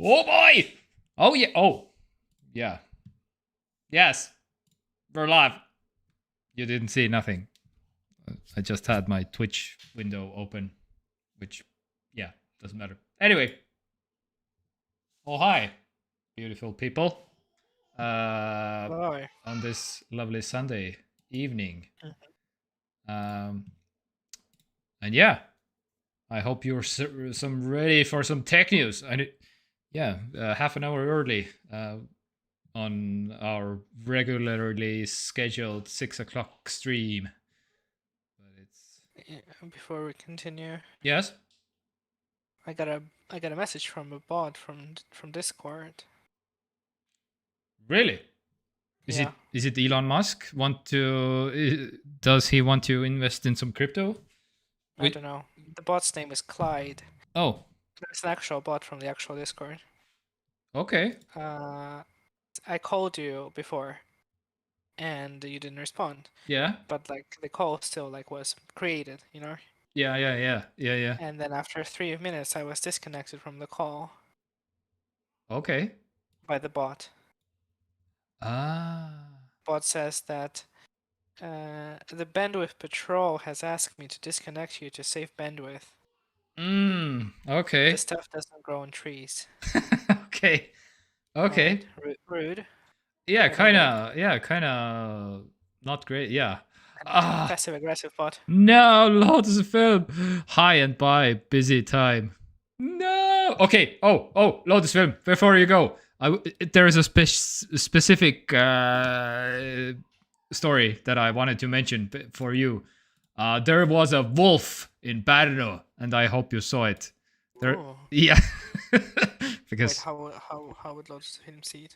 Oh boy! Oh yeah. Oh yeah. Yes. We're live. You didn't see nothing. I just had my Twitch window open, which, yeah, doesn't matter. Anyway. Oh hi, beautiful people. Hi. On this lovely Sunday evening. And yeah, I hope you're some ready for some tech news. Half an hour early on our regularly scheduled 6 o'clock stream. But it's Before we continue, yes. I got a message from a bot from Discord. Really? Is it Elon Musk does he want to invest in some crypto? I don't know. The bot's name is Clyde. Oh, It's an actual bot from the actual Discord. okay. I called you before, and you didn't respond. Yeah. But like the call still like was created, you know. Yeah. And then after 3 minutes, I was disconnected from the call. Okay. By the bot. Ah. Bot says that the bandwidth patrol has asked me to disconnect you to save bandwidth. Okay. The stuff doesn't grow on trees. Okay. Okay. Right. Rude. Yeah, kind of not great. Yeah. Passive aggressive bot. No, Lotus Film. Hi and bye. Busy time. No. Okay. Oh, Lotus Film. Before you go, there is a specific story that I wanted to mention for you. There was a wolf in Pärnu, and I hope you saw it. There, yeah. Because wait, how would Lotus Film see it?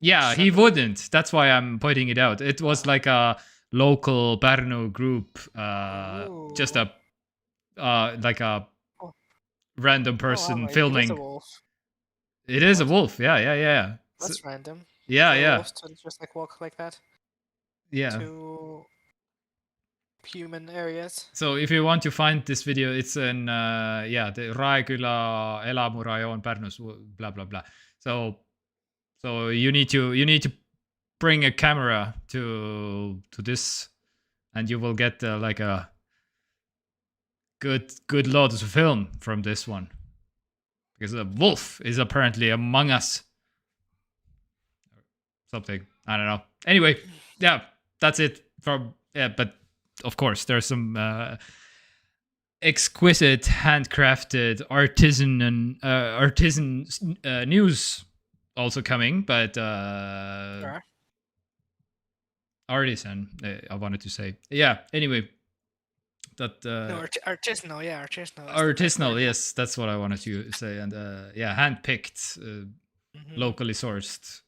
Yeah, he wouldn't. That's why I'm pointing it out. It was like a local Pärnu group, just a like a random person filming. It is a wolf. It is a wolf. Yeah. That's random. Yeah. Wolves just like walk like that. Yeah. To human areas. So if you want to find this video, it's in the Raeküla elamurajoon Pärnus, blah blah blah. So you need to bring a camera to this, and you will get like a good loads of film from this one, because the wolf is apparently among us. Something, I don't know. Anyway, yeah, that's it from but of course there's some exquisite handcrafted artisan news also coming, but artisan, I wanted to say. Yeah, anyway, that artisanal, artisanal, yes, that's what I wanted to say. And handpicked, locally sourced,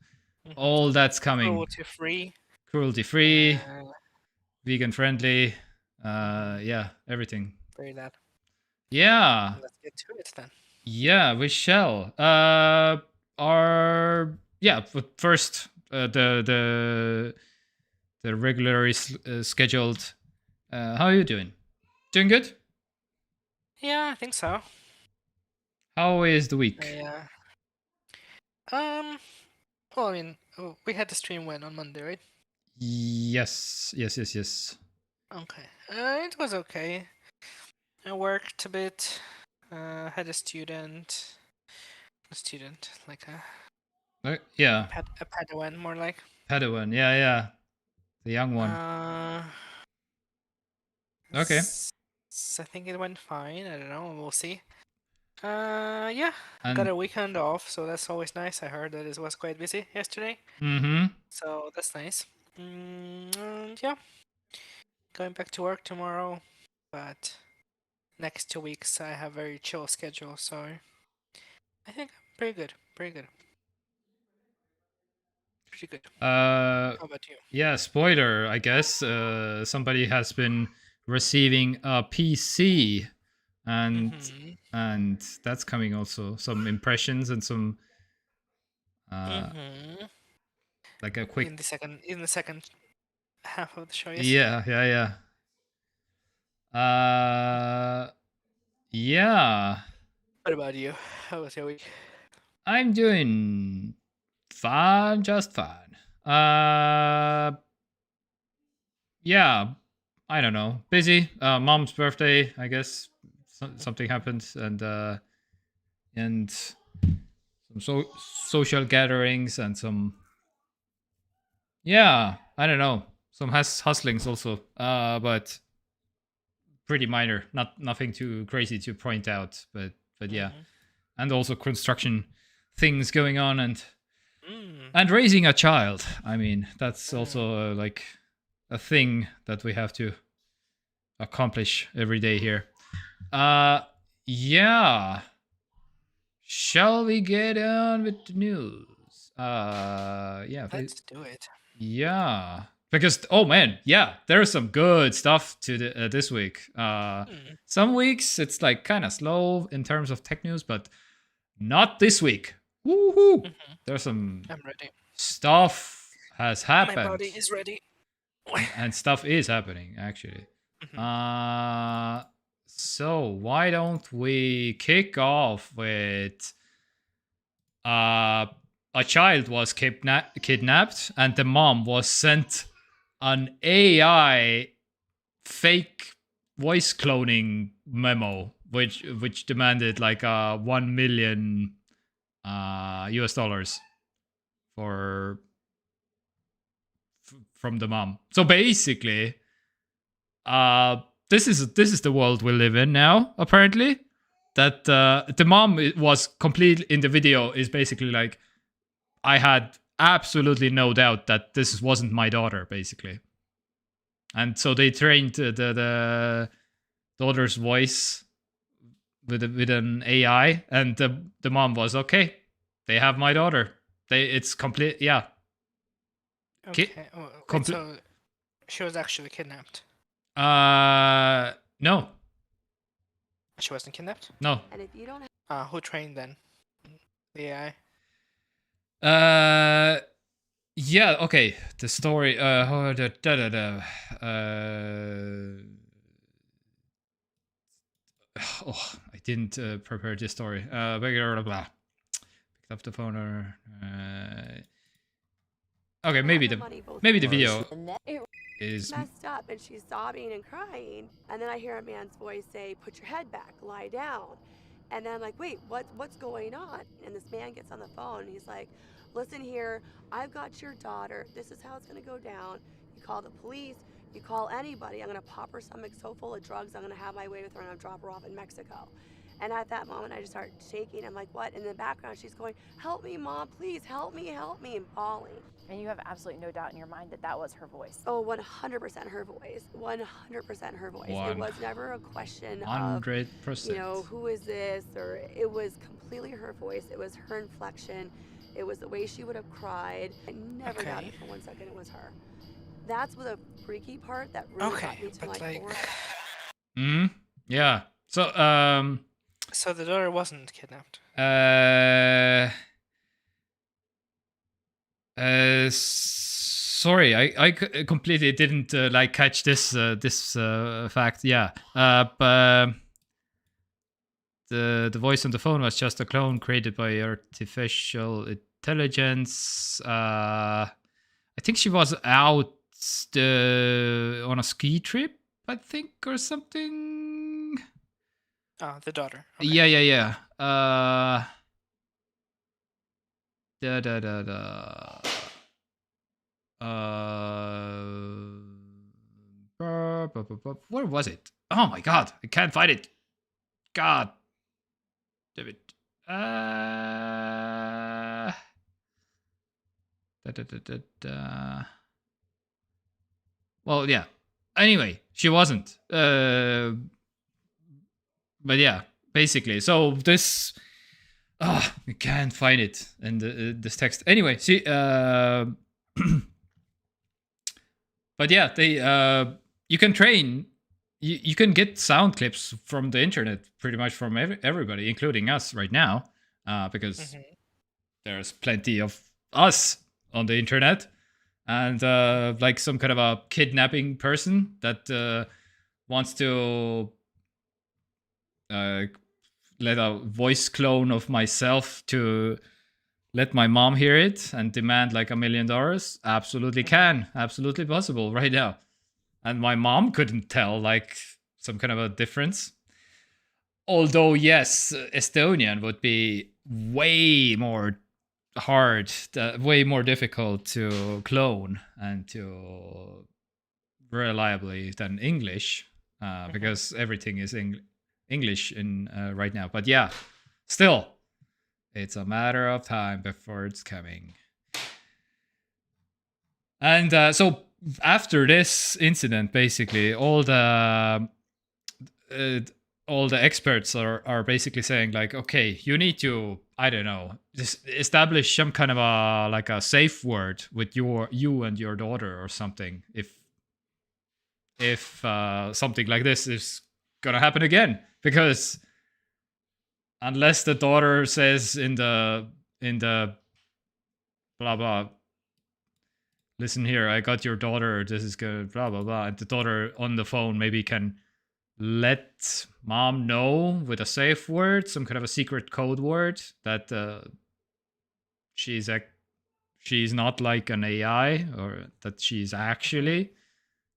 all that's coming. Cruelty free, vegan friendly, everything. Very that. Yeah, let's get to it then. Yeah, we shall. But first, the regularly scheduled. How are you doing? Doing good? Yeah, I think so. How is the week? Yeah. Well, I mean, we had the stream on Monday, right? Yes. Okay. It was okay. I worked a bit. Had a student, like a Padawan, more like. Padawan, yeah. The young one. Okay. I think it went fine. I don't know. We'll see. Yeah. Got a weekend off, so that's always nice. I heard that it was quite busy yesterday. So that's nice. Yeah. Going back to work tomorrow, but next 2 weeks I have very chill schedule, so I think I'm pretty good. Pretty good. How about you? Yeah, spoiler, I guess. Somebody has been receiving a PC, and that's coming also. Some impressions and some like a quick in the second half of the show. Yes? Yeah. Yeah. What about you? How was your week? I'm doing fine, just fine. Yeah, I don't know. Busy. Mom's birthday, I guess. Something happened, and some social gatherings and some. Yeah, I don't know. Some hustlings also. But pretty minor. Nothing too crazy to point out. But yeah, and also construction things going on and raising a child. I mean, that's also like a thing that we have to accomplish every day here. Yeah. Shall we get on with the news? Yeah. Let's do it. Yeah. Because oh man, yeah, there's some good stuff to this week. Some weeks it's like kind of slow in terms of tech news, but not this week. Woohoo! There's some I'm ready. Stuff has happened. My body is ready. And stuff is happening actually. So why don't we kick off with a child was kidnapped and the mom was sent an AI fake voice cloning memo which demanded like $1 million US dollars from the mom. So basically this is the world we live in now, apparently. That the mom was complete in the video is basically like, I had absolutely no doubt that this wasn't my daughter, basically. And so they trained the daughter's voice with an AI, and the mom was okay. They have my daughter. It's complete, yeah. Okay. So she was actually kidnapped. No. She wasn't kidnapped? No. And if you don't who trained then? The AI? Yeah, okay. The story I didn't prepare this story. Blah blah. Picked up the phone or okay, maybe the video is messed up and she's sobbing and crying, and then I hear a man's voice say, "Put your head back, lie down." And then I'm like, wait, what's going on? And this man gets on the phone and he's like, "Listen here, I've got your daughter. This is how it's gonna go down. You call the police, you call anybody. I'm gonna pop her stomach so full of drugs, I'm gonna have my way with her and I'm gonna drop her off in Mexico." And at that moment, I just start shaking. I'm like, what? In the background, she's going, "Help me, Mom, please, help me," and bawling. And you have absolutely no doubt in your mind that was her voice. Oh, 100% her voice. 100% her voice. It was never a question 100%. of, who is this? Or it was completely her voice. It was her inflection. It was the way she would have cried. I never doubted for 1 second it was her. That's the freaky part that really got me to my core. Yeah. So, so the daughter wasn't kidnapped. Sorry, I completely didn't catch this fact. Yeah. But the voice on the phone was just a clone created by artificial intelligence. I think she was out on a ski trip, I think, or something. The daughter. Okay. Yeah. Where was it? Oh my god, I can't find it. God damn it. Well, yeah. Anyway, she wasn't. But yeah, basically. So this, we can't find it in this text. Anyway, see, but yeah, they you can train. You can get sound clips from the internet, pretty much from everybody, including us right now, because there's plenty of us on the internet, and like some kind of a kidnapping person that wants to let a voice clone of myself to let my mom hear it and demand like $1 million? Absolutely can. Absolutely possible right now. And my mom couldn't tell like some kind of a difference. Although, yes, Estonian would be way more hard, way more difficult to clone and to reliably than English, because everything is English in right now. But yeah, still, it's a matter of time before it's coming. And so after this incident, basically, all the experts are basically saying like, okay, you need to, I don't know, just establish some kind of a like a safe word with you and your daughter or something if something like this is gonna happen again, because unless the daughter says in the blah blah, listen here, I got your daughter, this is good, blah blah blah, and the daughter on the phone maybe can let mom know with a safe word, some kind of a secret code word that she's not like an AI, or that she's actually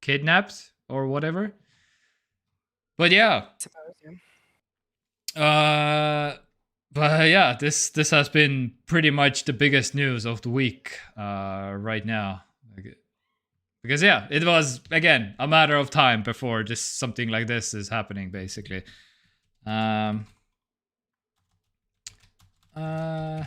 kidnapped or whatever. But yeah, but yeah, this has been pretty much the biggest news of the week right now. Because yeah, it was again a matter of time before just something like this is happening, basically. Okay. Yeah.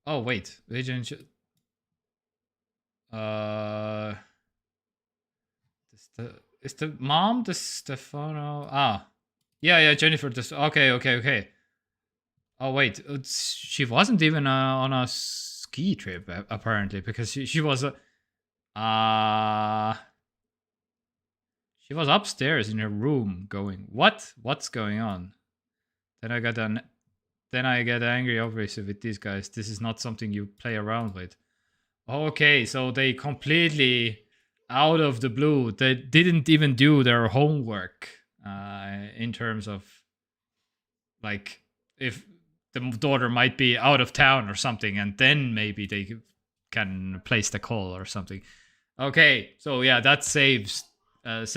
Oh wait, agent. Is the mom the Stefano? Yeah, Jennifer. Okay. Oh wait, she wasn't even on a ski trip apparently, because she was she was upstairs in her room going, what's going on? Then I get angry obviously with these guys. This is not something you play around with. Okay, so they completely out of the blue, they didn't even do their homework in terms of like if the daughter might be out of town or something, and then maybe they can place the call or something. Okay, so yeah, that saved that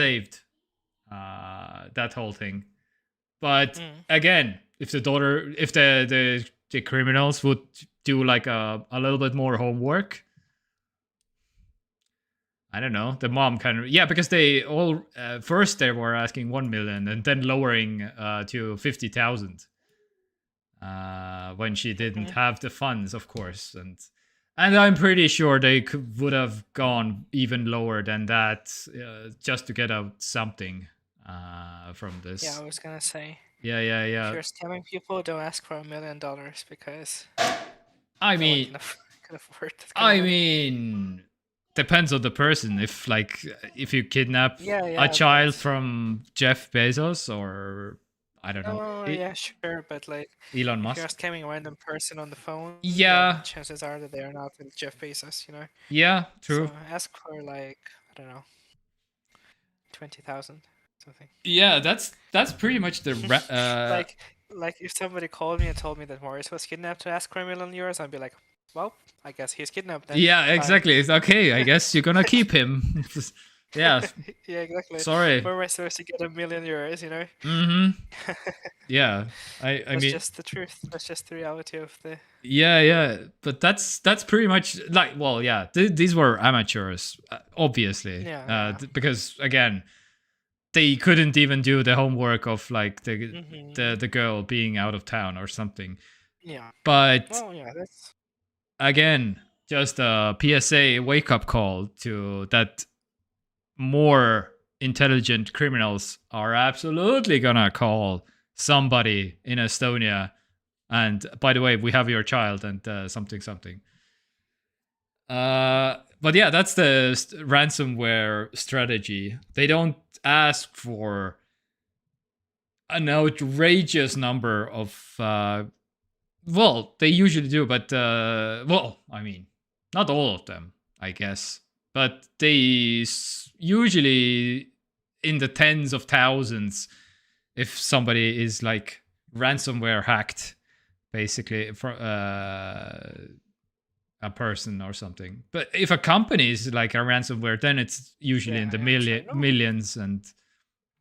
whole thing. But again, if the criminals would do like a little bit more homework, I don't know, the mom because they all first they were asking 1 million and then lowering to 50,000 when she didn't have the funds, of course, and I'm pretty sure they would have gone even lower than that just to get out something from this. Yeah, I was gonna say. Yeah. If you're scamming people, don't ask for $1 million because I mean, can afford that I mean, depends on the person. If you kidnap a child from Jeff Bezos or I don't know. Oh yeah, sure, but like Elon Musk. If you're scamming a random person on the phone, yeah, chances are that they are not Jeff Bezos, you know. Yeah, true. So ask for like I don't know, 20,000 something. Yeah, that's pretty much the like if somebody called me and told me that Morris was kidnapped to ask for €1 million, I'd be like, well, I guess he's kidnapped then. Yeah, exactly. It's okay. I guess you're gonna keep him. Yeah. Yeah, exactly. Sorry. Where am I supposed to get €1 million, you know? Mm-hmm. Yeah. I That's mean, just the truth. That's just the reality of the. Yeah. But that's pretty much like, well, yeah. These were amateurs, obviously. Yeah. Because again, they couldn't even do the homework of like the girl being out of town or something. Yeah. But well, yeah, that's again just a PSA wake up call to that more intelligent criminals are absolutely gonna call somebody in Estonia. And by the way, we have your child and something. But yeah, that's the ransomware strategy. They don't ask for an outrageous number of well, they usually do, but well, I mean, not all of them, I guess, but they usually in the tens of thousands if somebody is like ransomware hacked, basically, for a person or something. But if a company is like a ransomware, then it's usually in the millions, and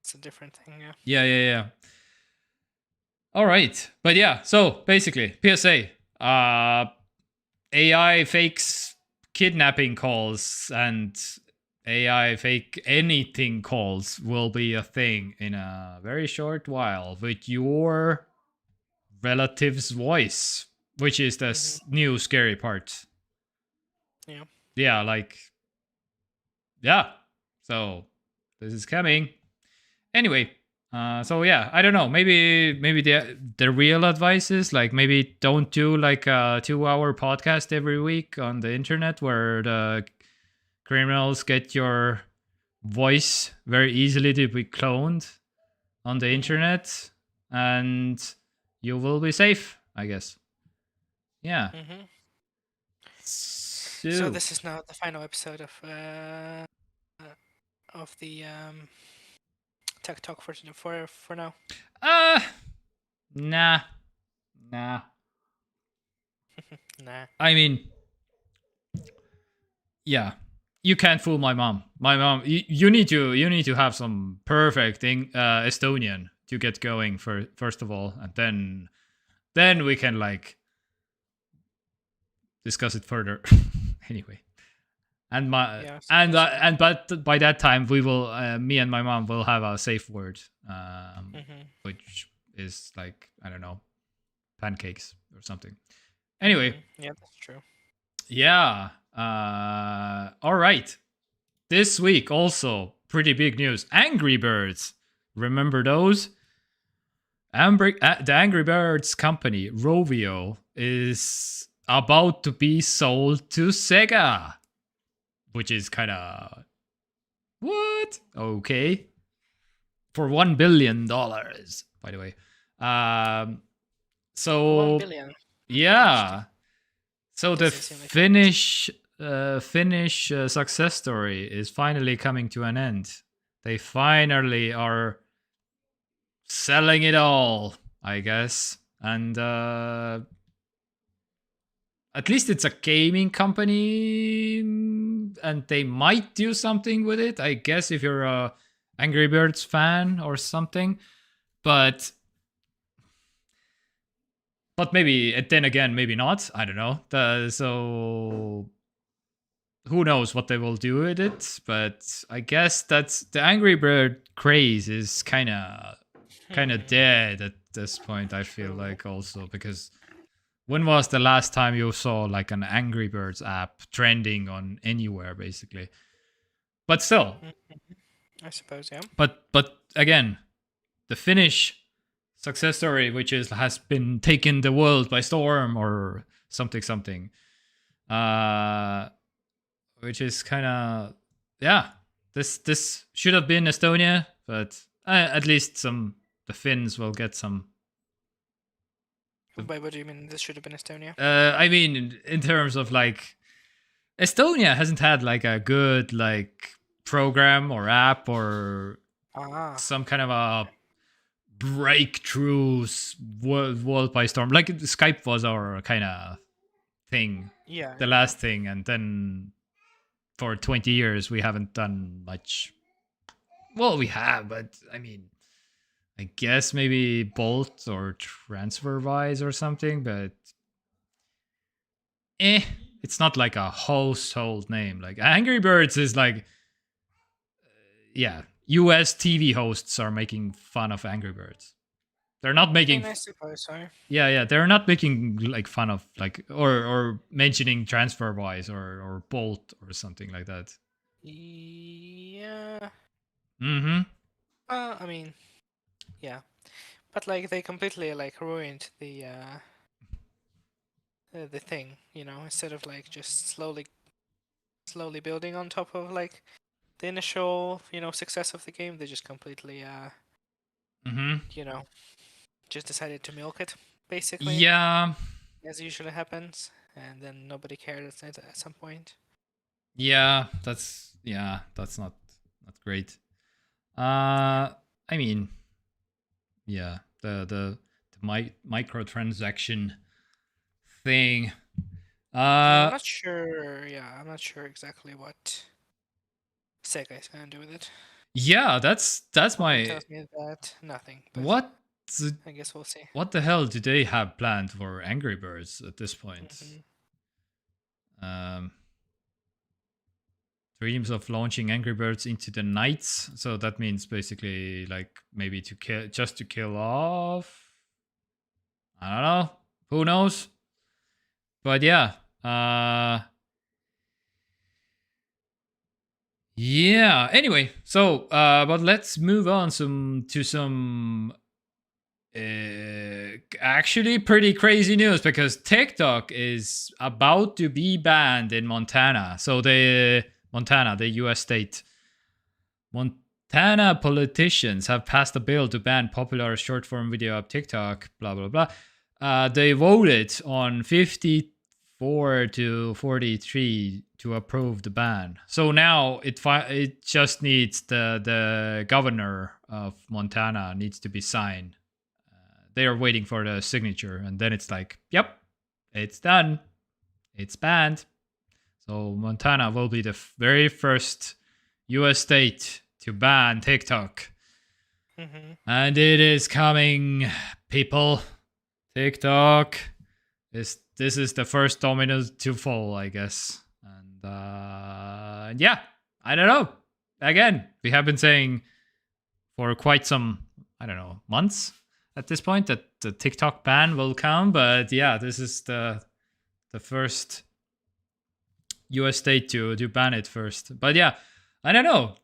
it's a different thing. Yeah. All right, but yeah. So basically, PSA: AI fakes kidnapping calls and AI fake anything calls will be a thing in a very short while with your relative's voice, which is the new scary part. Yeah, like, yeah. So this is coming. Anyway, so yeah, I don't know. Maybe the real advice is like maybe don't do like a 2-hour podcast every week on the internet where the criminals get your voice very easily to be cloned on the internet, and you will be safe, I guess. Yeah. So this is now the final episode of the TekTok for now. Nah. Nah. I mean, yeah, you can't fool my mom. My mom, you need to have some perfect Estonian to get going first of all, and then we can like discuss it further. Anyway, and but by that time we will, me and my mom will have a safe word, which is like, I don't know, pancakes or something. Anyway, yeah, that's true. Yeah. All right. This week also pretty big news. Angry Birds. Remember those? The Angry Birds company, Rovio, is about to be sold to Sega, which is kind of what? Okay. For $1 billion, by the way. So 1 billion. Yeah. So the Finnish success story is finally coming to an end. They finally are selling it all, I guess. And at least it's a gaming company, and they might do something with it, I guess, if you're a Angry Birds fan or something. But maybe, then again, maybe not. I don't know. So who knows what they will do with it? But I guess that's the Angry Bird craze is kind of dead at this point. I feel like also because when was the last time you saw like an Angry Birds app trending on anywhere, basically? But still, I suppose, yeah. But again, the Finnish success story, which has been taken the world by storm or something, which is kind of, yeah, this should have been Estonia, but at least the Finns will get some. By what do you mean this should have been Estonia? I mean in terms of like, Estonia hasn't had like a good like program or app or some kind of a breakthroughs world by storm. Like Skype was our kind of thing, the last thing, and then for 20 years we haven't done much. Well, we have, but I mean, I guess maybe Bolt or TransferWise or something, but it's not like a household name. Like Angry Birds is like, yeah, US TV hosts are making fun of Angry Birds. They're not making. I suppose so. Yeah, they're not making like fun of like or mentioning TransferWise or Bolt or something like that. Yeah. I mean, yeah, but like they completely like ruined the thing, instead of like just slowly building on top of like the initial success of the game. They just completely you know, just decided to milk it, basically. Yeah. As usually happens, and then nobody cared at some point. Yeah, that's not great. I mean, yeah, the microtransaction thing. I'm not sure. Yeah, I'm not sure exactly what Sega is gonna do with it. Yeah, that's my. Tells me that nothing. But What? I guess we'll see. What the hell do they have planned for Angry Birds at this point? Dreams of launching Angry Birds into the nights. So that means basically like maybe to kill off. I don't know. Who knows? But yeah. Yeah. Anyway, so but let's move on to some actually pretty crazy news, because TekTok is about to be banned in Montana. So Montana, the US state. Montana politicians have passed a bill to ban popular short-form video app TikTok, blah, blah, blah. They voted on 54 to 43 to approve the ban. So now it just needs the governor of Montana needs to be signed. They are waiting for the signature, and then it's like, yep, it's done. It's banned. So Montana will be the very first US state to ban TikTok. And it is coming, people. TikTok. This is the first domino to fall, I guess. And yeah, I don't know. Again, we have been saying for quite some, I don't know, months at this point that the TikTok ban will come. But yeah, this is the first US state to ban it first. But yeah, I don't know.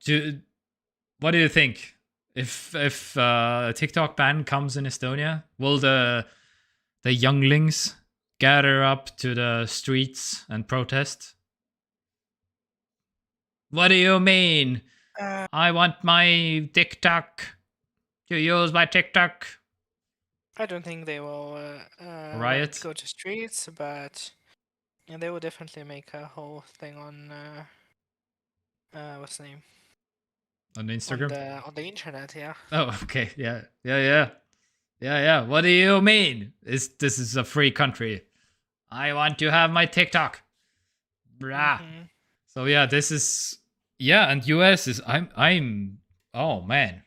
What do you think? If a TikTok ban comes in Estonia, will the younglings gather up to the streets and protest? What do you mean? I want my TikTok. To use my TikTok. I don't think they will riot, go to streets, but they will definitely make a whole thing on what's the name? On Instagram? On the internet, yeah. Oh, okay. Yeah. What do you mean? This is a free country. I want to have my TikTok. Brah. So yeah, this is and US is I'm oh man.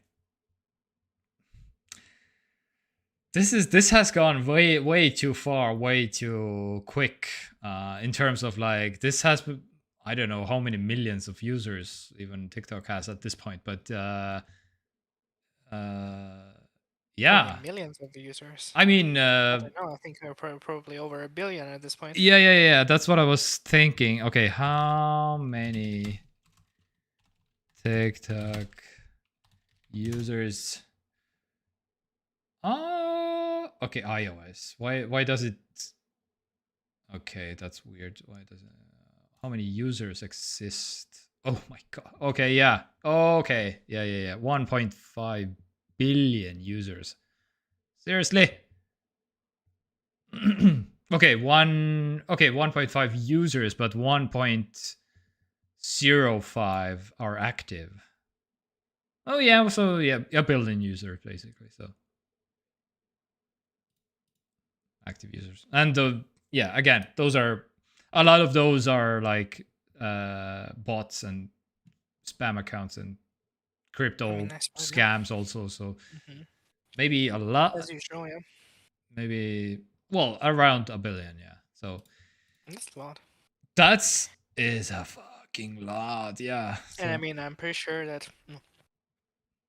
This has gone way too far, way too quick in terms of like this has, I don't know how many millions of users even TikTok has at this point, but yeah, millions of users. I mean, I don't know. I think they're probably over 1 billion at this point. Yeah. That's what I was thinking. Okay, how many TikTok users? Okay, iOS. Why does it? Okay, that's weird. Why does it? How many users exist? Oh my god. Okay, yeah. Okay, yeah. 1.5 billion users. Seriously? Okay, 1.5 users, but 1.05 are active. Oh yeah, so yeah, 1 billion users basically. So active users, and again, those are a lot of those are like bots and spam accounts and crypto scams also. So maybe a lot, as usual, yeah. Maybe around 1 billion, yeah. So that's a lot. That is a fucking lot, yeah. So, and I mean, I'm pretty sure that.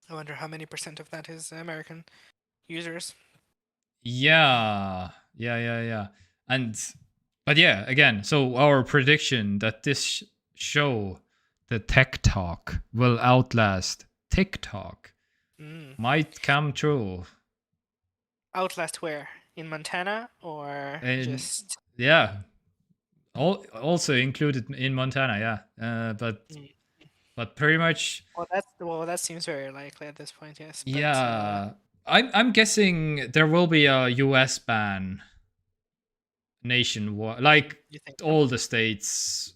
I wonder how many % of that is American users. Yeah. But yeah, again, so our prediction that this show, the TekTok, will outlast TikTok might come true. Outlast where? In Montana or just? Yeah. Also included in Montana, yeah. But pretty much. Well, that seems very likely at this point, yes. But, yeah. I'm guessing there will be a US ban nationwide, like all the states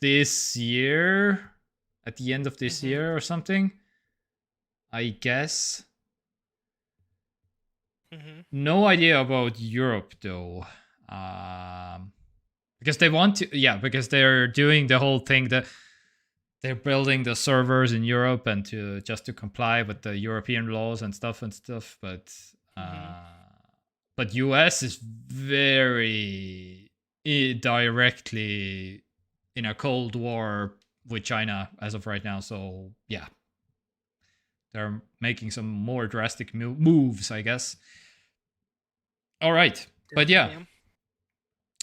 this year, at the end of this year or something, I guess. No idea about Europe though, because they want to, because they're doing the whole thing that they're building the servers in Europe and to comply with the European laws and stuff. But US is very directly in a cold war with China as of right now. So yeah, they're making some more drastic moves, I guess. All right, but yeah,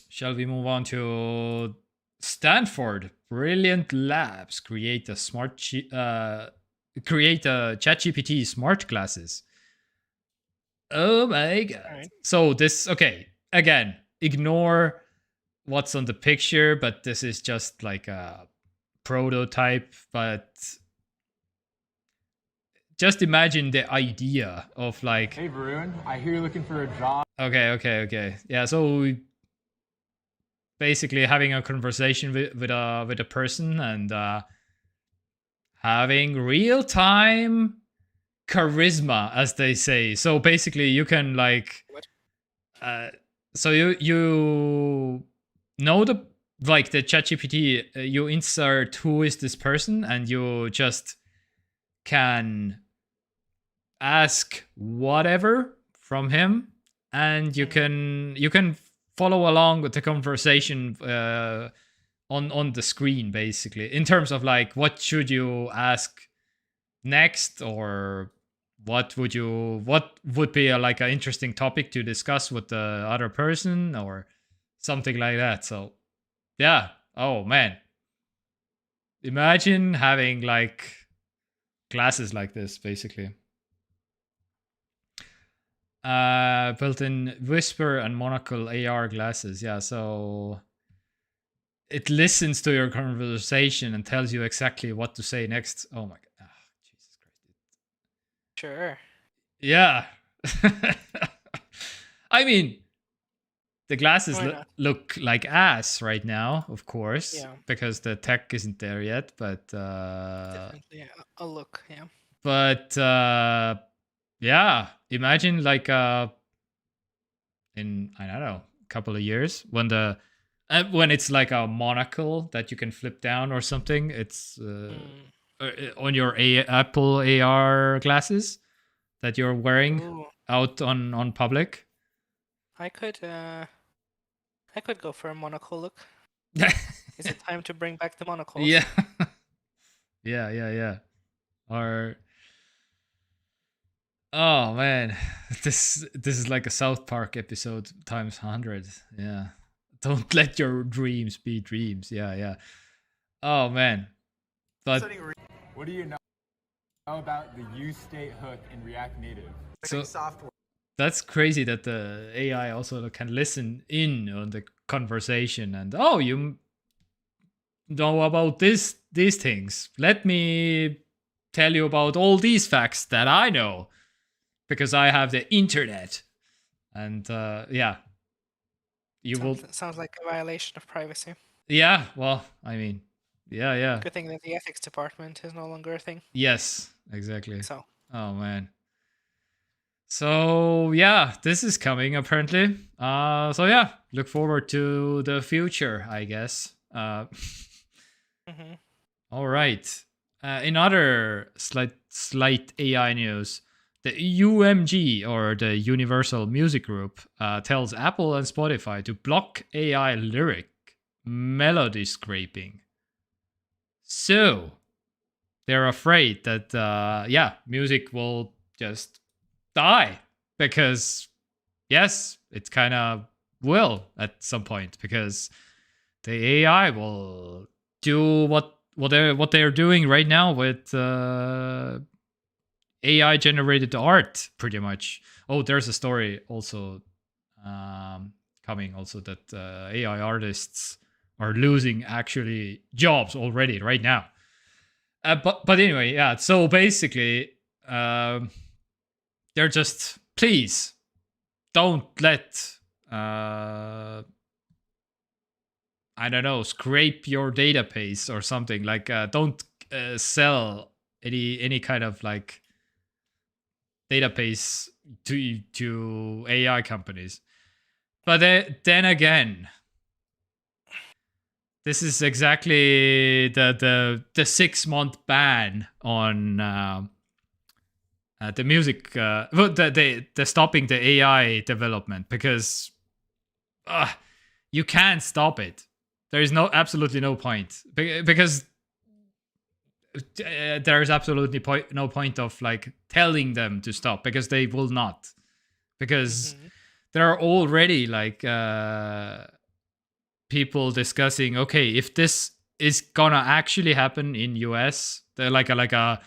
shall we move on to Stanford? Brilliant labs create a ChatGPT smart glasses. Oh my god! Right. So this, okay, again, ignore what's on the picture, but this is just like a prototype. But just imagine the idea of like, hey Varun, I hear you're looking for a job. Okay. Yeah, so basically having a conversation with a person and having real-time charisma, as they say. So basically you can like so you know the ChatGPT, you insert who is this person and you just can ask whatever from him, and you can follow along with the conversation on the screen, basically, in terms of like what should you ask next, or what would be like an interesting topic to discuss with the other person or something like that. So yeah, oh man, imagine having like glasses like this, basically. Built-in whisper and monocle AR glasses. Yeah, so it listens to your conversation and tells you exactly what to say next. Oh my god. Oh, Jesus Christ. Sure. Yeah. I mean, the glasses look like ass right now, of course, because the tech isn't there yet, but definitely a look, yeah. But yeah, imagine like in, I don't know, a couple of years when it's like a monocle that you can flip down or something. It's on your Apple AR glasses that you're wearing out on public. I could go for a monocle look. Is it time to bring back the monocles? Yeah. Yeah. Or oh man, this is like a South Park episode times 100. Yeah, don't let your dreams be dreams. Yeah. Oh man, but what do you know about the use state hook in React Native? So software. That's crazy that the AI also can listen in on the conversation and you know about these things. Let me tell you about all these facts that I know, because I have the internet. And sounds like a violation of privacy. Yeah, well, I mean, yeah. Good thing that the ethics department is no longer a thing. Yes, exactly. So. Oh man. So yeah, this is coming apparently. So yeah, look forward to the future, I guess. All right. In other slight AI news, the UMG, or the Universal Music Group, tells Apple and Spotify to block AI lyric melody scraping. So they're afraid that music will just die, because yes, it kind of will at some point, because the AI will do what they're doing right now with AI generated art, pretty much. Oh, there's a story also coming also that AI artists are losing actually jobs already right now. But anyway, yeah. So basically, they're just, please don't let I don't know, scrape your database or something. Like don't sell any kind of like database to AI companies. But then again, this is exactly the 6-month ban on the music, the stopping the AI development, because you can't stop it. There is absolutely no point, because there's absolutely no point of like telling them to stop, because they will not, because there are already like people discussing, okay, if this is gonna actually happen in US, they're like a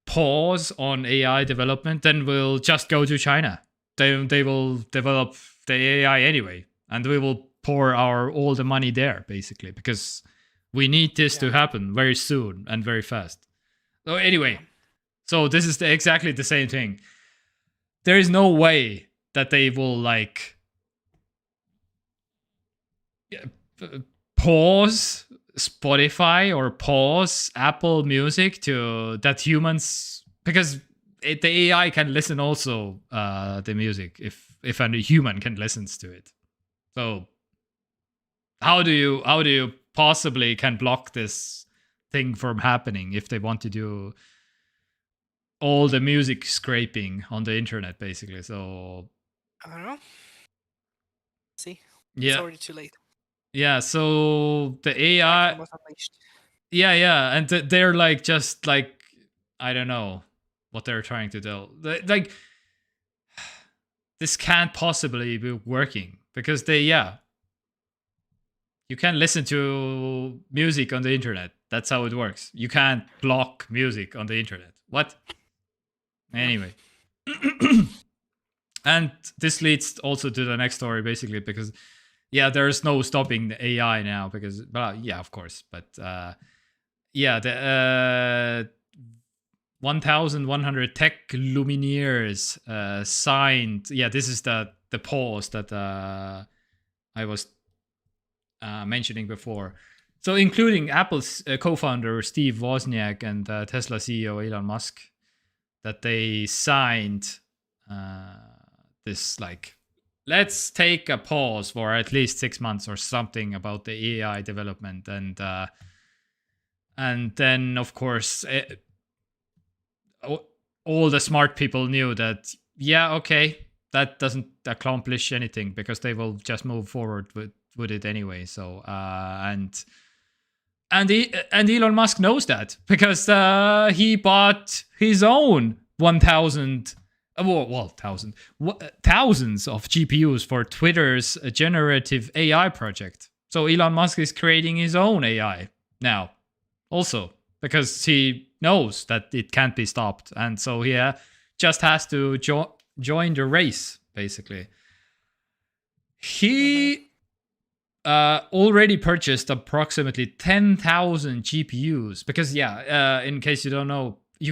pause on AI development, then we'll just go to China. They will develop the AI anyway, and we will pour all the money there, basically, because we need this to happen very soon and very fast. So anyway, so this is exactly the same thing. There is no way that they will like pause Spotify or pause Apple Music to that humans, because the AI can listen also the music if a human can listen to it. So how do you possibly can block this thing from happening if they want to do all the music scraping on the internet, basically? So I don't know. See, yeah, it's already too late. Yeah, so the AI, yeah, and they're like just like, I don't know what they're trying to do. Like this can't possibly be working, because you can listen to music on the internet. That's how it works. You can't block music on the internet. What? Anyway. And this leads also to the next story, basically, because there's no stopping the AI now, because, of course. But the 1,100 tech luminaires signed. Yeah, this is the pause that I was mentioning before. So including Apple's co-founder Steve Wozniak and Tesla CEO Elon Musk, that they signed this like, let's take a pause for at least 6 months or something about the AI development, and then of course all the smart people knew that that doesn't accomplish anything, because they will just move forward with it anyway. So and Elon Musk knows that, because he bought his own 1,000. Thousands of GPUs for Twitter's generative AI project. So Elon Musk is creating his own AI now, also, because he knows that it can't be stopped, and so he just has to join the race, basically. He already purchased approximately 10,000 GPUs, because in case you don't know, you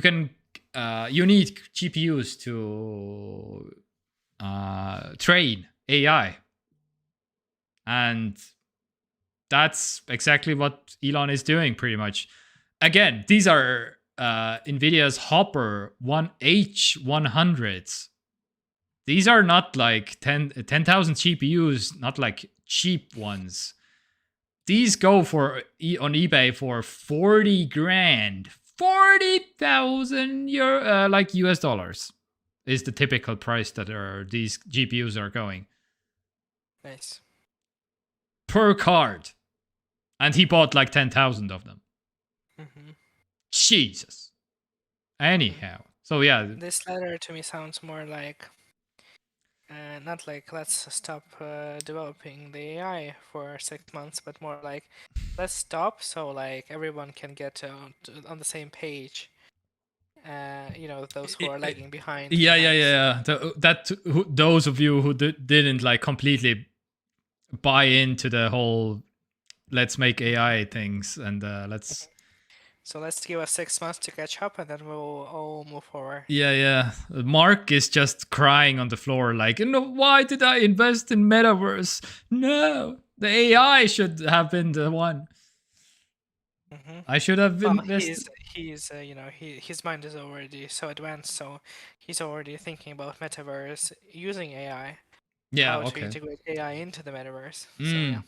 need GPUs to train AI. And that's exactly what Elon is doing, pretty much. Again, these are NVIDIA's Hopper H100s. These are not like 10,000 GPUs, not like cheap ones. These go on eBay for 40 grand. 40,000 euro, like US dollars, is the typical price that these GPUs are going. Nice. Per card. And he bought like 10,000 of them. Jesus. Anyhow, so this letter to me sounds more like not like let's stop developing the AI for 6 months, but more like let's stop so like everyone can get on the same page. Those who are lagging behind. Those of you who didn't like completely buy into the whole let's make AI things, and let's. So let's give us 6 months to catch up, and then we'll all move forward. Yeah. Mark is just crying on the floor like, no, why did I invest in metaverse? No, the AI should have been the one. I should have invested. He's his mind is already so advanced, so he's already thinking about metaverse using AI. Yeah, how okay. to integrate AI into the metaverse. So yeah,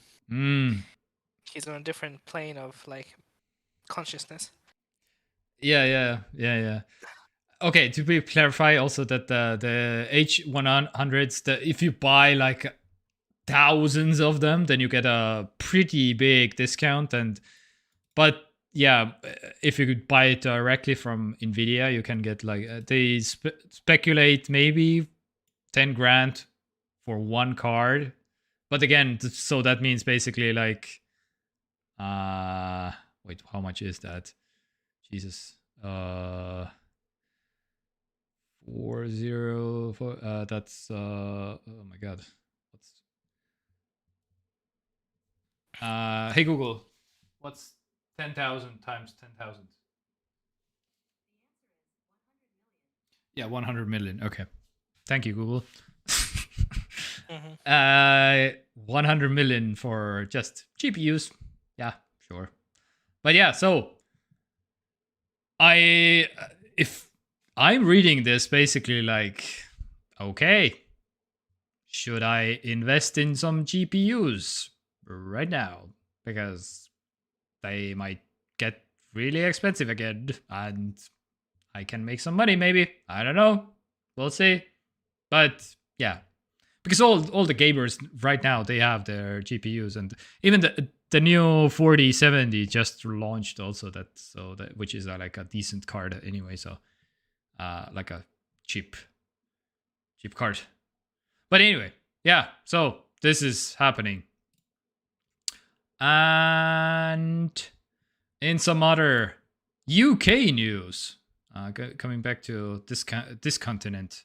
he's on a different plane of like consciousness. Yeah. Okay, to clarify also that the H100s, if you buy like thousands of them, then you get a pretty big discount. But yeah, if you could buy it directly from Nvidia, you can get like they speculate maybe 10 grand for one card. But again, so that means basically like wait, how much is that? Jesus. 404 that's oh my god. What's hey Google, what's 10,000 times 10,000? Yeah, 100 million. Okay. Thank you, Google. 100 million for just GPUs. Yeah, sure. But yeah, so if I'm reading this basically like, okay, should I invest in some GPUs right now? Because they might get really expensive again and I can make some money maybe. I don't know. We'll see. But yeah, because all the gamers right now, they have their GPUs, and even the new 4070 just launched also, which is like a decent card anyway, so like a cheap card. But anyway, yeah, so this is happening. And in some other UK news, coming back to this continent,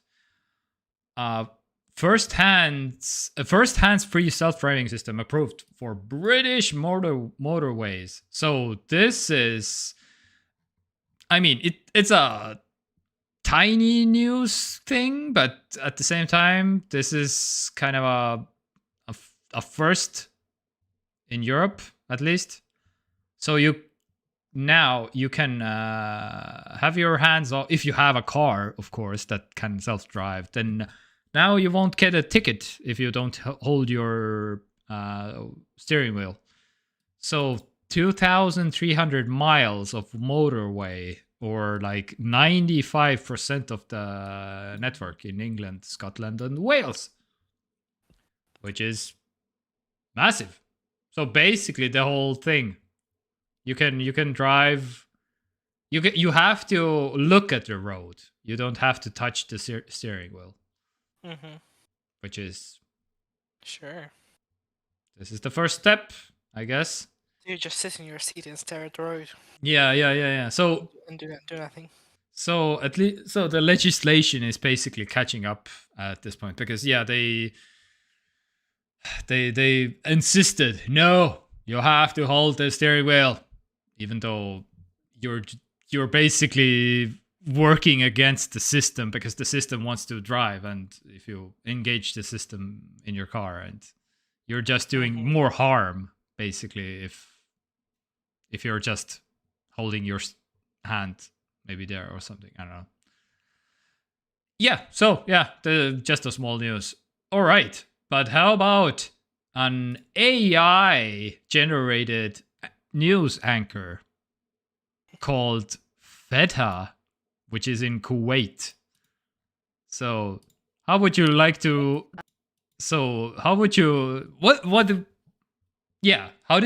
first hands-free self-driving system approved for British motorways. So this is, I mean, it's a tiny news thing, but at the same time, this is kind of a first in Europe, at least. So you can have your hands off, if you have a car, of course, that can self-drive, then now you won't get a ticket if you don't hold your steering wheel. So 2,300 miles of motorway, or like 95% of the network in England, Scotland, and Wales, which is massive. So basically, the whole thing, you can drive. You have to look at the road. You don't have to touch the steering wheel. Which is sure. This is the first step, I guess. You just sit in your seat and stare at the road. Yeah. So and do nothing. So at least, so the legislation is basically catching up at this point, because they insisted, no, you have to hold the steering wheel, even though you're basically working against the system, because the system wants to drive, and if you engage the system in your car, and you're just doing more harm basically if you're just holding your hand maybe there or something. I don't know. Yeah, so yeah, just a small news. All right, but how about an AI generated news anchor called Fedha, which is in Kuwait? So how would you like to? So how would you? What? Yeah, how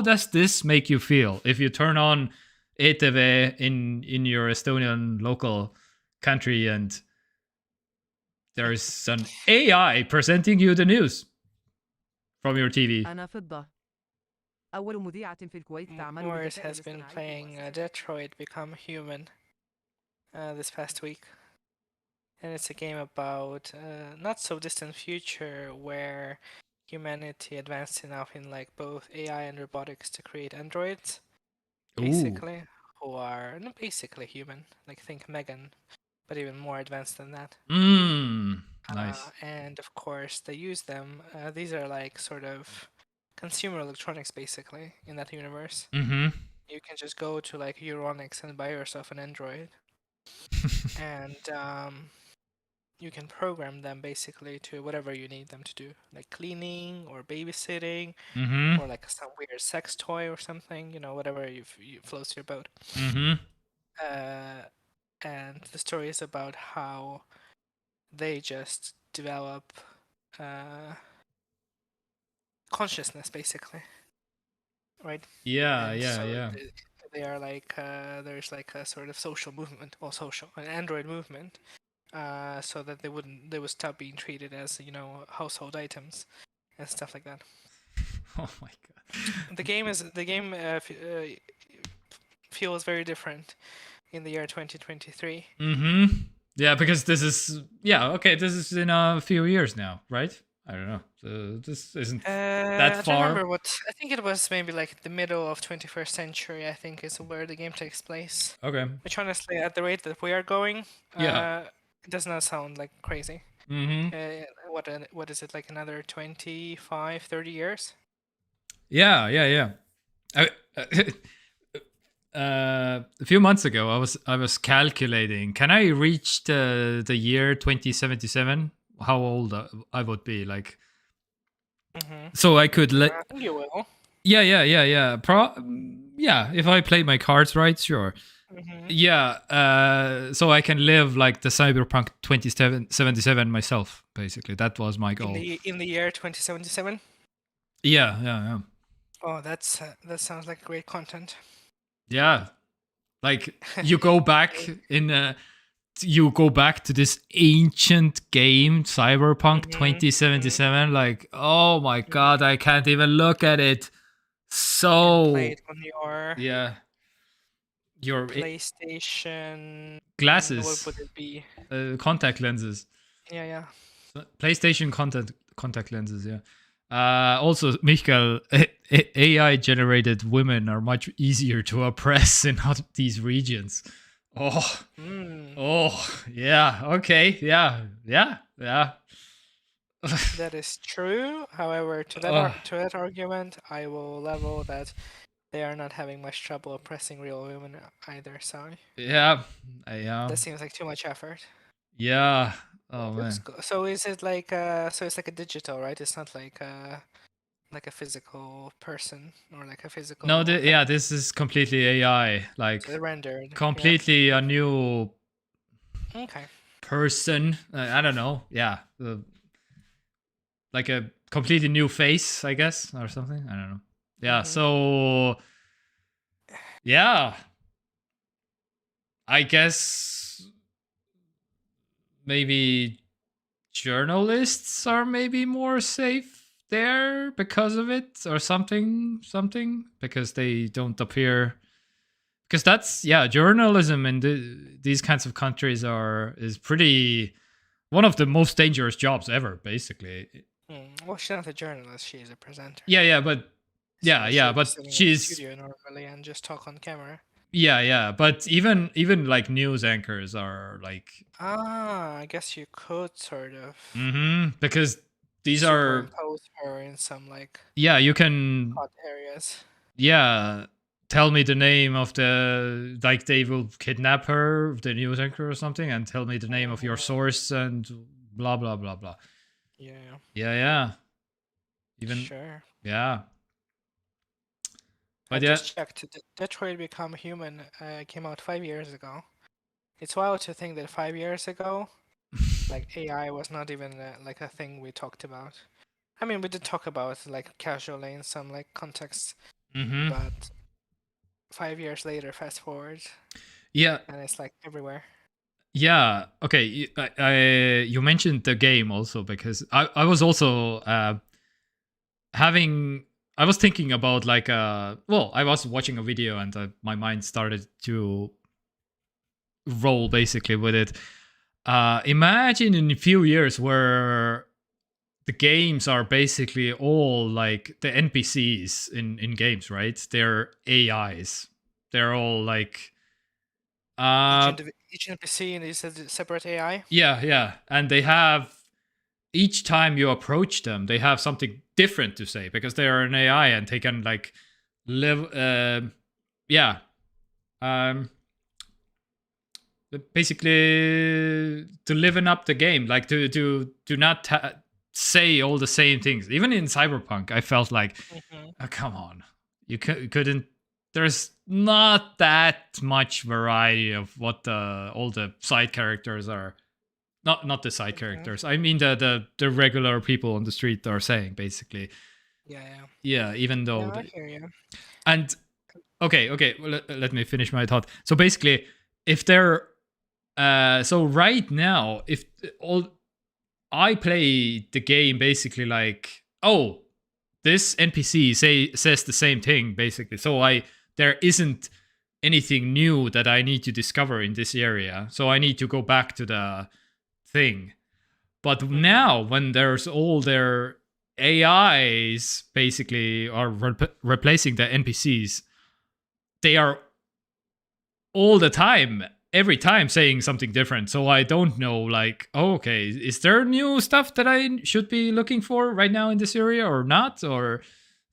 does this make you feel if you turn on ETV in your Estonian local country and there's an AI presenting you the news from your TV? Morris has been playing Detroit Become Human this past week. And it's a game about not so distant future where humanity advanced enough in like both AI and robotics to create androids. basically, who are not basically human. Like think Megan, but even more advanced than that. Nice. And of course, they use them. These are like sort of consumer electronics, basically, in that universe. Mm-hmm. You can just go to like Euronics and buy yourself an Android, and you can program them basically to whatever you need them to do, like cleaning or babysitting, Mm-hmm. or like some weird sex toy or something. Whatever you floats your boat. Mm-hmm. And the story is about how they just develop consciousness, basically, right? Yeah, And yeah, so yeah. they are like there's like a sort of social movement, or an Android movement, so that they would stop being treated as household items and stuff like that. Oh my god. The game feels very different in the year 2023. Mm-hmm. Yeah, because this is this is in a few years now, right? I don't know. So this isn't that far. I don't remember I think it was maybe like the middle of 21st century, I think, is where the game takes place. Okay. Which honestly, at the rate that we are going, it does not sound like crazy. Mm-hmm. What is it, like another 25, 30 years? Yeah. A few months ago, I was calculating. Can I reach the year 2077? How old I would be, like. So I could I think you will. Yeah. Yeah, if I play my cards right, sure. Yeah, so I can live like the Cyberpunk 2077 myself. Basically, that was my goal. In the year 2077. Yeah. Oh, that sounds like great content. Yeah, like you go back you go back to this ancient game, Cyberpunk 2077. Like, oh my god, I can't even look at it. So play it on your your PlayStation glasses. What would it be? Contact lenses. Yeah. PlayStation contact lenses. Yeah. Also, Michael, AI generated women are much easier to oppress in these regions. Oh, yeah. Okay, yeah. That is true. However, to that argument, I will level that they are not having much trouble oppressing real women either. Sorry. Yeah. That seems like too much effort. Yeah. Oh man. So is it like so it's like a digital, right? It's not like a physical person or like a physical. No, this is completely AI, like so rendered. Completely a new okay person. I don't know. Yeah. Like a completely new face, I guess, or something. I don't know. Yeah, so yeah. I guess maybe journalists are maybe more safe there because of it, or something, because they don't appear, because that's journalism in these kinds of countries is pretty one of the most dangerous jobs ever, basically. Well, she's not a journalist, she's a presenter. But but she's studio normally and just talk on camera. Yeah, but even like news anchors are like. I guess you could sort of. Because these are. Impose her in some like. Yeah, you can. Hot areas. Yeah, tell me the name of the, like, they will kidnap her, the news anchor or something, and tell me the name of your source and blah blah blah blah. Yeah. Even. Sure. Yeah. I just checked. Detroit Become Human came out 5 years ago. It's wild to think that 5 years ago, like AI was not even like a thing we talked about. I mean, we did talk about it like casually in some like contexts, but 5 years later, fast forward. Yeah. And it's like everywhere. Yeah. Okay. You mentioned the game also, because I was also I was thinking about like I was watching a video and my mind started to roll basically with it. Imagine in a few years where the games are basically all like the NPCs in games, right? They're AIs. they're all like each NPC and is a separate AI. Yeah, and they have, each time you approach them, they have something different to say because they are an AI and they can like live. Basically, to liven up the game, like to not say all the same things. Even in Cyberpunk, I felt like, oh, come on, you couldn't. There's not that much variety of what all the side characters are. Not the side characters. I mean the regular people on the street are saying, basically. Yeah. Even though. I hear you. And okay. Well, let me finish my thought. So basically, if they're so right now, if I play the game basically like, oh, this NPC says the same thing basically. So there isn't anything new that I need to discover in this area. So I need to go back to the thing. But now when there's all their AIs basically are replacing the NPCs, they are all the time, every time saying something different. So I don't know, like, oh, okay, is there new stuff that I should be looking for right now in this area or not? Or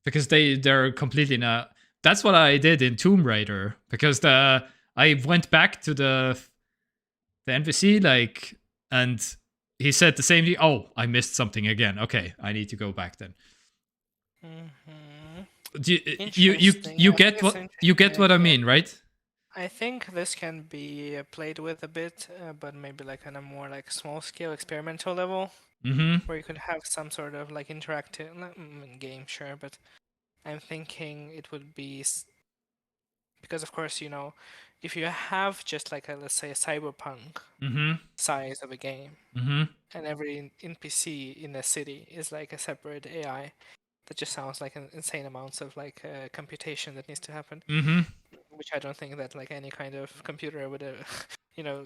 because they're completely not. That's what I did in Tomb Raider, because I went back to the NPC, like, and he said the same thing. Oh, I missed something again. Okay, I need to go back then. You get what I mean, right? I think this can be played with a bit, but maybe like on a more like small scale experimental level, where you could have some sort of like interactive game, sure, but I'm thinking it would be, because of course, you know, if you have just like let's say a Cyberpunk size of a game, and every NPC in a city is like a separate AI, that just sounds like an insane amounts of like computation that needs to happen, which I don't think that like any kind of computer would, you know,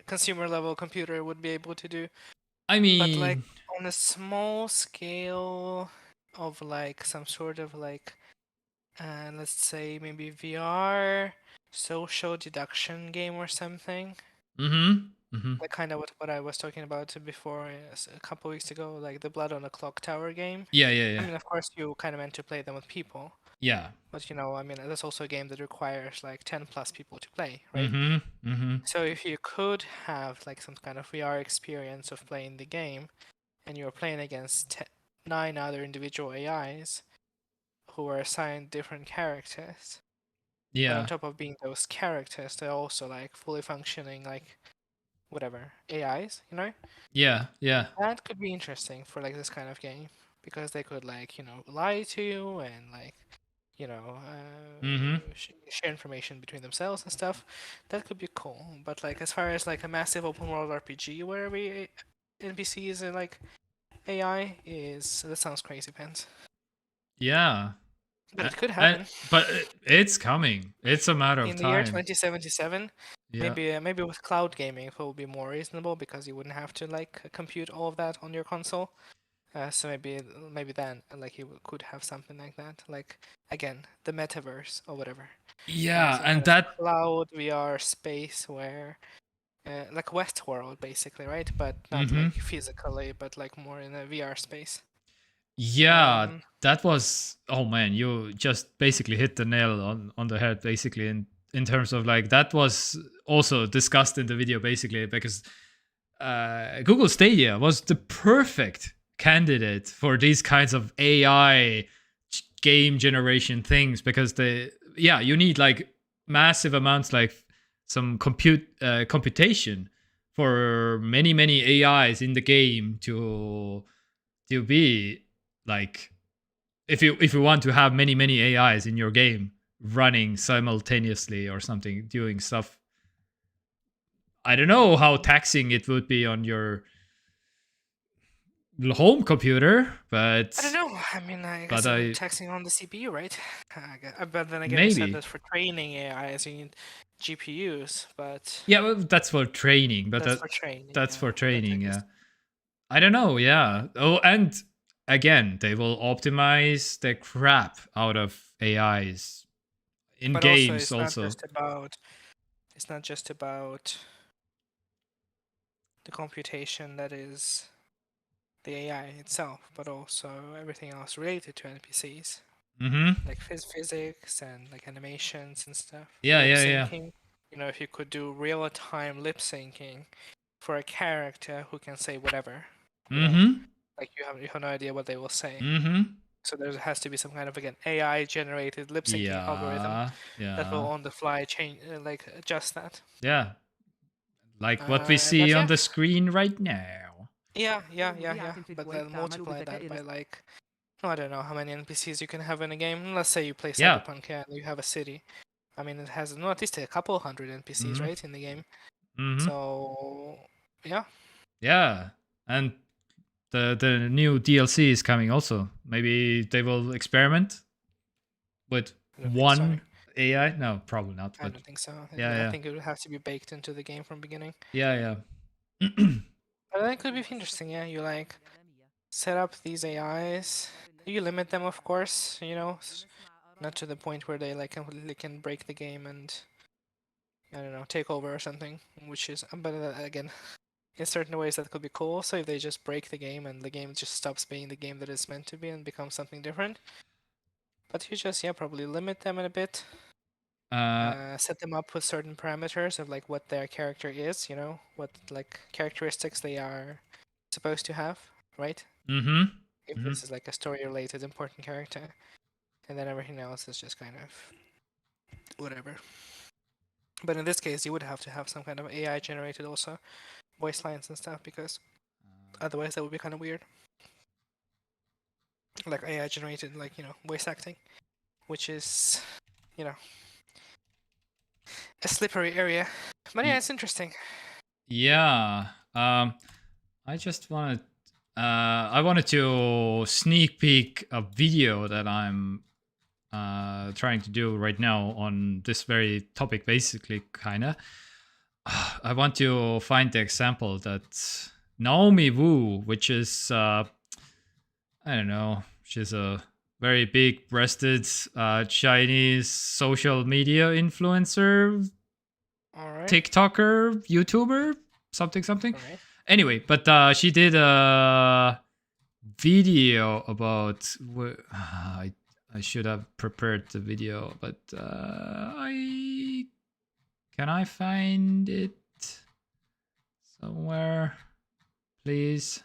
consumer level computer would be able to do. I mean, but like on a small scale of like some sort of like, let's say maybe VR social deduction game or something. Like kind of what I was talking about before a couple weeks ago, like the Blood on the Clocktower game. Yeah. I mean, of course, you kind of meant to play them with people. Yeah. But you know, I mean, that's also a game that requires like 10 plus people to play, right? So if you could have like some kind of VR experience of playing the game, and you're playing against 9 other individual AIs who are assigned different characters. Yeah. But on top of being those characters, they're also like fully functioning like whatever AIs, you know? Yeah. That could be interesting for like this kind of game, because they could like, you know, lie to you and like, you know, share information between themselves and stuff. That could be cool. But like as far as like a massive open world RPG where every NPC is like AI that sounds crazy pants. Yeah. But it could happen. But it's coming. It's a matter of time. In the year 2077, yeah. maybe with cloud gaming it will be more reasonable, because you wouldn't have to like compute all of that on your console. So maybe then like you could have something like that, like again the metaverse or whatever. Yeah, and that cloud VR space where like Westworld basically, right? But not like physically, but like more in a VR space. Yeah, that was, oh man, you just basically hit the nail on the head, basically, in terms of like, that was also discussed in the video, basically, because Google Stadia was the perfect candidate for these kinds of AI game generation things, because you need like massive amounts, like some computation for many AIs in the game to be like, if you want to have many AIs in your game running simultaneously or something, doing stuff. I don't know how taxing it would be on your home computer, but I don't know. I mean, I guess it's taxing on the CPU, right? But then again, you said that for training AIs you need GPUs, but yeah, well, that's for training. But that's for training. That's for training. Yeah, I don't know. Yeah. Oh, and again, they will optimize the crap out of AIs in but games also, it's not just about the computation that is the AI itself, but also everything else related to NPCs. Like physics and like animations and stuff. Lip syncing. You know, if you could do real-time lip syncing for a character who can say whatever. You know, like you have no idea what they will say. So there has to be some kind of, again, AI-generated lip syncing algorithm that will on the fly change, like adjust that. Yeah, like what we see on the screen right now. Yeah. But then multiply that by like, I don't know how many NPCs you can have in a game. Let's say you play Cyberpunk and you have a city. I mean, it has at least a couple hundred NPCs, right, in the game. So, yeah. Yeah, and the new DLC is coming also. Maybe they will experiment with one AI. No, probably not. But I don't think so. I think it would have to be baked into the game from beginning. Yeah. But that could be interesting. Yeah, you like set up these AIs. You limit them, of course. You know, not to the point where they like completely can break the game and I don't know, take over or something. Which is, but again, in certain ways that could be cool. So if they just break the game and the game just stops being the game that it's meant to be and becomes something different. But you just probably limit them in a bit. Set them up with certain parameters of like what their character is, you know, what like characteristics they are supposed to have, right? If this is like a story-related important character, and then everything else is just kind of whatever. But in this case, you would have to have some kind of AI-generated also voice lines and stuff, because otherwise that would be kind of weird. Like AI-generated, like, you know, voice acting, which is, you know, a slippery area. But yeah, it's interesting. Yeah. I just wanted I wanted to sneak peek a video that I'm trying to do right now on this very topic, basically, kinda. I want to find the example that Naomi Wu, which is I don't know, she's a very big-breasted Chinese social media influencer, TikToker, YouTuber, something. Anyway, but she did a video about. I should have prepared the video, but can I find it somewhere, please?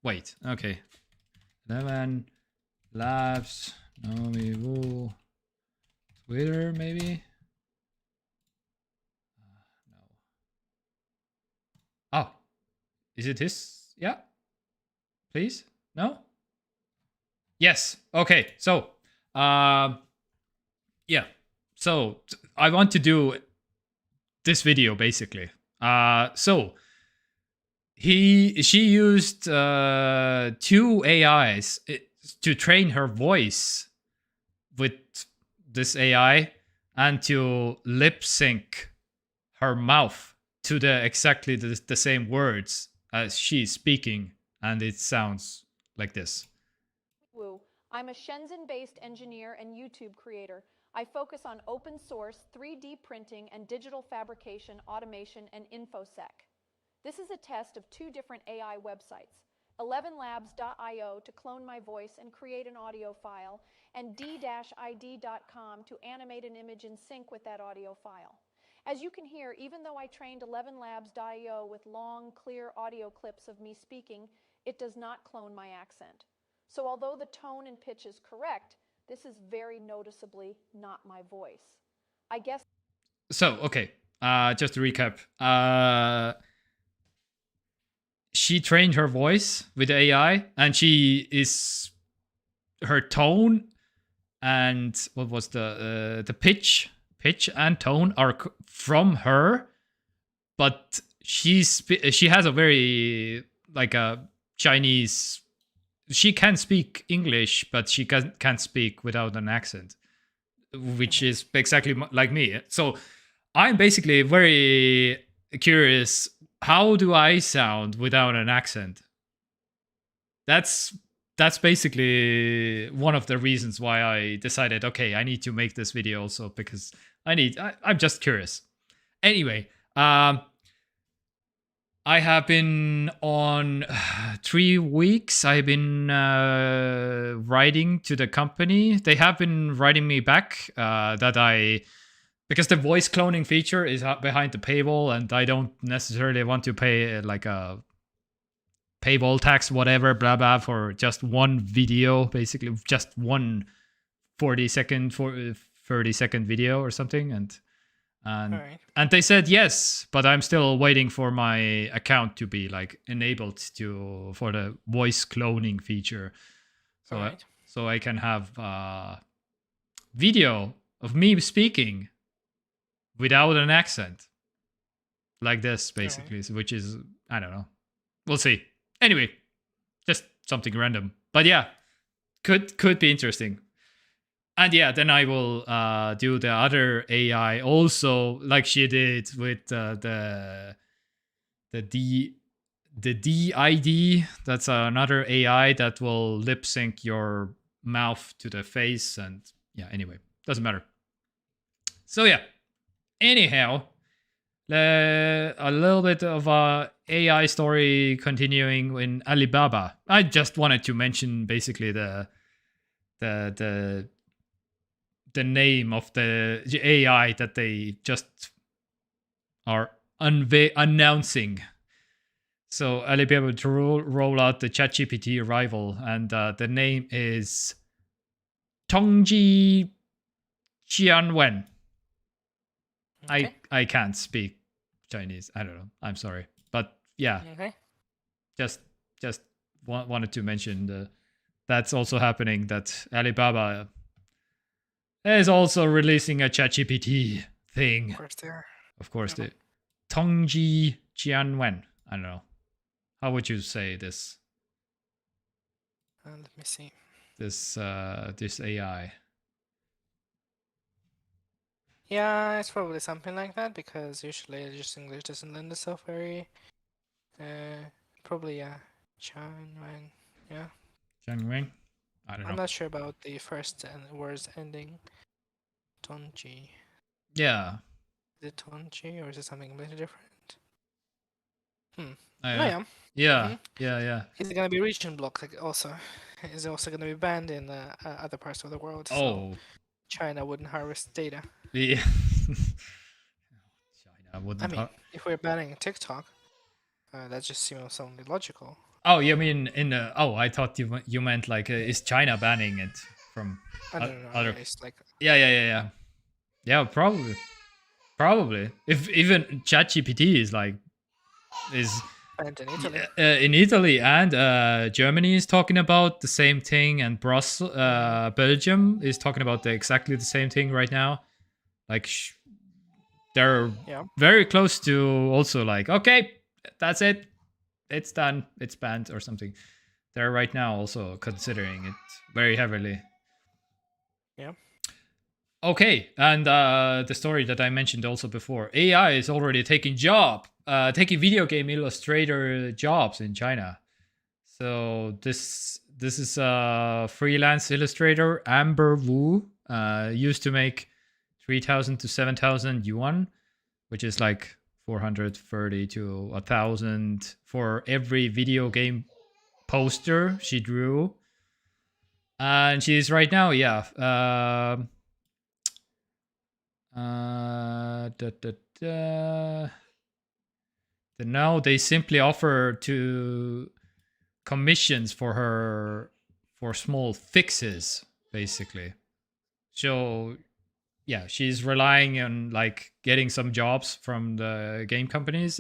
Wait. Okay. 11 Labs, Naomi Wu, Twitter, maybe? No. Oh, is it his? Yeah. Please? No? Yes. Okay. So, yeah. So I want to do this video basically. So she used 2 AIs to train her voice with this AI and to lip sync her mouth to exactly the same words as she's speaking, and it sounds like this. I'm a Shenzhen-based engineer and YouTube creator. I focus on open source 3D printing and digital fabrication, automation, and InfoSec. This is a test of 2 different AI websites, 11labs.io to clone my voice and create an audio file, and d-id.com to animate an image in sync with that audio file. As you can hear, even though I trained 11labs.io with long, clear audio clips of me speaking, it does not clone my accent. So although the tone and pitch is correct, this is very noticeably not my voice. I guess... So, okay, just to recap. She trained her voice with AI, and her tone and what was the pitch and tone are from her, but she has a very like a Chinese. She can speak English, but she can't speak without an accent, which is exactly like me. So I'm basically very curious. How do I sound without an accent? That's that's basically one of the reasons why I decided, okay, I need to make this video also, because I'm just curious. Anyway, I have been on 3 weeks. I've been writing to the company. They have been writing me back because the voice cloning feature is behind the paywall, and I don't necessarily want to pay like a paywall tax, whatever, blah, blah, for just one video, basically just one 30-second video or something. And they said yes, but I'm still waiting for my account to be like enabled for the voice cloning feature, so I can have video of me speaking without an accent, like this, basically, which is, I don't know, we'll see. Anyway, just something random, but yeah, could be interesting. And yeah, then I will do the other AI also, like she did with the DID. That's another AI that will lip sync your mouth to the face. And yeah, anyway, doesn't matter. So yeah, anyhow, a little bit of a AI story continuing in Alibaba. I just wanted to mention basically the name of the AI that they just are announcing. So Alibaba to roll out the ChatGPT rival, and the name is Tongji Jianwen. Okay. I can't speak Chinese. I don't know. I'm sorry, but yeah. Okay. Just wanted to mention that's also happening. That Alibaba is also releasing a ChatGPT thing. Of course they are. Of course they. Tongji Jianwen. I don't know. How would you say this? Let me see. This AI. Yeah, it's probably something like that, because usually just English doesn't lend itself very. Probably Jianwen. Yeah. Jianwen. I don't know. I'm not sure about the first words ending Tongji. Yeah. Is it Tongji or is it something completely different? Yeah. Yeah. Is it gonna be region blocked also? Is it also gonna be banned in other parts of the world? Oh. So China wouldn't harvest data. Yeah. China wouldn't. I mean, if we're banning TikTok, that just seems only logical. Oh, you mean I thought you meant like is China banning it from other? It's like Yeah, probably. If even ChatGPT is banned in Italy. In Italy, and Germany is talking about the same thing, and Belgium is talking about exactly the same thing right now. Like they're very close to also like, okay, that's it. It's done. It's banned or something. They're right now also considering it very heavily. Yeah. Okay, and the story that I mentioned also before, AI is already taking video game illustrator jobs in China. So this is a freelance illustrator, Amber Wu, used to make 3,000 to 7,000 yuan, which is like 430 to 1,000 for every video game poster she drew. And she's right now, now they simply offer to commissions for her for small fixes, basically. So yeah, she's relying on like getting some jobs from the game companies,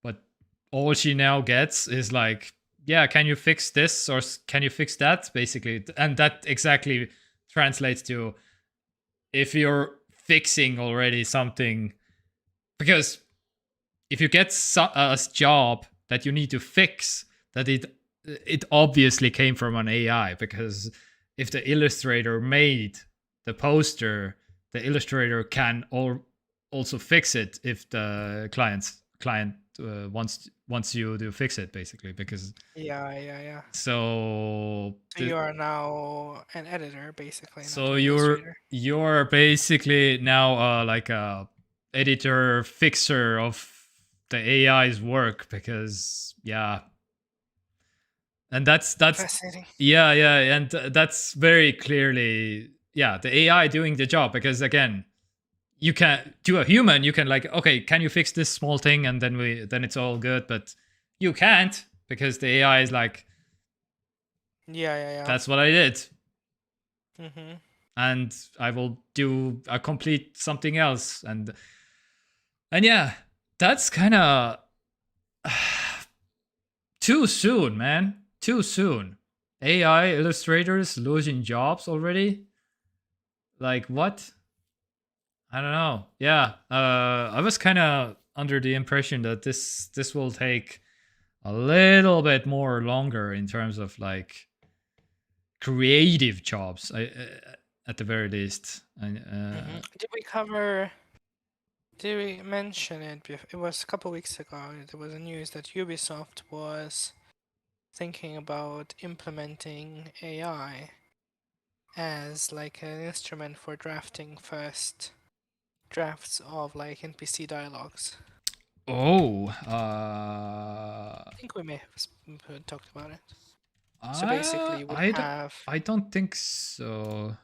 but all she now gets is like, yeah, can you fix this or can you fix that, basically. And that exactly translates to, if you're fixing already something, because if you get a job that you need to fix, that it obviously came from an AI, because if the illustrator made the poster, the illustrator can also fix it if the client once you do fix it, basically, because Yeah. so So you are now an editor, basically. so not an illustrator. you're basically now like a editor fixer of the AI's work, because and that's Fascinating. yeah, and that's very clearly the AI doing the job, because again, you can to a human, you can like, okay, can you fix this small thing, and then it's all good, but you can't, because the AI is like, Yeah. that's what I did, Mm-hmm. and I will do a complete something else, and yeah, that's kind of too soon, man. Too soon. AI illustrators losing jobs already? Like, what? I don't know. Yeah, I was kind of under the impression that this will take a little bit more longer in terms of like creative jobs, at the very least. Did we mention it? It was a couple weeks ago. There was a news that Ubisoft was thinking about implementing AI as like an instrument for drafting first drafts of like NPC dialogues. Oh, I think we may have talked about it. So basically, you would have. I don't think so.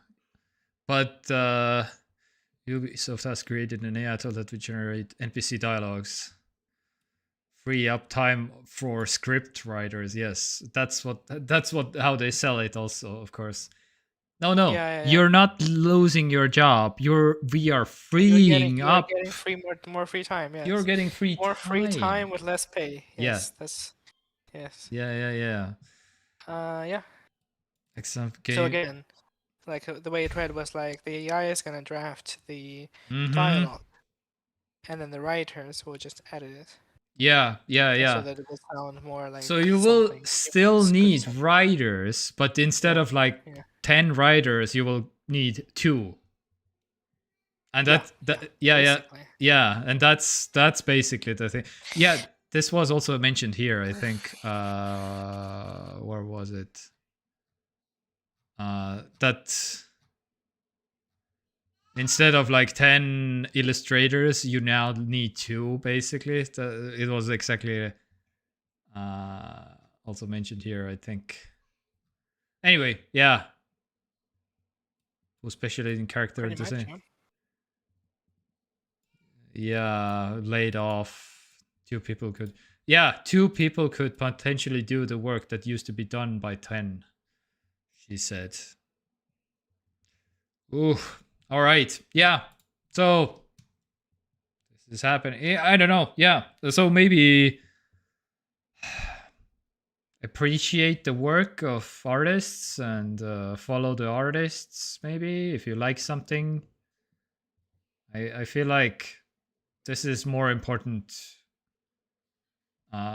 But Ubisoft has created an AI tool that would generate NPC dialogues, free up time for script writers. Yes, that's how they sell it. Also, of course. No, Yeah. You're not losing your job. We are freeing up. You're getting more free time. Yes. You're getting more free time with less pay. Yes, that's yes. Yeah. Yeah. Example. So again, like the way it read was like the AI is gonna draft the Mm-hmm. dialogue, and then the writers will just edit it. Yeah. So that it will sound more like. So you will still need writers, but instead of like 10 writers, you will need 2. And and that's basically the thing. Yeah, this was also mentioned here, I think. Where was it? That instead of like 10 illustrators, you now need 2, basically. It was exactly also mentioned here, I think. Anyway, yeah. Who specialized in character design? Yeah, laid off. 2 people could. Yeah, 2 people could potentially do the work that used to be done by 10, she said. Ooh, all right. Yeah. So this is happening. I don't know. Yeah. So maybe appreciate the work of artists and follow the artists, maybe, if you like something. I feel like this is more important.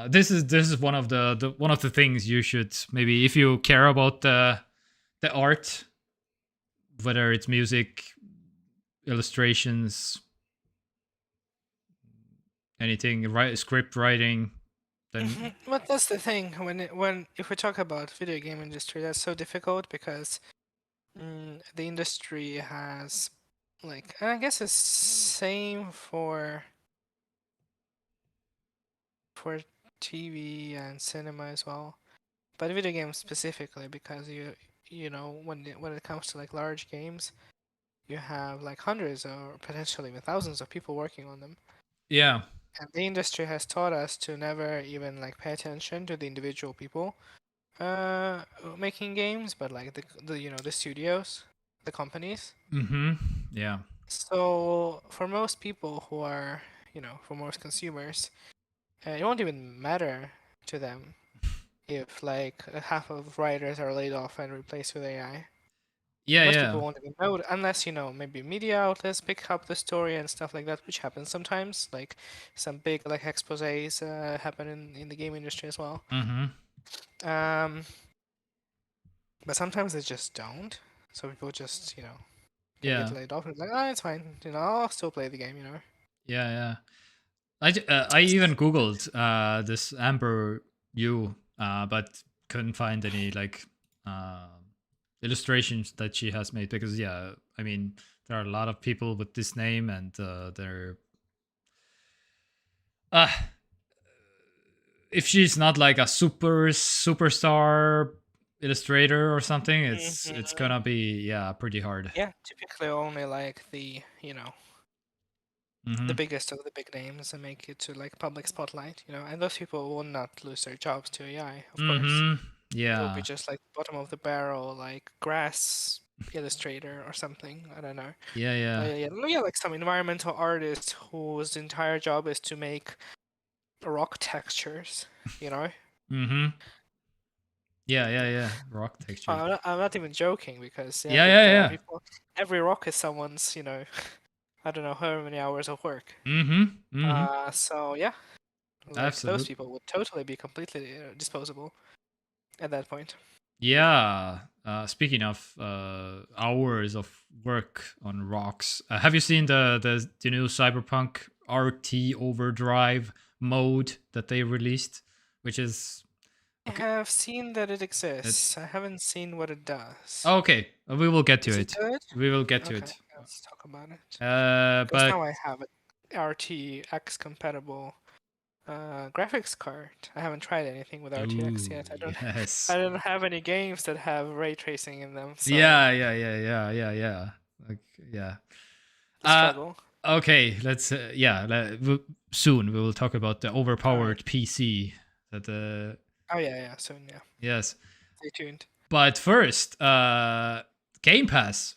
This is one of the things you should, maybe, if you care about the art, whether it's music, illustrations, anything, script writing, then. But that's the thing, if we talk about video game industry, that's so difficult because the industry has like, and I guess it's same for TV and cinema as well, but video games specifically, because you know, when it comes to like large games, you have like hundreds or potentially even thousands of people working on them. Yeah. And the industry has taught us to never even like pay attention to the individual people making games, but like the studios, the companies. Mm-hmm. Yeah. So for most people who are, for most consumers, it won't even matter to them if like half of writers are laid off and replaced with AI. Yeah, Most people won't even know, unless maybe media outlets pick up the story and stuff like that, which happens sometimes. Like some big like exposés happen in the game industry as well. Mm-hmm. But sometimes they just don't. So people just get laid off and it's like, oh, it's fine. I'll still play the game. Yeah. I even googled this Amber U, but couldn't find any like illustrations that she has made, because I mean, there are a lot of people with this name, and they're if she's not like a superstar illustrator or something, it's gonna be pretty hard. Yeah, typically only like the the biggest of the big names and make it to like public spotlight, and those people will not lose their jobs to AI, of course. Yeah, it'll be just like bottom of the barrel, like grass illustrator or something. I don't know. Yeah, like some environmental artist whose entire job is to make rock textures, Yeah, rock texture. I'm not even joking, because People, every rock is someone's, I don't know how many hours of work. So yeah, like those people would totally be completely disposable at that point. Yeah. Speaking of hours of work on rocks, have you seen the new Cyberpunk RT Overdrive mode that they released, which is? Okay. I have seen that it exists. I haven't seen what it does. Okay, we will get to Is it. Good? We will get to it. Let's talk about it. But now I have an RTX compatible graphics card. I haven't tried anything with RTX yet. I don't have any games that have ray tracing in them. So Yeah. Like, struggle. Okay, let's soon we will talk about the overpowered PC that Oh yeah, soon, yeah. Yes. Stay tuned. But first, Game Pass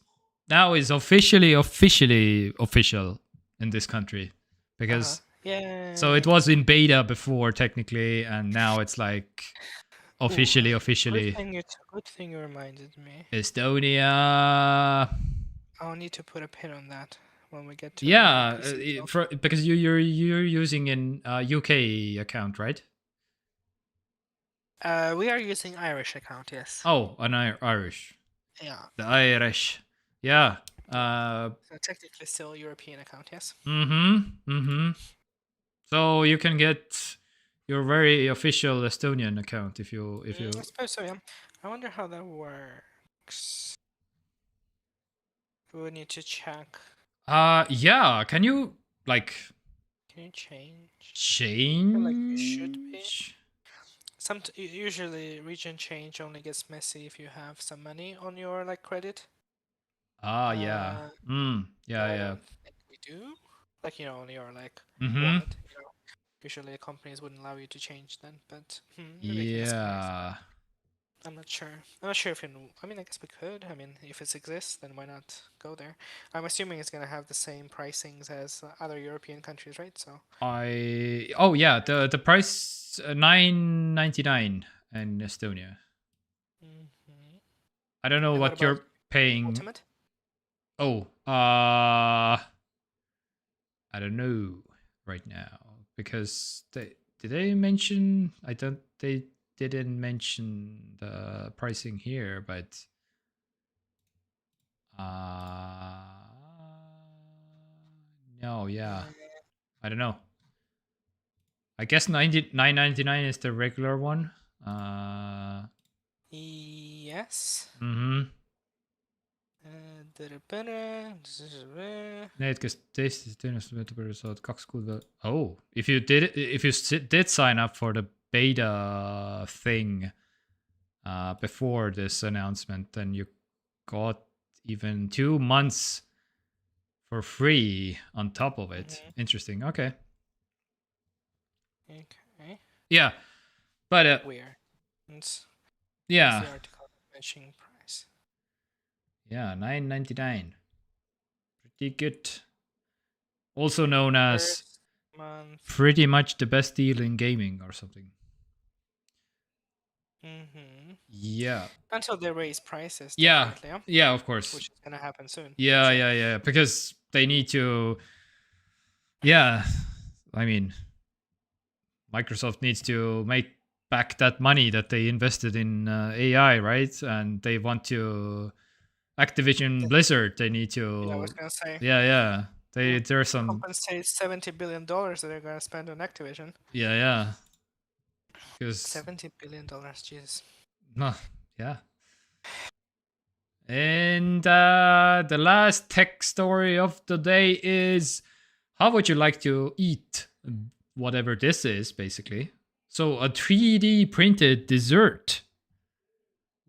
now is officially official in this country, because yeah. So it was in beta before technically, and now it's like officially. Good thing you reminded me. Estonia. I'll need to put a pin on that when we get to because you're using an UK account, right? We are using Irish account, yes. Oh, an Irish. Yeah. The Irish. Yeah. So technically still European account, yes. So you can get your very official Estonian account if you. I suppose so, yeah. I wonder how that works. We would need to check. Yeah. Can you like? Can you change? Change. I feel like you should be. Usually region change only gets messy if you have some money on your like credit. Yeah. Yeah. I don't think we do. Like on your like wallet. Usually companies wouldn't allow you to change then, but yeah. I'm not sure. I'm not sure if I mean, I guess we could. I mean, if it exists, then why not go there? I'm assuming it's gonna have the same pricings as other European countries, right? So. The price $9.99 in Estonia. I don't know what you're paying. Ultimate? I don't know right now, because they mention. They didn't mention the pricing here, but no, yeah, I don't know. I guess $9.99 is the regular one. Yes. Need, kes teistis teenuste peale saavad 2 kuud veel. Oh, if you did sign up for the beta thing before this announcement, then you got even 2 months for free on top of it. Interesting. Okay. Yeah, but weird. Yeah. The article mentioning price. Yeah, $9.99. Pretty good. Also known as pretty much the best deal in gaming or something. Yeah. Until they raise prices. Yeah, of course. Which is gonna happen soon. Yeah. Because they need to. Yeah, I mean, Microsoft needs to make back that money that they invested in AI, right? And they want to. Activision Blizzard, they need to. I was gonna say. Yeah. There's some compensate $70 billion that they're gonna spend on Activision. Yeah. Because $70 billion, Jesus. no, yeah. And the last tech story of the day is, how would you like to eat whatever this is, basically? So a 3D printed dessert.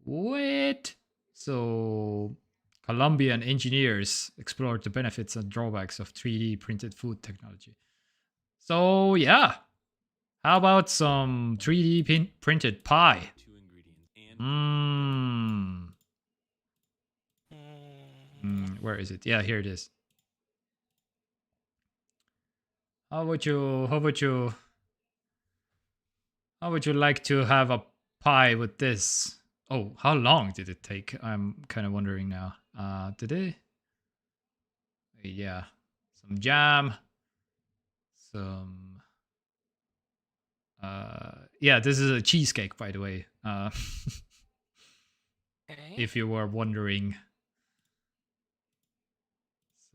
What? So Colombian engineers explored the benefits and drawbacks of 3D printed food technology. So yeah, how about some 3D printed pie? Where is it? Yeah, here it is. How would you like to have a pie with this? Oh, how long did it take? I'm kind of wondering now. Did it? Yeah, some jam, some. Yeah, this is a cheesecake, by the way. Okay. If you were wondering.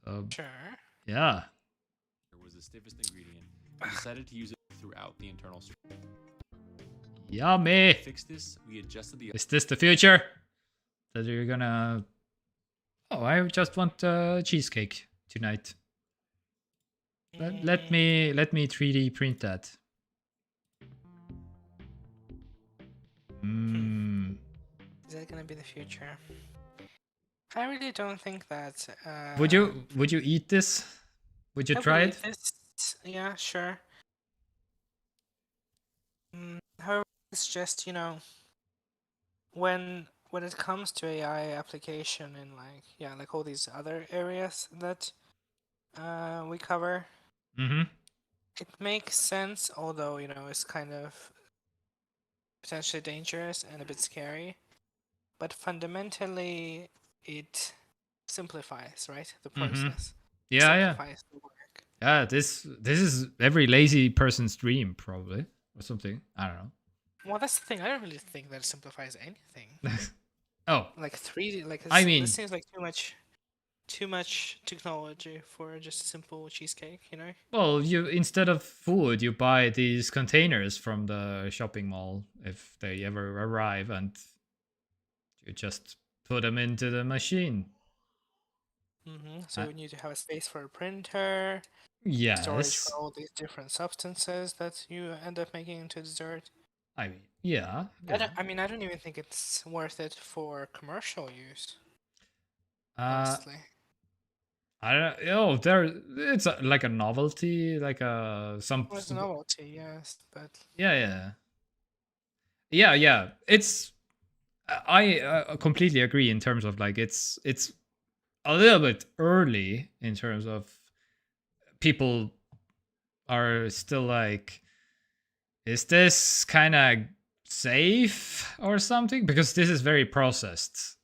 So, Sure. yeah. It was the stiffest ingredient. We decided to use it throughout the internal structure. Yummy. To fix this, we adjusted the. Is this the future? That you're gonna? Oh, I just want cheesecake tonight. Let me 3D print that. Is that gonna be the future? I really don't think that. Would you eat this? Would you try it? Yeah, sure. However, it's just, when it comes to AI application and like all these other areas that we cover, it makes sense, although it's kind of potentially dangerous and a bit scary. But fundamentally, it simplifies, right, the process. Simplifies the work. Yeah, this is every lazy person's dream, probably, or something. I don't know. Well, that's the thing. I don't really think that it simplifies anything. Oh, like 3D, this seems like too much technology for just a simple cheesecake, Well, you instead of food, you buy these containers from the shopping mall if they ever arrive, and you just put them into the machine. So you need to have a space for a printer. Yes. Storage for all these different substances that you end up making into dessert. I mean, yeah. I don't even think it's worth it for commercial use. Honestly. I don't. Oh, it's like a novelty, like It's a novelty, yes, but. Yeah. It's. I completely agree in terms of like it's a little bit early in terms of people are still like, is this kind of safe or something? Because this is very processed.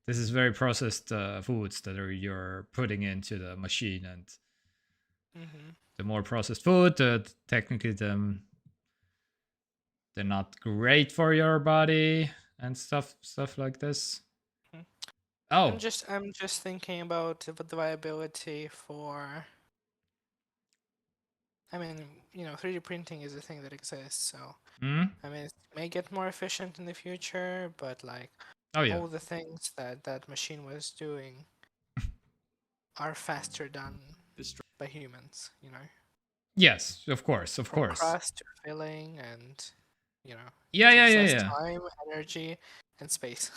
This is very processed foods that you're putting into the machine, and the more processed food, technically they're not great for your body and stuff like this. Oh, I'm just thinking about the viability for. I mean, 3D printing is a thing that exists, so I mean, it may get more efficient in the future, but all the things that machine was doing are faster done by humans, Yes, of course. Crust to filling and, Yeah. time, energy, and space,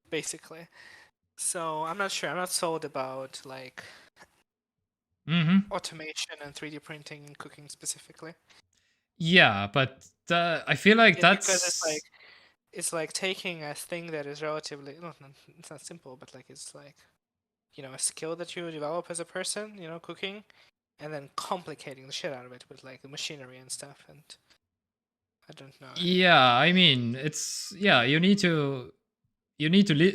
basically. So I'm not sure. I'm not sold about automation and 3D printing and cooking specifically. Yeah, but I feel like that's because it's like taking a thing that is relatively it's not simple, but it's a skill that you develop as a person, cooking, and then complicating the shit out of it with the machinery and stuff, and I don't know. Yeah, I mean, it's you need to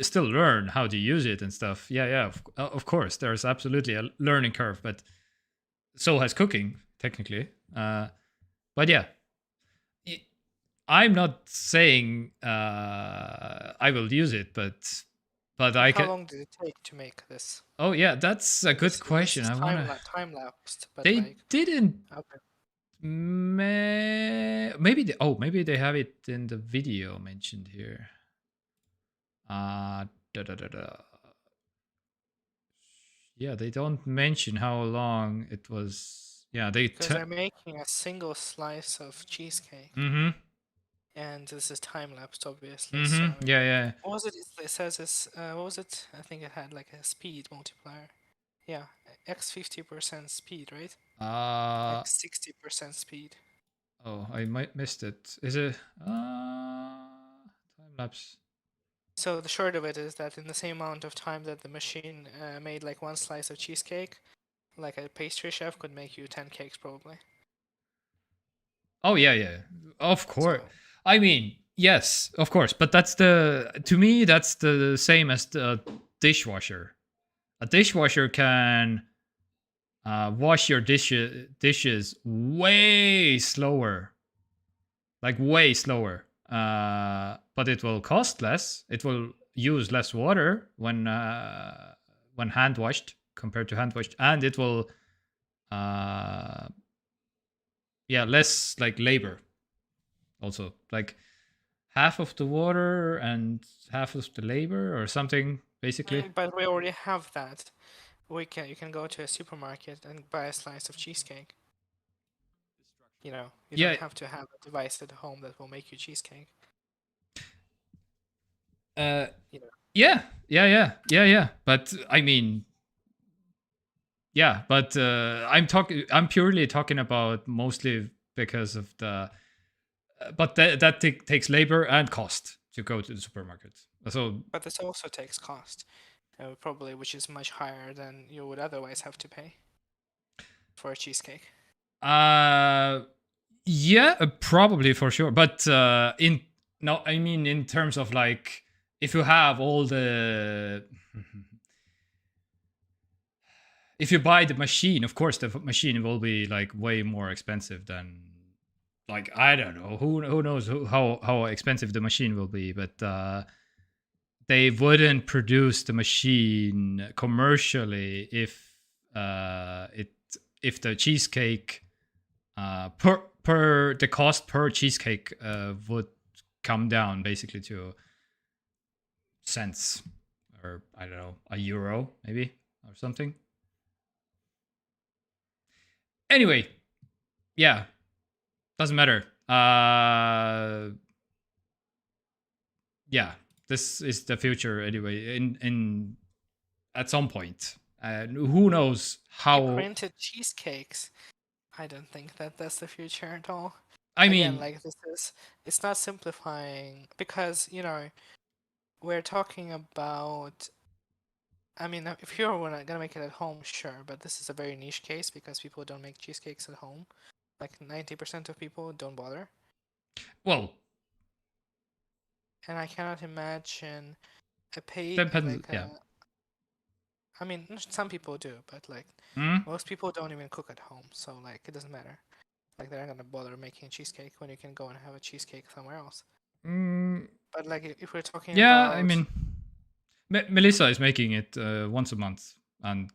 still learn how to use it and stuff. Yeah, of course, there's absolutely a learning curve, but so has cooking technically. But yeah, I'm not saying I will use it, but But I How can. long did it take to make this? Oh yeah, that's a good question. I wanna. Time lapsed, but They like didn't. okay. Maybe they. Oh, maybe they have it in the video mentioned here. Da da da da. Yeah, they don't mention how long it was. Yeah, they. Because I'm making a single slice of cheesecake. Mm-hmm. And this is time lapsed, obviously. So Mm-hmm. Yeah, yeah. what was it? It says this. What was it? I think it had like a speed multiplier. Yeah, x 50% speed, right? X 60% speed. Oh, I might missed it. Is it time lapse? So the short of it is that in the same amount of time that the machine made like one slice of cheesecake, like a pastry chef could make you 10 cakes probably. Oh yeah, yeah. Of course. So, I mean, yes, of course. But that's to me that's the same as the dishwasher. A dishwasher can wash your dishes way slower, like way slower. But it will cost less. It will use less water when hand washed compared to hand washed, and it will less like labor. Also, like half of the water and half of the labor or something, basically. but we already have that. You can go to a supermarket and buy a slice of cheesecake. You know, you don't have to have a device at home that will make you cheesecake. You know. Yeah. But I mean, yeah, but I'm purely talking about mostly because of the. But that takes labor and cost to go to the supermarket. So. But this also takes cost, probably, which is much higher than you would otherwise have to pay for a cheesecake. Yeah, probably for sure. But in terms of like, if you have all the. If you buy the machine, of course, the machine will be like way more expensive than. Like, I don't know, who knows how expensive the machine will be, but they wouldn't produce the machine commercially if the cheesecake per the cost per cheesecake would come down basically to cents, or I don't know, €1 maybe or something. Anyway, yeah. Doesn't matter. Yeah, this is the future anyway. In at some point, who knows how printed cheesecakes. I don't think that's the future at all. I mean, mean, like it's not simplifying because we're talking about. I mean, if you're gonna make it at home, sure, but this is a very niche case because people don't make cheesecakes at home. Like 90% of people don't bother. Well, and I cannot imagine a paid I mean, some people do, but like most people don't even cook at home, so like it doesn't matter. Like they're not gonna bother making cheesecake when you can go and have a cheesecake somewhere else. But like if we're talking about, I mean, Melissa is making it once a month, and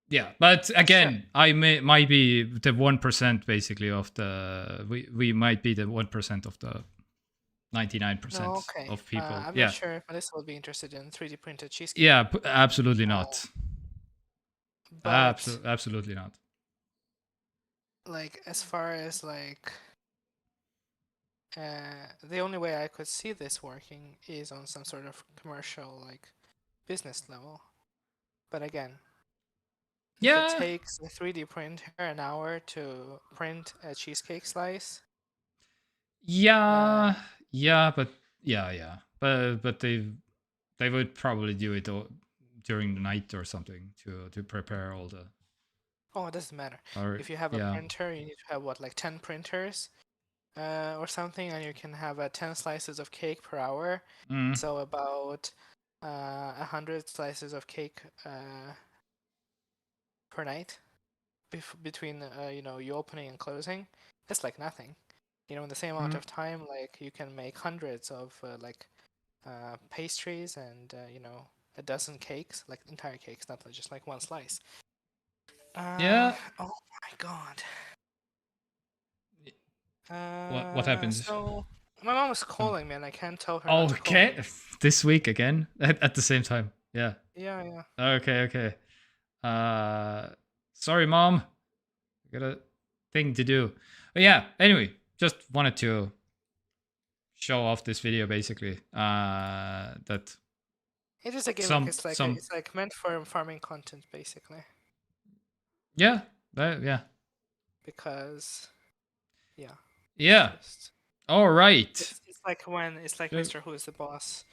yeah, but again, I might be the 1% basically of the. We might be the 1% of the 99% of people. I'm not sure if Melissa will be interested in 3D printed cheesecake. Yeah, absolutely not. But, absolutely not. Like as far as like the only way I could see this working is on some sort of commercial like business level. But again, if it takes a 3D printer an hour to print a cheesecake slice. But they would probably do it during the night or something to prepare all the. Oh, it doesn't matter. If you have a printer, you need to have like 10 printers or something, and you can have 10 slices of cake per hour. So about 100 slices of cake per night between you opening and closing. That's like nothing. In the same amount of time, like you can make hundreds of like pastries and a dozen cakes, like entire cakes, not just like one slice. Yeah. Oh my god. What happens? So my mom was calling me, and I can't tell her. Oh, not to call me. okay. This week again at the same time. Yeah. Yeah. Okay. Sorry, mom. I got a thing to do. But yeah. Anyway, just wanted to show off this video basically. That it is a gimmick. some It's like some it's like meant for farming content, basically. yeah. Because Yeah. All right. it's like when Mr. Who is the Boss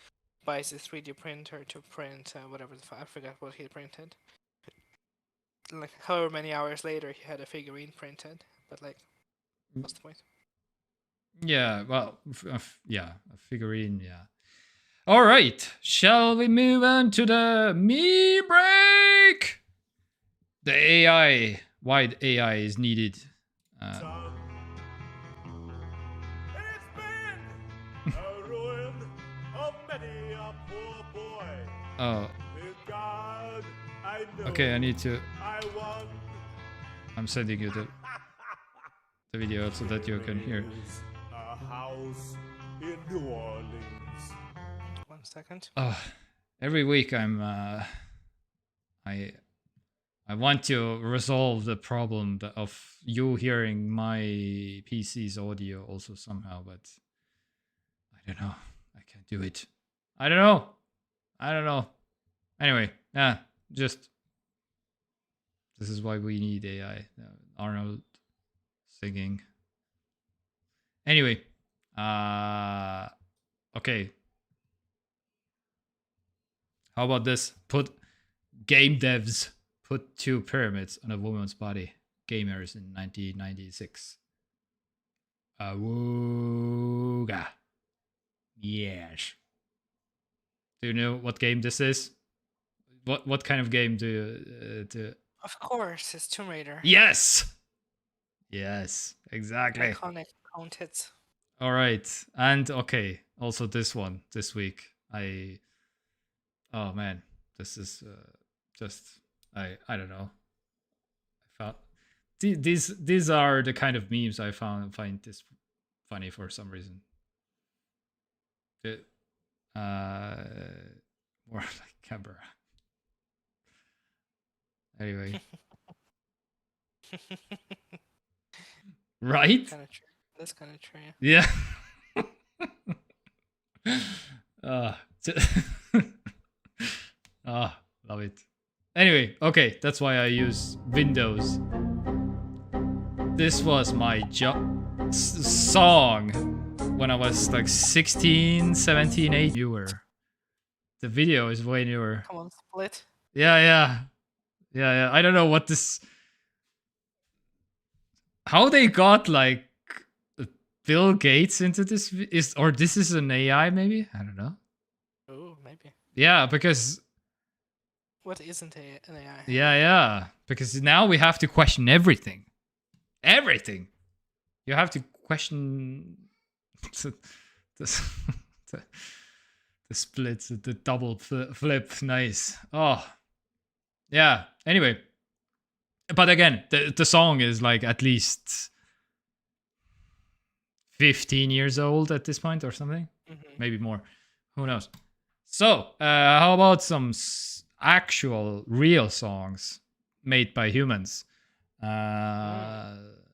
buys a 3D printer to print whatever I forgot what he printed. Like however many hours later, he had a figurine printed. But like, what's the point? Yeah. Well, a figurine. Yeah. All right. Shall we move on to the me break? The AI. Why the AI is needed. Oh. Okay, I need to. I'm sending you the video so that you can hear. A house in New Orleans. 1 second. Every week I want to resolve the problem of you hearing my PC's audio also somehow, but I don't know. I can't do it. I don't know. Anyway, just this is why we need AI. Arnold singing. Anyway, okay. How about this? Game devs put 2 pyramids on a woman's body. Gamers in 1996. Awooga. Yes. Do you know what game this is? What kind of game do you Of course, it's Tomb Raider. Yes, exactly. Iconic count hits. All right, and okay, also this week. Oh man, this is just I don't know. I found these are the kind of memes I find this funny for some reason. More like camera. Anyway. Right? That's kind of true. Yeah. Love it. Anyway, okay, that's why I use Windows. This was my song when I was like 16, 17, 8 newer. The video is way newer. Come on, split. Yeah. I don't know what this. How they got like Bill Gates into this or this is an AI maybe? I don't know. Oh, maybe. Yeah, because. What isn't an AI? Yeah. Because now we have to question everything. Everything. You have to question the splits, the double flip. Nice. Oh. Yeah. Anyway. But again, the song is like at least 15 years old at this point or something. Mm-hmm. Maybe more. Who knows? So, how about some actual real songs made by humans?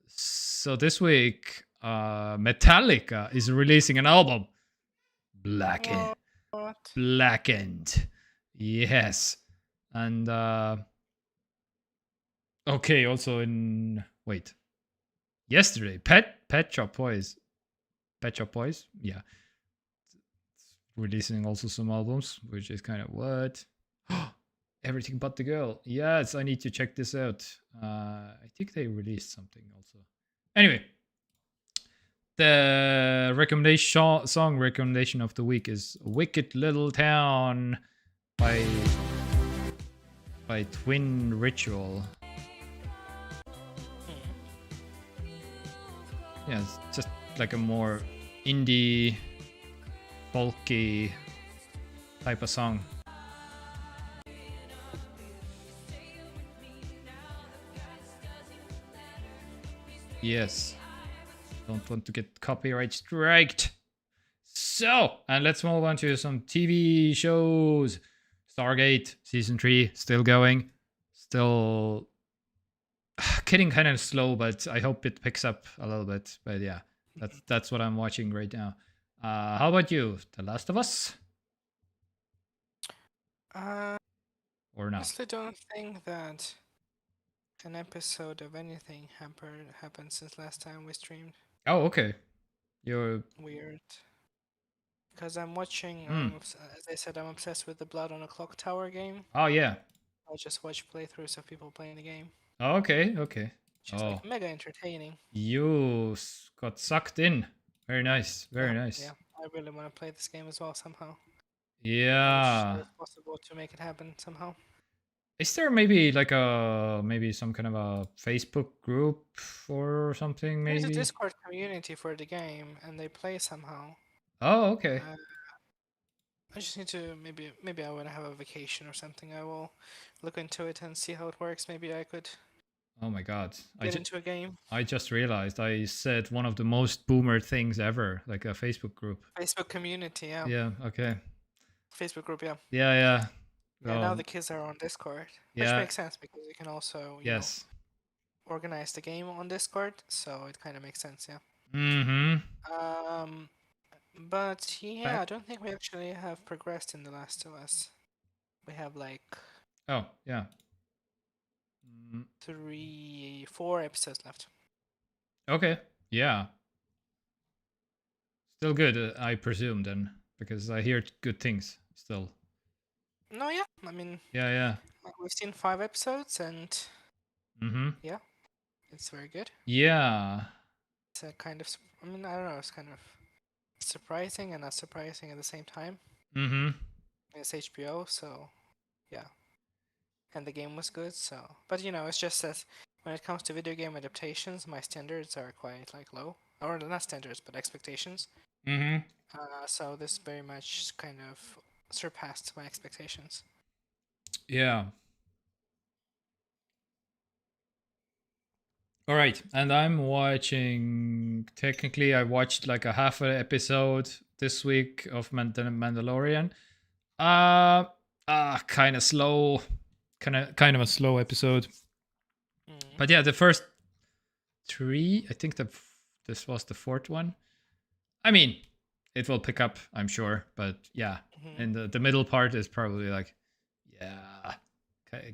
So this week, Metallica is releasing an album. Blackened. Yes. And okay, also yesterday, Pet Shop Boys, yeah, releasing also some albums, which is kind of what? Everything But the Girl. Yes, I need to check this out. I think they released something also. Anyway, the song recommendation of the week is "Wicked Little Town" by Twin Ritual. Yeah, it's just like a more indie, folky type of song. Yes. Don't want to get copyright striked. So, and let's move on to some TV shows. Stargate season 3 still going. Still getting kind of slow, but I hope it picks up a little bit. But yeah, that's what I'm watching right now. How about you? The Last of Us? Or not? I honestly don't think that an episode of anything happened since last time we streamed. Oh, okay. You're Weird. Because I'm watching, as I said, I'm obsessed with the Blood on a Clocktower game. Oh, yeah. I just watch playthroughs of people playing the game. Okay. Which is like mega entertaining. You got sucked in. Very nice. Very nice. Yeah, I really want to play this game as well somehow. Yeah. Sure it's possible to make it happen somehow. Is there maybe like maybe some kind of a Facebook group or something? Maybe There's a Discord community for the game, and they play somehow. Oh, okay. I just need to maybe I want to have a vacation or something. I will look into it and see how it works. Maybe I could. Oh my god! Get into a game. I just realized I said one of the most boomer things ever, like a Facebook group. Facebook community, yeah. Yeah. Okay. Facebook group, yeah. Yeah. Yeah, now the kids are on Discord, which makes sense because you can also you know, organize the game on Discord, so it kind of makes sense, yeah. But yeah, I don't think we actually have progressed in The Last of Us. We have like 4 episodes left. Okay. Yeah. Still good, I presume then, because I hear good things still. No, yeah. I mean, yeah. Like we've seen 5 episodes, and yeah, it's very good. Yeah. It's a kind of, I mean, I don't know. It's kind of surprising and not surprising at the same time. It's HBO, so yeah. And the game was good, so. But you know, it's just that when it comes to video game adaptations, my standards are quite like low, or not standards, but expectations. So this very much kind of surpassed my expectations. Yeah. All right, and I'm watching. Technically, I watched like a half an episode this week of Mandalorian. Kind of slow, kind of a slow episode. But yeah, the first 3, I think this was the 4th one. I mean, it will pick up, I'm sure, but yeah, and the middle part is probably like,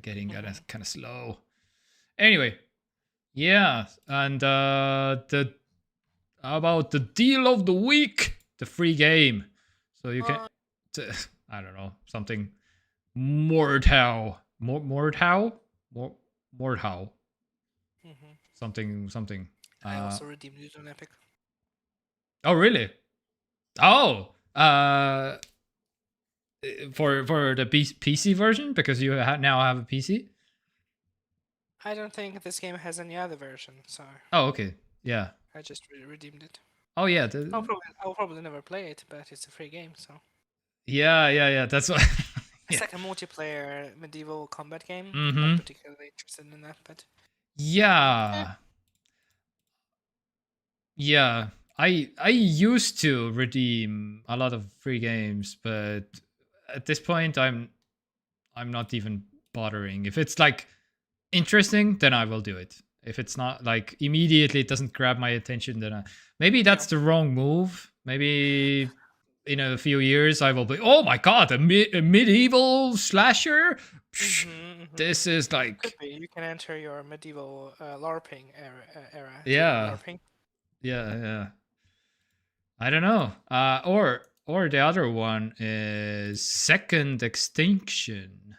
getting kind of slow. Anyway, yeah, and about the deal of the week, the free game. So you can, I don't know, something Mordhau. Something. I also redeemed it on Epic. Oh, really? Oh, for the PC version, because you now have a PC? I don't think this game has any other version, so. Oh, okay. Yeah. I just redeemed it. Oh, yeah. I'll probably never play it, but it's a free game, so. Yeah. That's what. It's like a multiplayer medieval combat game. I'm not particularly interested in that, but. Yeah. Yeah. I used to redeem a lot of free games, but at this point I'm not even bothering. If it's like interesting, then I will do it. If it's not like immediately it doesn't grab my attention, then maybe that's the wrong move. Maybe in a few years I will be, oh my god, a medieval slasher. This is like, could be. You can enter your medieval LARPing era. Yeah. LARPing. Yeah. I don't know. Or the other one is Second Extinction.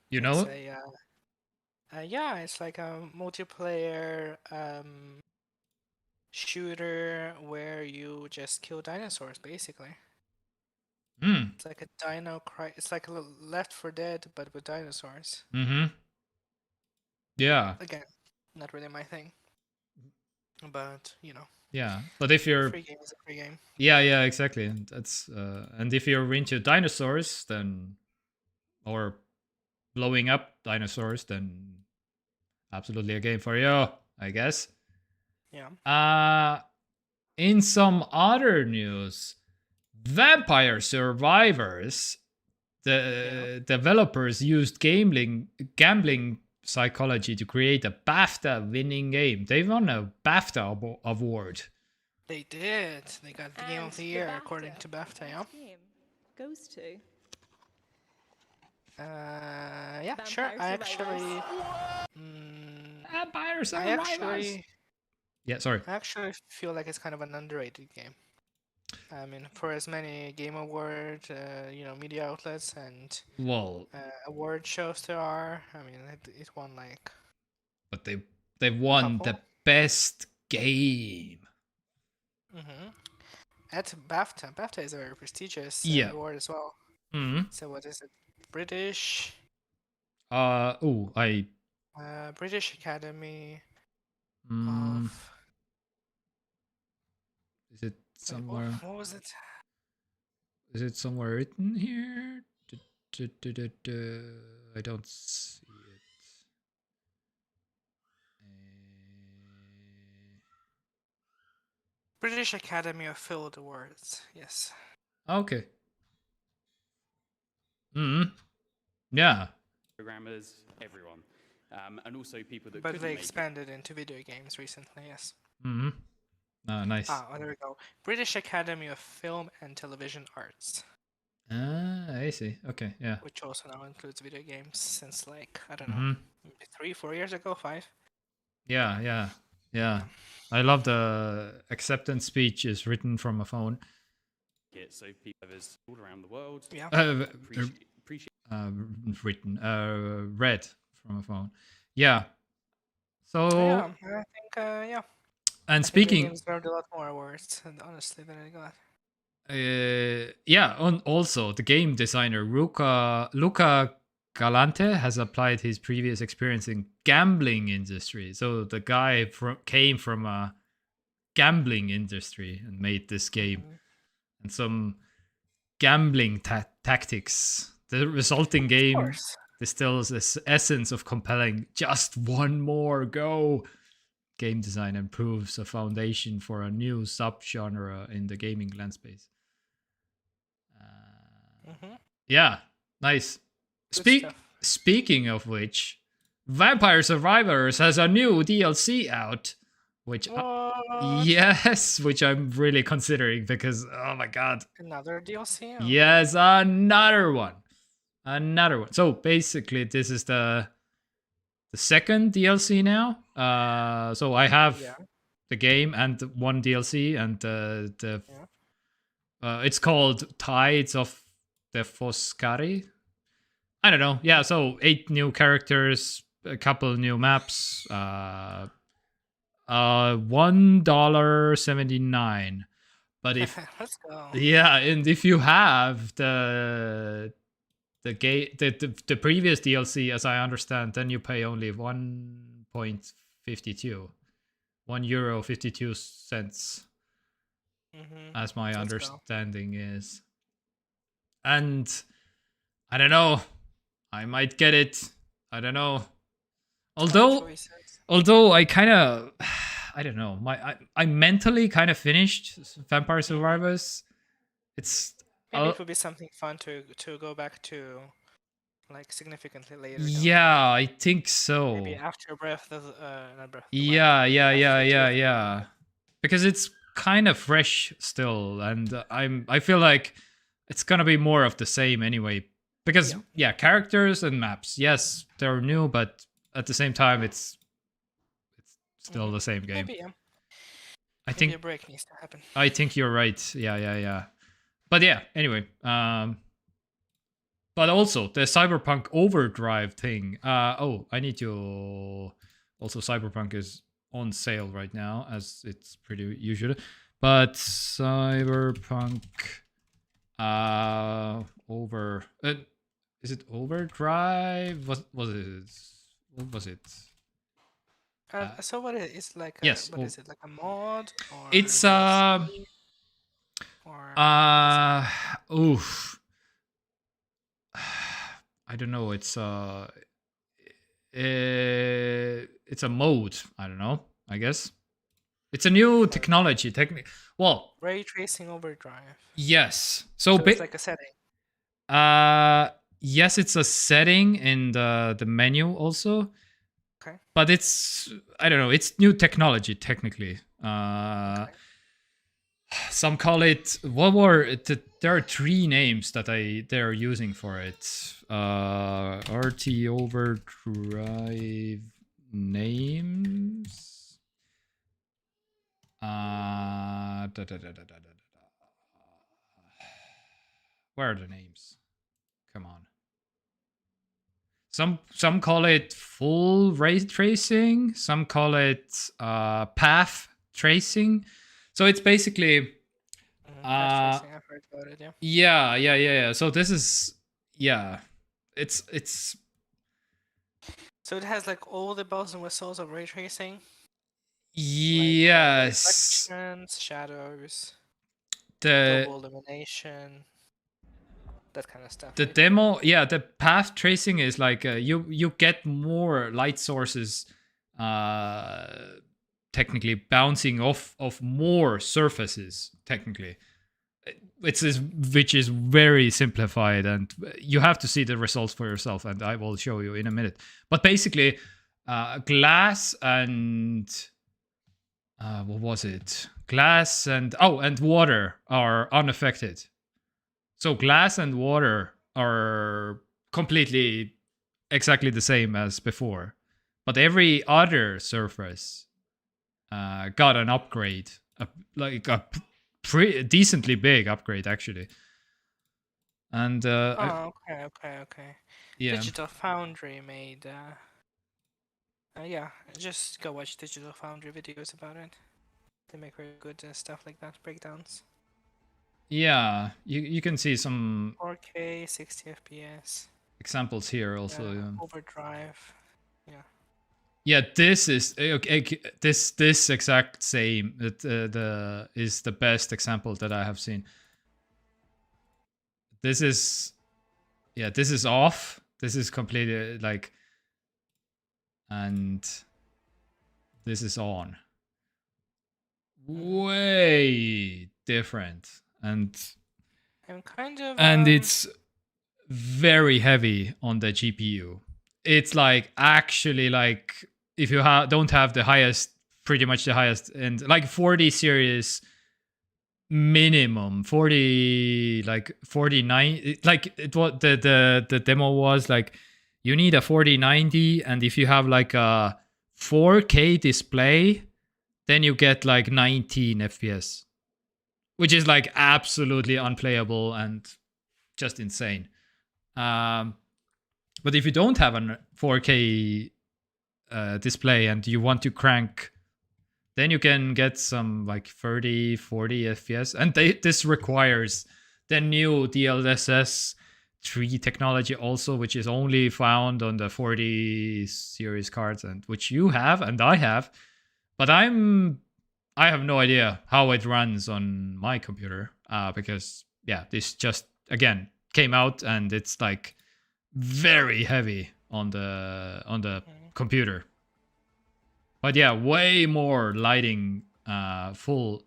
You know? Yeah, it's like a multiplayer shooter where you just kill dinosaurs, basically. It's like a it's like a Left 4 Dead, but with dinosaurs. Yeah. Again, not really my thing. But, you know. Yeah, but if you're Free game is a free game. yeah, exactly. And that's and if you're into dinosaurs, then or blowing up dinosaurs, then absolutely a game for you, I guess. Yeah. In some other news, Vampire Survivors, the developers used gambling psychology to create a BAFTA-winning game. They won a BAFTA award. They did. They got the game of the year according to BAFTA. Yeah. Game goes to. Yeah, sure. I actually. Vampire I Survivors. Yeah, sorry. I actually feel like it's kind of an underrated game. I mean, for as many game award, media outlets and award shows there are, I mean, it won like. But they won the best game. At BAFTA. BAFTA is a very prestigious award as well. So what is it? British. British Academy of. Is it somewhere? What was it? Is it somewhere written here? I don't see it. British Academy of Field Awards. Yes. Okay. Yeah. Programmers, everyone, and also people that. But they expanded into video games recently. Yes. Nice. There we go. British Academy of Film and Television Arts. I see. Okay, yeah. Which also now includes video games since like, I don't know, maybe 3-4 years ago, 5. Yeah. I love the acceptance speech is written from a phone. Yeah, so people all around the world. Yeah. Appreciate read from a phone. Yeah. So. Yeah, I think And speaking, games deserved a lot more awards, honestly, than I got. Also the game designer Luca Galante has applied his previous experience in gambling industry. So the guy came from a gambling industry and made this game, and some gambling tactics. The resulting game distills this essence of compelling just one more go. Game design improves a foundation for a new subgenre in the gaming landscape. Yeah, nice. Speaking of which, Vampire Survivors has a new DLC out, which which I'm really considering because oh my god, another DLC. Yes, another one. So basically, this is the second DLC now. So I have the game and one DLC, and it's called Tides of the Foscari. I don't know. Yeah, so 8 new characters, a couple new maps, $1.79. But if let's go. Yeah, and if you have the previous DLC, as I understand, then you pay only 1.52, €1.52, as my understanding is. And I don't know, I might get it. I don't know. Although I kind of, I don't know. I mentally kind of finished Vampire Survivors. Maybe it would be something fun to go back to, like significantly later. Yeah, I think so. Maybe after Breath of not Breath. Yeah. Because it's kind of fresh still, and I feel like it's gonna be more of the same anyway. Because characters and maps, yes, they're new, but at the same time, it's still the same game. Maybe, I think a break needs to happen. I think you're right. Yeah. But yeah, anyway. But also the Cyberpunk Overdrive thing. I need to. Also, Cyberpunk is on sale right now, as it's pretty usual. But Cyberpunk is it Overdrive? What was it? So what is like? Yes. What is it, like a mod or? It's DLC, or oof. I don't know. It's a mode. I don't know. I guess it's a new technology. Well, ray tracing overdrive. yes. So it's like a setting. Yes, it's a setting in the menu also. Okay. But it's, I don't know, it's new technology technically. Okay. Some call it, there are 3 names that they're using for it. RT Overdrive names. Where are the names? Come on. Some call it full ray tracing. Some call it path tracing. So it's basically I've heard about it, yeah. Yeah. So this is, yeah, it's so it has like all the bells and whistles of ray tracing. Yes. Like, reflections, shadows, the global illumination, that kind of stuff. The demo, yeah, the path tracing is like you get more light sources technically bouncing off of more surfaces technically. Which is very simplified, and you have to see the results for yourself, and I will show you in a minute. But basically, glass and what was it? Glass and water are unaffected. So glass and water are completely exactly the same as before, but every other surface got an upgrade, like a pretty decently big upgrade actually. And okay. Yeah. Digital Foundry made yeah, just go watch Digital Foundry videos about it. They make very good stuff like that, breakdowns. Yeah, you can see some 4K 60 FPS examples here also. Yeah. Overdrive. Yeah. Yeah, this is okay. This exact same is the best example that I have seen. This is off. This is completely like, and this is on. Way different, and I'm kind of and it's very heavy on the GPU. It's like actually like if you don't have the highest, pretty much the highest, and like 40 series minimum, 40 like 49, like it was the demo was like you need a 4090, and if you have like a 4K display, then you get like 19 FPS, which is like absolutely unplayable and just insane. But if you don't have a 4K display and you want to crank, then you can get some like 30, 40 FPS. And this requires the new DLSS 3 technology also, which is only found on the 40 series cards, and which you have and I have. But I have no idea how it runs on my computer because yeah, this just again came out and it's like very heavy on the computer. But yeah, way more lighting, full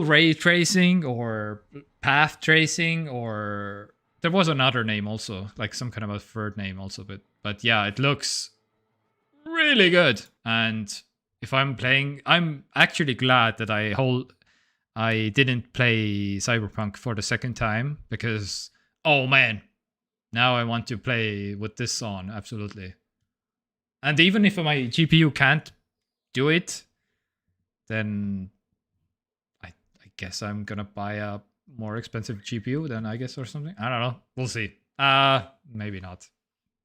ray tracing or path tracing, or there was another name also, like some kind of a third name also, but yeah, it looks really good. And if I'm playing, I'm actually glad that I didn't play Cyberpunk for the second time, because oh man, now I want to play with this on, absolutely. And even if my GPU can't do it, then I guess I'm gonna buy a more expensive GPU then, I guess, or something. I don't know. We'll see. Maybe not.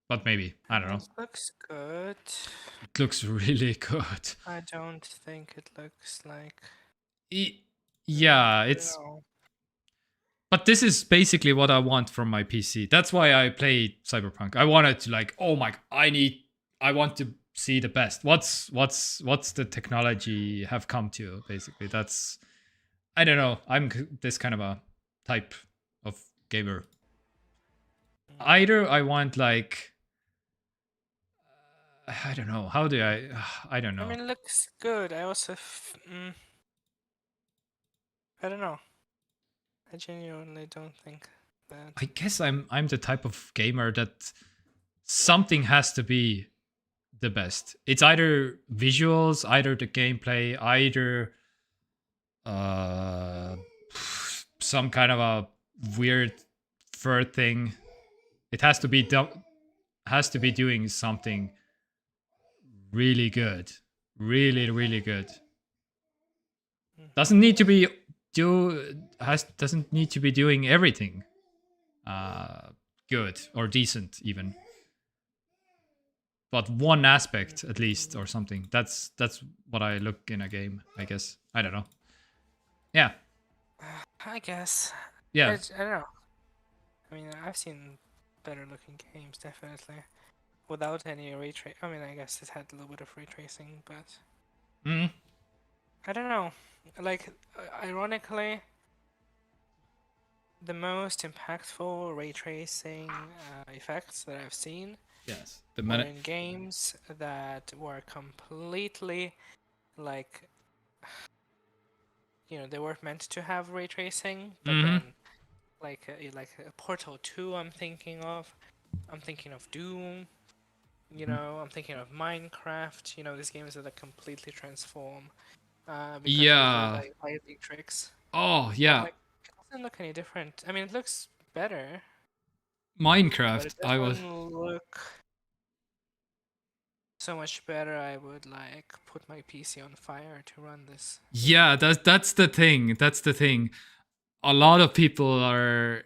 But maybe. I don't know. It looks good. It looks really good. I don't think it looks like... Yeah, it's... But this is basically what I want from my PC. That's why I played Cyberpunk. I wanted to like, oh my... I want to see the best. What's the technology have come to, basically. That's, I don't know. I'm this kind of a type of gamer. Either I want like, I don't know. How do I don't know. I mean, it looks good. I also, I don't know. I genuinely don't think that. I guess I'm the type of gamer that something has to be the best. It's either visuals, either the gameplay, either some kind of a weird third thing. It has to be doing something really good, really good. Doesn't need to be doesn't need to be doing everything good or decent even, but one aspect at least or something. That's what I look in a game, I guess. I don't know. Yeah, I guess. yeah. I don't know. I mean, I've seen better looking games, definitely, without any ray trace. I mean, I guess it had a little bit of ray tracing, but I don't know. Like, ironically, the most impactful ray tracing effects that I've seen, Yes, were in games that were completely, like, they weren't meant to have ray tracing, but then, like Portal 2, I'm thinking of Doom, I'm thinking of Minecraft, these games that completely transform because of the, like, lighting tricks. Oh yeah. Like, it doesn't look any different. I mean, it looks better. Minecraft, But it doesn't look so much better. I would like put my PC on fire to run this. Yeah, that's the thing. That's the thing. A lot of people are.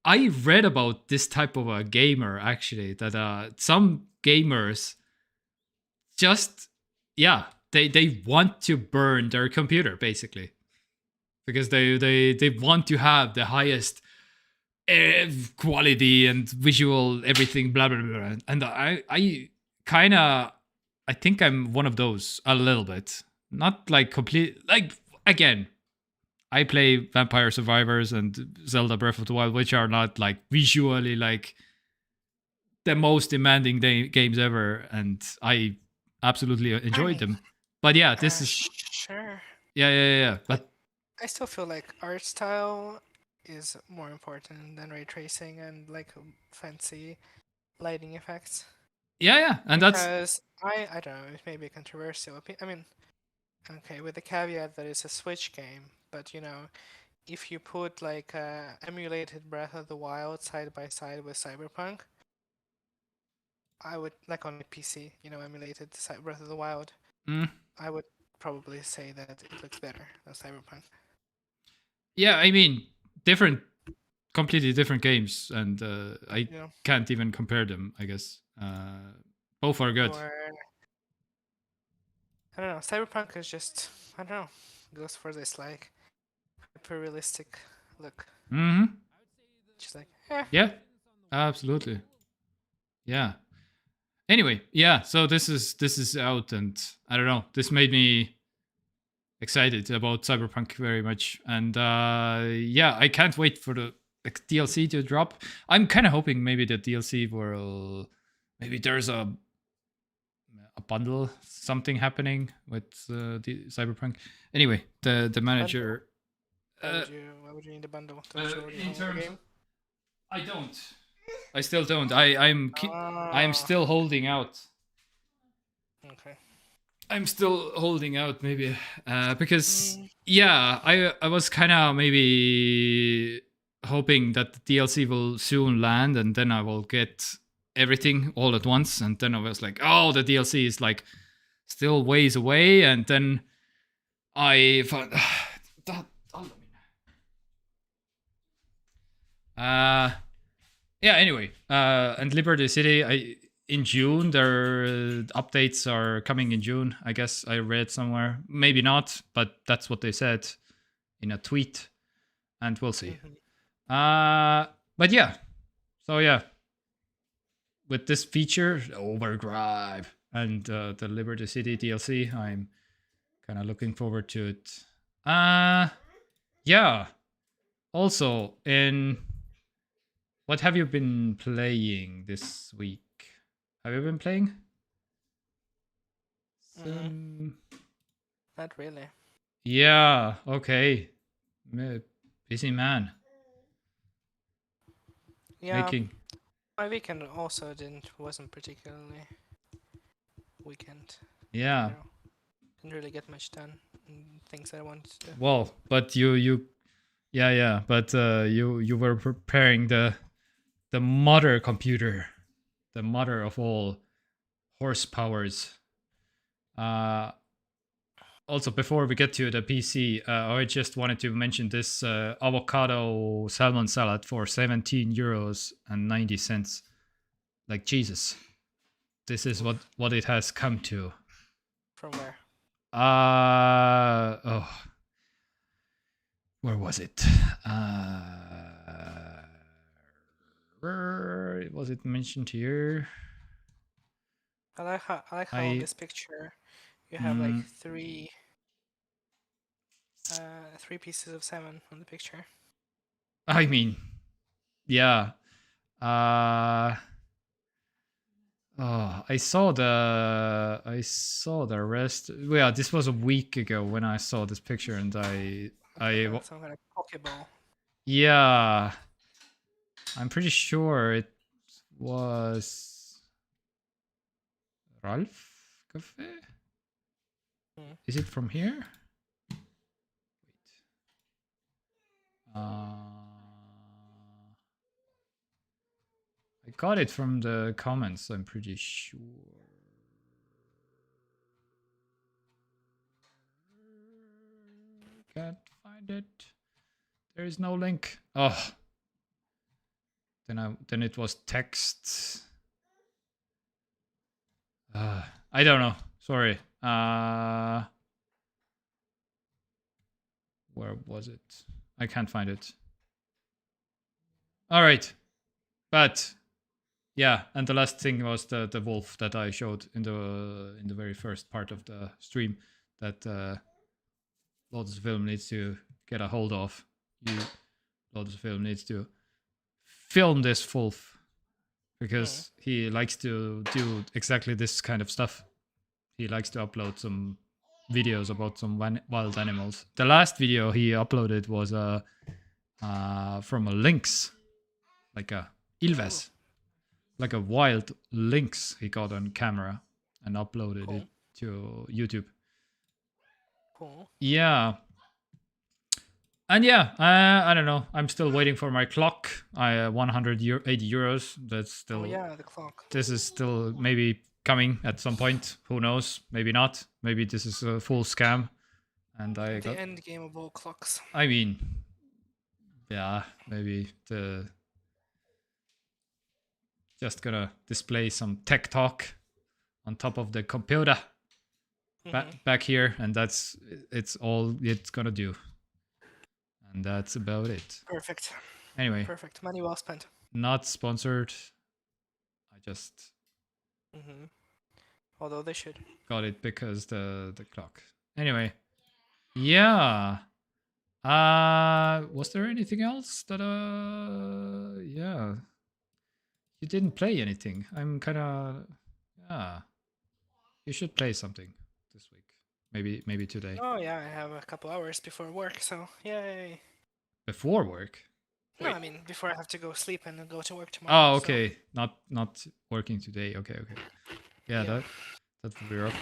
I read about this type of a gamer actually. That some gamers just they want to burn their computer basically because they want to have the highest quality and visual everything blah blah blah. And I kind of, I think I'm one of those a little bit. Not like complete, like, again, I play Vampire Survivors and Zelda Breath of the Wild, which are not like visually like the most demanding games ever, and I absolutely enjoyed them. But yeah, this is sure. Yeah. But I still feel like art style is more important than ray tracing and like fancy lighting effects. Yeah, and because I don't know, it may be controversial. I mean, okay, with the caveat that it's a Switch game, but if you put like emulated Breath of the Wild side by side with Cyberpunk, I would, like, on a PC, emulated Breath of the Wild, I would probably say that it looks better than Cyberpunk. Yeah, I mean, completely different games, and I can't even compare them, I guess. Both are good. I don't know, Cyberpunk is just, I don't know, goes for this like hyper realistic look. Just like, yeah, absolutely. Yeah. Anyway, yeah, so this is out, and I don't know, this made me excited about Cyberpunk very much, and yeah, I can't wait for the DLC to drop. I'm kind of hoping maybe the DLC will, maybe there's a bundle, something happening with the Cyberpunk. Anyway, the manager. Why would you need a bundle? Game? I don't. I still don't. I'm still holding out. Okay. I'm still holding out, maybe, because I was kind of maybe hoping that the DLC will soon land, and then I will get everything all at once, and then I was like, oh, the DLC is like still ways away, and then I found yeah, anyway, and Liberty City, in June, their updates are coming in June, I guess I read somewhere. Maybe not, but that's what they said in a tweet, and we'll see. But yeah, so yeah, with this feature, Overdrive, and the Liberty City DLC. I'm kind of looking forward to it. Yeah. Also, what have you been playing this week? Have you been playing? Not really. Yeah. Okay. Busy man. Yeah. Making. My weekend also wasn't particularly weekend. Yeah. Didn't really get much done. Things I wanted to do. Well, but you but you were preparing the mother computer, the mother of all horsepowers. Also, before we get to the PC, I just wanted to mention this avocado salmon salad for 17 euros and 90 cents. Like, Jesus, this is what it has come to. From where? Where was it? Where was it mentioned here? I like how in this picture you have like three pieces of salmon on the picture. I mean, yeah. I saw the rest. Yeah, this was a week ago when I saw this picture, and I some kind of pokeball. Yeah, I'm pretty sure it was Ralph Cafe. Is it from here? I got it from the comments, I'm pretty sure. Can't find it. There is no link. Oh. Then it was text. I don't know. Sorry. Where was it? I can't find it. All right. But yeah, and the last thing was the wolf that I showed in the very first part of the stream that Lotus Film needs to get a hold of. Lotus Film needs to film this wolf because he likes to do exactly this kind of stuff. He likes to upload some videos about some wild animals. The last video he uploaded was from a lynx, like a Ilves, like a wild lynx he got on camera and uploaded it to YouTube. Cool. Yeah. And yeah, I don't know. I'm still waiting for my clock. 180 euros. That's still. Oh yeah, the clock. This is still maybe coming at some point. Who knows? Maybe not. Maybe this is a full scam. And I got the end game of all clocks. I mean, yeah, maybe just gonna display some TekTok on top of the computer back here, and it's all it's gonna do. And that's about it. Perfect. Anyway. Perfect. Money well spent. Not sponsored. I just. Although they should. Got it because the clock. Anyway. Yeah. Was there anything else that yeah. You didn't play anything. I'm kind of. Yeah. You should play something this week. Maybe today. Oh yeah, I have a couple hours before work, so yay. Before work? No, I mean before I have to go sleep and go to work tomorrow. Oh, okay. So. Not working today. Okay. Yeah, that would be rough.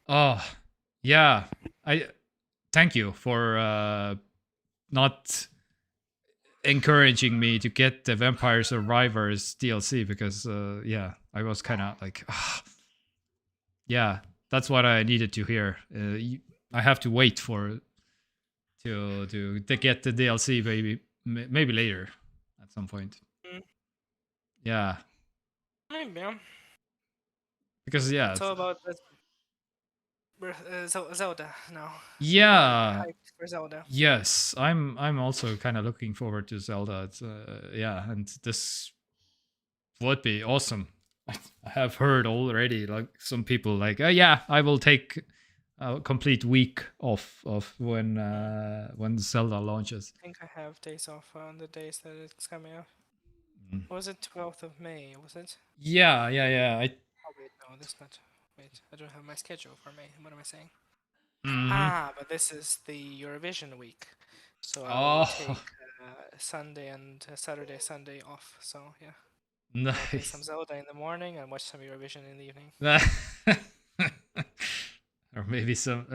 Oh, yeah. I thank you for not encouraging me to get the Vampire Survivors DLC because yeah, I was kind of like yeah. That's what I needed to hear. I have to wait to get the DLC, maybe later at some point. Yeah. Maybe. Because yeah. It's all about Zelda now. Yeah. Hyped for Zelda. Yes, I'm also kind of looking forward to Zelda. It's yeah, and this would be awesome. I have heard already, like some people like, yeah, I will take a complete week off of when Zelda launches. I think I have days off on the days that it's coming out. Mm. Was it 12th of May? Was it? Yeah. Oh wait, no, that's not. Wait, I don't have my schedule for May. What am I saying? But this is the Eurovision week, so I will take Sunday and Saturday, Sunday off. So yeah, I'll play some Nice. Zelda in the morning and watch some Eurovision in the evening. Or maybe some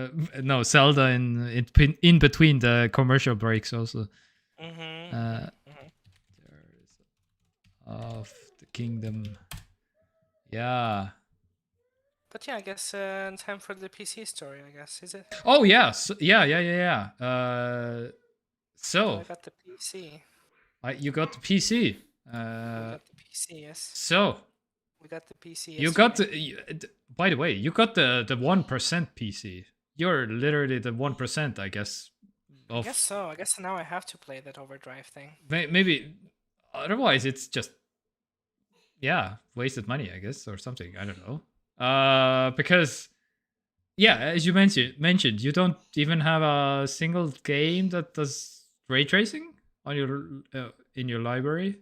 Zelda in between the commercial breaks also. Of the Kingdom. Yeah. But yeah, I guess time for the PC story, I guess, is it? Oh yeah, yeah. So I got the PC. You got the PC. We got the PC, yes. So we got the PC. You got the. By the way, you got the 1% PC. You're literally the 1%, I guess. I guess so. I guess now I have to play that Overdrive thing. Maybe. Otherwise, it's just wasted money, I guess, or something. I don't know. Because as you mentioned, you don't even have a single game that does ray tracing on your in your library.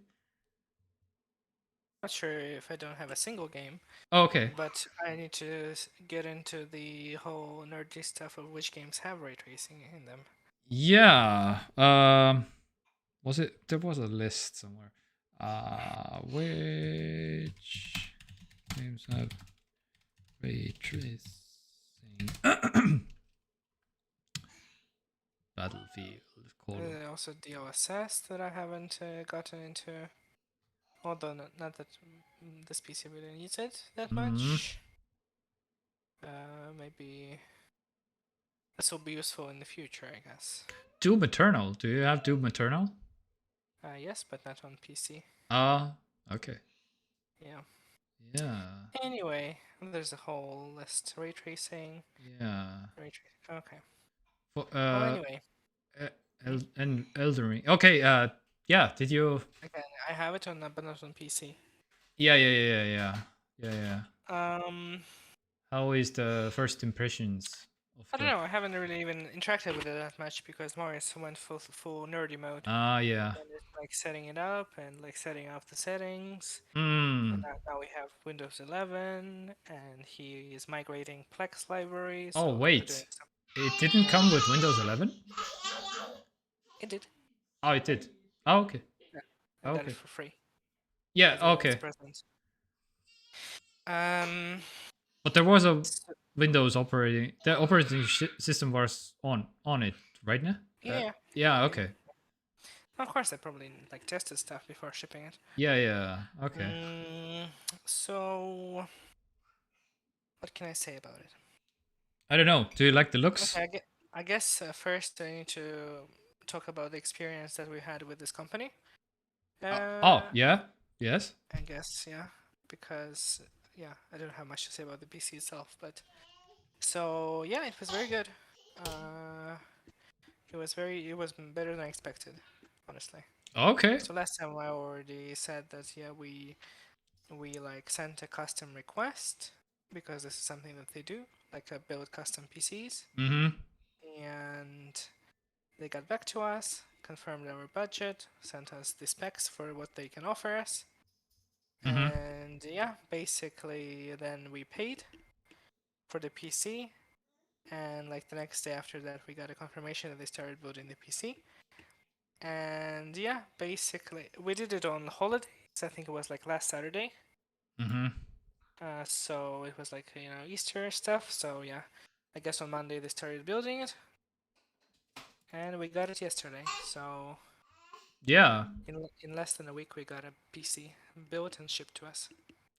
Not sure if I don't have a single game. Oh, okay. But I need to get into the whole nerdy stuff of which games have ray tracing in them. Yeah. Was it? There was a list somewhere. Which games have ray tracing? Battlefield. Also DLSS that I haven't gotten into. Although not that this PC really needs it that much. Maybe this will be useful in the future, I guess. Doom Eternal. Do you have Doom Eternal? Yes, but not on PC. Okay. Yeah. Anyway, there's a whole list. Ray tracing. Yeah. Ray tracing. Okay. Well, anyway. And Elden Ring. Okay. Yeah. Did you? Again, I have it on, but not on PC. Yeah. How is the first impressions? I don't know. I haven't really even interacted with it that much because Marius went full nerdy mode. Yeah. And it's like setting it up and like setting up the settings. And now we have Windows 11, and he is migrating Plex libraries. Oh wait, it didn't come with Windows 11. It did. Oh, it did. Oh, okay. Yeah, I got it for free. Yeah. Okay. But there was a Windows operating. The operating system was on it, right now. Yeah. Okay. Of course, I probably like tested stuff before shipping it. Yeah. Okay. So, what can I say about it? I don't know. Do you like the looks? Okay, I guess first I need to talk about the experience that we had with this company. Yes. I guess because I don't have much to say about the PC itself, but so it was very good. It was better than I expected, honestly. Okay. So last time I already said that we like sent a custom request because this is something that they do, like build custom PCs. And they got back to us, confirmed our budget, sent us the specs for what they can offer us. And basically then we paid for the PC, and like the next day after that we got a confirmation that they started building the PC. And basically we did it on holidays. I think it was like last Saturday. So it was like Easter stuff. So I guess on Monday they started building it, and we got it yesterday. So in less than a week we got a PC built and shipped to us.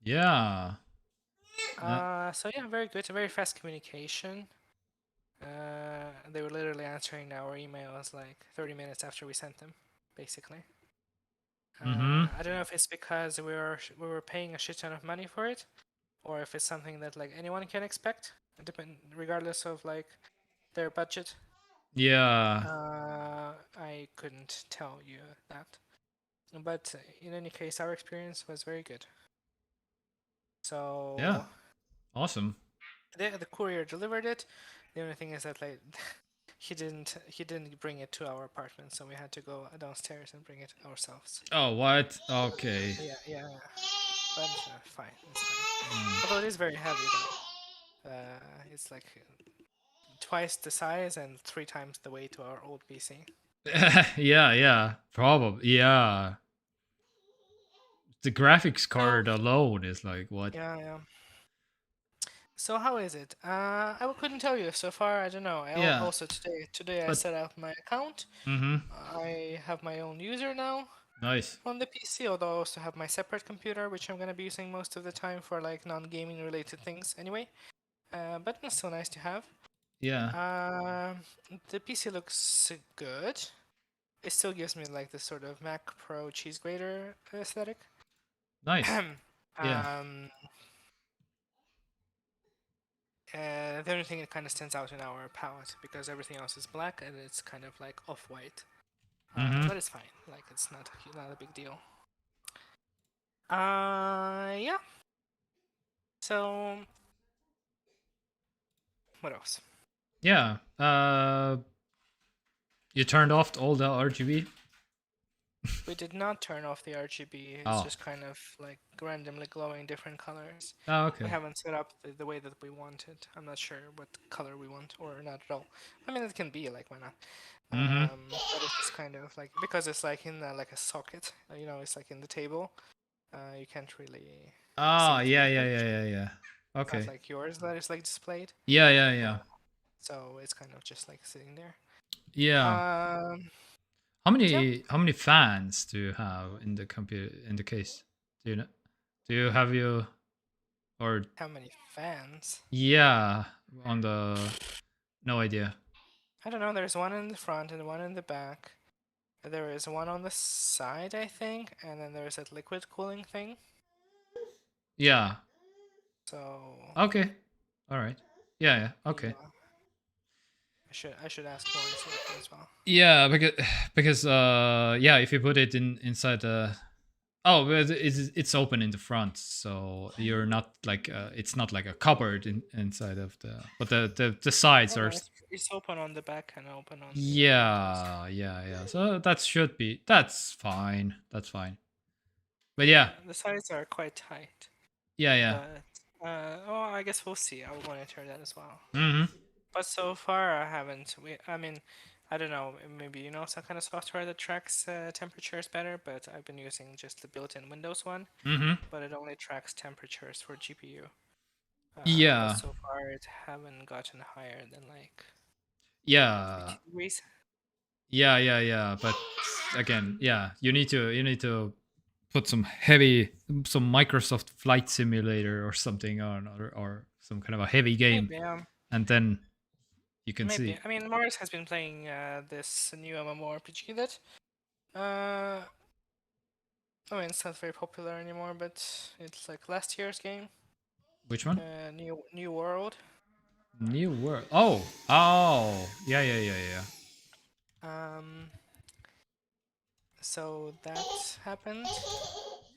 Yeah. So very good. Very fast communication. They were literally answering our emails like 30 minutes after we sent them, basically. I don't know if it's because we were paying a shit ton of money for it, or if it's something that like anyone can expect, regardless of like their budget. I couldn't tell you that, but in any case, our experience was very good. So Yeah. Awesome. the courier delivered it. The only thing is that like he didn't bring it to our apartment, so we had to go downstairs and bring it ourselves. Oh, what? Okay. Yeah. But fine, it's fine. Although it is very heavy though. It's like twice the size and 3 times the weight to our old PC. Yeah. Probably. Yeah. The graphics card alone is like what? Yeah. So how is it? I couldn't tell you so far. I don't know. Also today I set up my account. I have my own user now. Nice. On the PC, although I also have my separate computer, which I'm gonna be using most of the time for like non-gaming related things anyway. But it's so nice to have. Yeah. The PC looks good. It still gives me like this sort of Mac Pro cheese grater aesthetic. Nice. Yeah. The only thing that kind of stands out in our palette because everything else is black and it's kind of like off-white. But it's fine. Like it's not a big deal. Yeah. So what else? Yeah. You turned off all the RGB? We did not turn off the RGB. It's just kind of like randomly glowing different colors. Oh, okay. We haven't set up the way that we want it. I'm not sure what color we want or not at all. I mean, it can be like, why not? But it's just kind of like, because it's like in like a socket, it's like in the table. You can't really. Yeah. Okay. It's not like yours that is like displayed. Yeah. So it's kind of just like sitting there. Yeah. How many fans do you have in the computer in the case? Do you know? Do you have or how many fans? Yeah, on the no idea. I don't know. There's one in the front and one in the back. There is one on the side, I think, and then there's that liquid cooling thing. Yeah. So. Okay. All right. Yeah. Okay. I should ask more as well. Yeah, because if you put it inside the but it's open in the front, so you're not like it's not like a cupboard inside of but the sides are. It's open on the back and open on. Yeah. So that's fine. That's fine. But yeah. The sides are quite tight. Yeah. But, I guess we'll see. I'll monitor that as well. But so far, I haven't. I don't know. Maybe some kind of software that tracks temperatures better. But I've been using just the built-in Windows one. But it only tracks temperatures for GPU. Yeah. But so far, it haven't gotten higher than like. Yeah. Degrees. Yeah. But again, you need to put some Microsoft Flight Simulator or something on or some kind of a heavy game, and then. You can see. I mean, Mars has been playing this new MMORPG that. It's not very popular anymore, but it's like last year's game. Which one? New World. New World. Oh. Yeah. So that happened.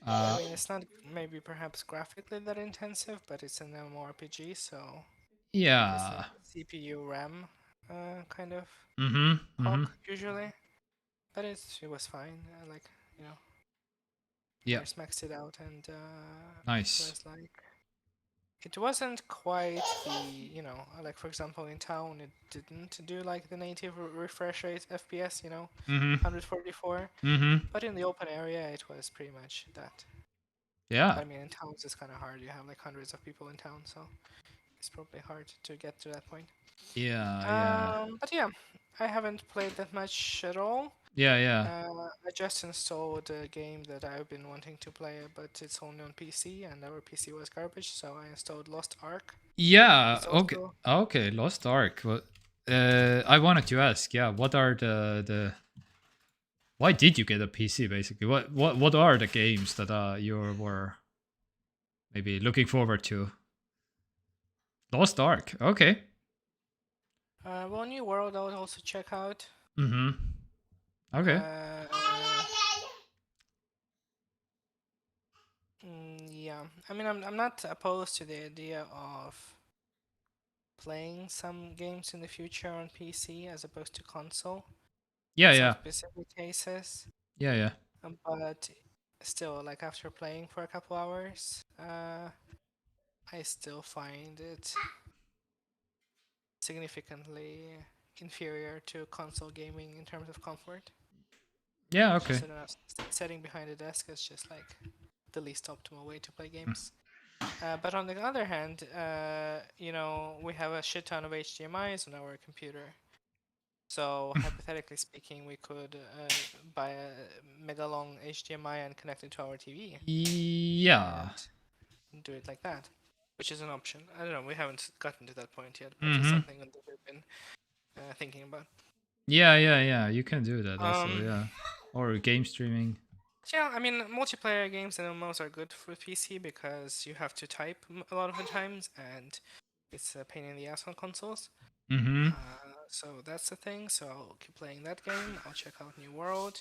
I mean, it's not maybe perhaps graphically that intensive, but it's an MMORPG, so. Yeah. Like CPU RAM kind of talk usually, but it was fine. Yeah. I just maxed it out and nice. It wasn't quite the like for example in town it didn't do like the native refresh rate FPS 144. But in the open area it was pretty much that. Yeah. But, I mean in towns it's kind of hard. You have like hundreds of people in town, so. It's probably hard to get to that point. Yeah. But yeah, I haven't played that much at all. Yeah. I just installed a game that I've been wanting to play, but it's only on PC, and our PC was garbage, so I installed Lost Ark. Yeah. Okay. Lost Ark. Well, I wanted to ask. Yeah. What are the? Why did you get a PC? Basically, what are the games that you were maybe looking forward to? Lost Ark. Okay. Well, New World I would also check out. Okay. Yeah, I mean, I'm not opposed to the idea of playing some games in the future on PC as opposed to console. Yeah, in yeah. some specific cases. Yeah, yeah. But still, like after playing for a couple hours, I still find it significantly inferior to console gaming in terms of comfort. Yeah, okay. Just, I don't know, sitting behind a desk is just like the least optimal way to play games. But on the other hand, you know, we have a shit ton of HDMIs on our computer. So hypothetically speaking, we could buy a mega long HDMI and connect it to our TV. Yeah. And do it like that, which is an option. I don't know. We haven't gotten to that point yet, but it's something that we've been thinking about. Yeah. You can do that also, yeah. Or game streaming. Yeah, I mean, multiplayer games and MMOs are good for PC because you have to type a lot of the times, and it's a pain in the ass on consoles. So that's the thing. So I'll keep playing that game. I'll check out New World.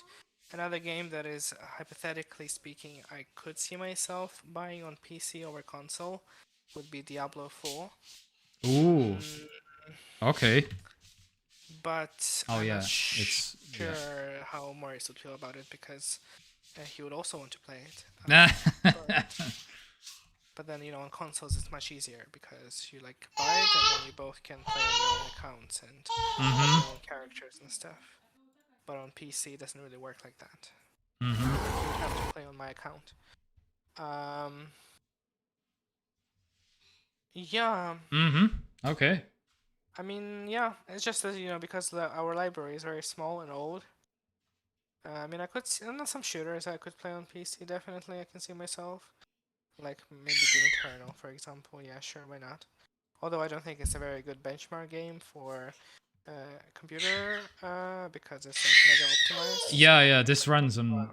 Another game that is, hypothetically speaking, I could see myself buying on PC over console would be Diablo 4. Ooh. Okay. But I'm not sure how Maurice would feel about it because he would also want to play it. But then, you know, on consoles it's much easier because you like buy it and then you both can play on your own accounts and have your own characters and stuff. But on PC it doesn't really work like that. You would have to play on my account. Yeah. Okay. I mean, yeah, it's just that, you know, because our library is very small and old. I mean, I could see some shooters I could play on PC, definitely. I can see myself. Like maybe Doom Eternal, for example. Yeah, sure, why not? Although I don't think it's a very good benchmark game for computer because it's like mega optimized. Yeah, this runs on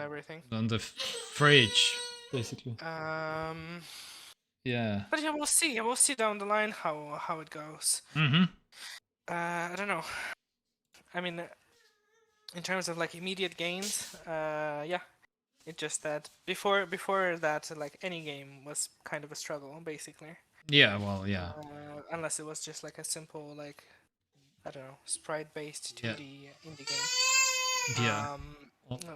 everything. On the fridge, basically. Yeah. But yeah, we'll see. We'll see down the line how it goes. I don't know. I mean, in terms of like immediate gains, yeah. It's just that before that, like any game was kind of a struggle, basically. Yeah, well, yeah. Unless it was just like a simple, like, I don't know, sprite-based 2D indie game. Yeah.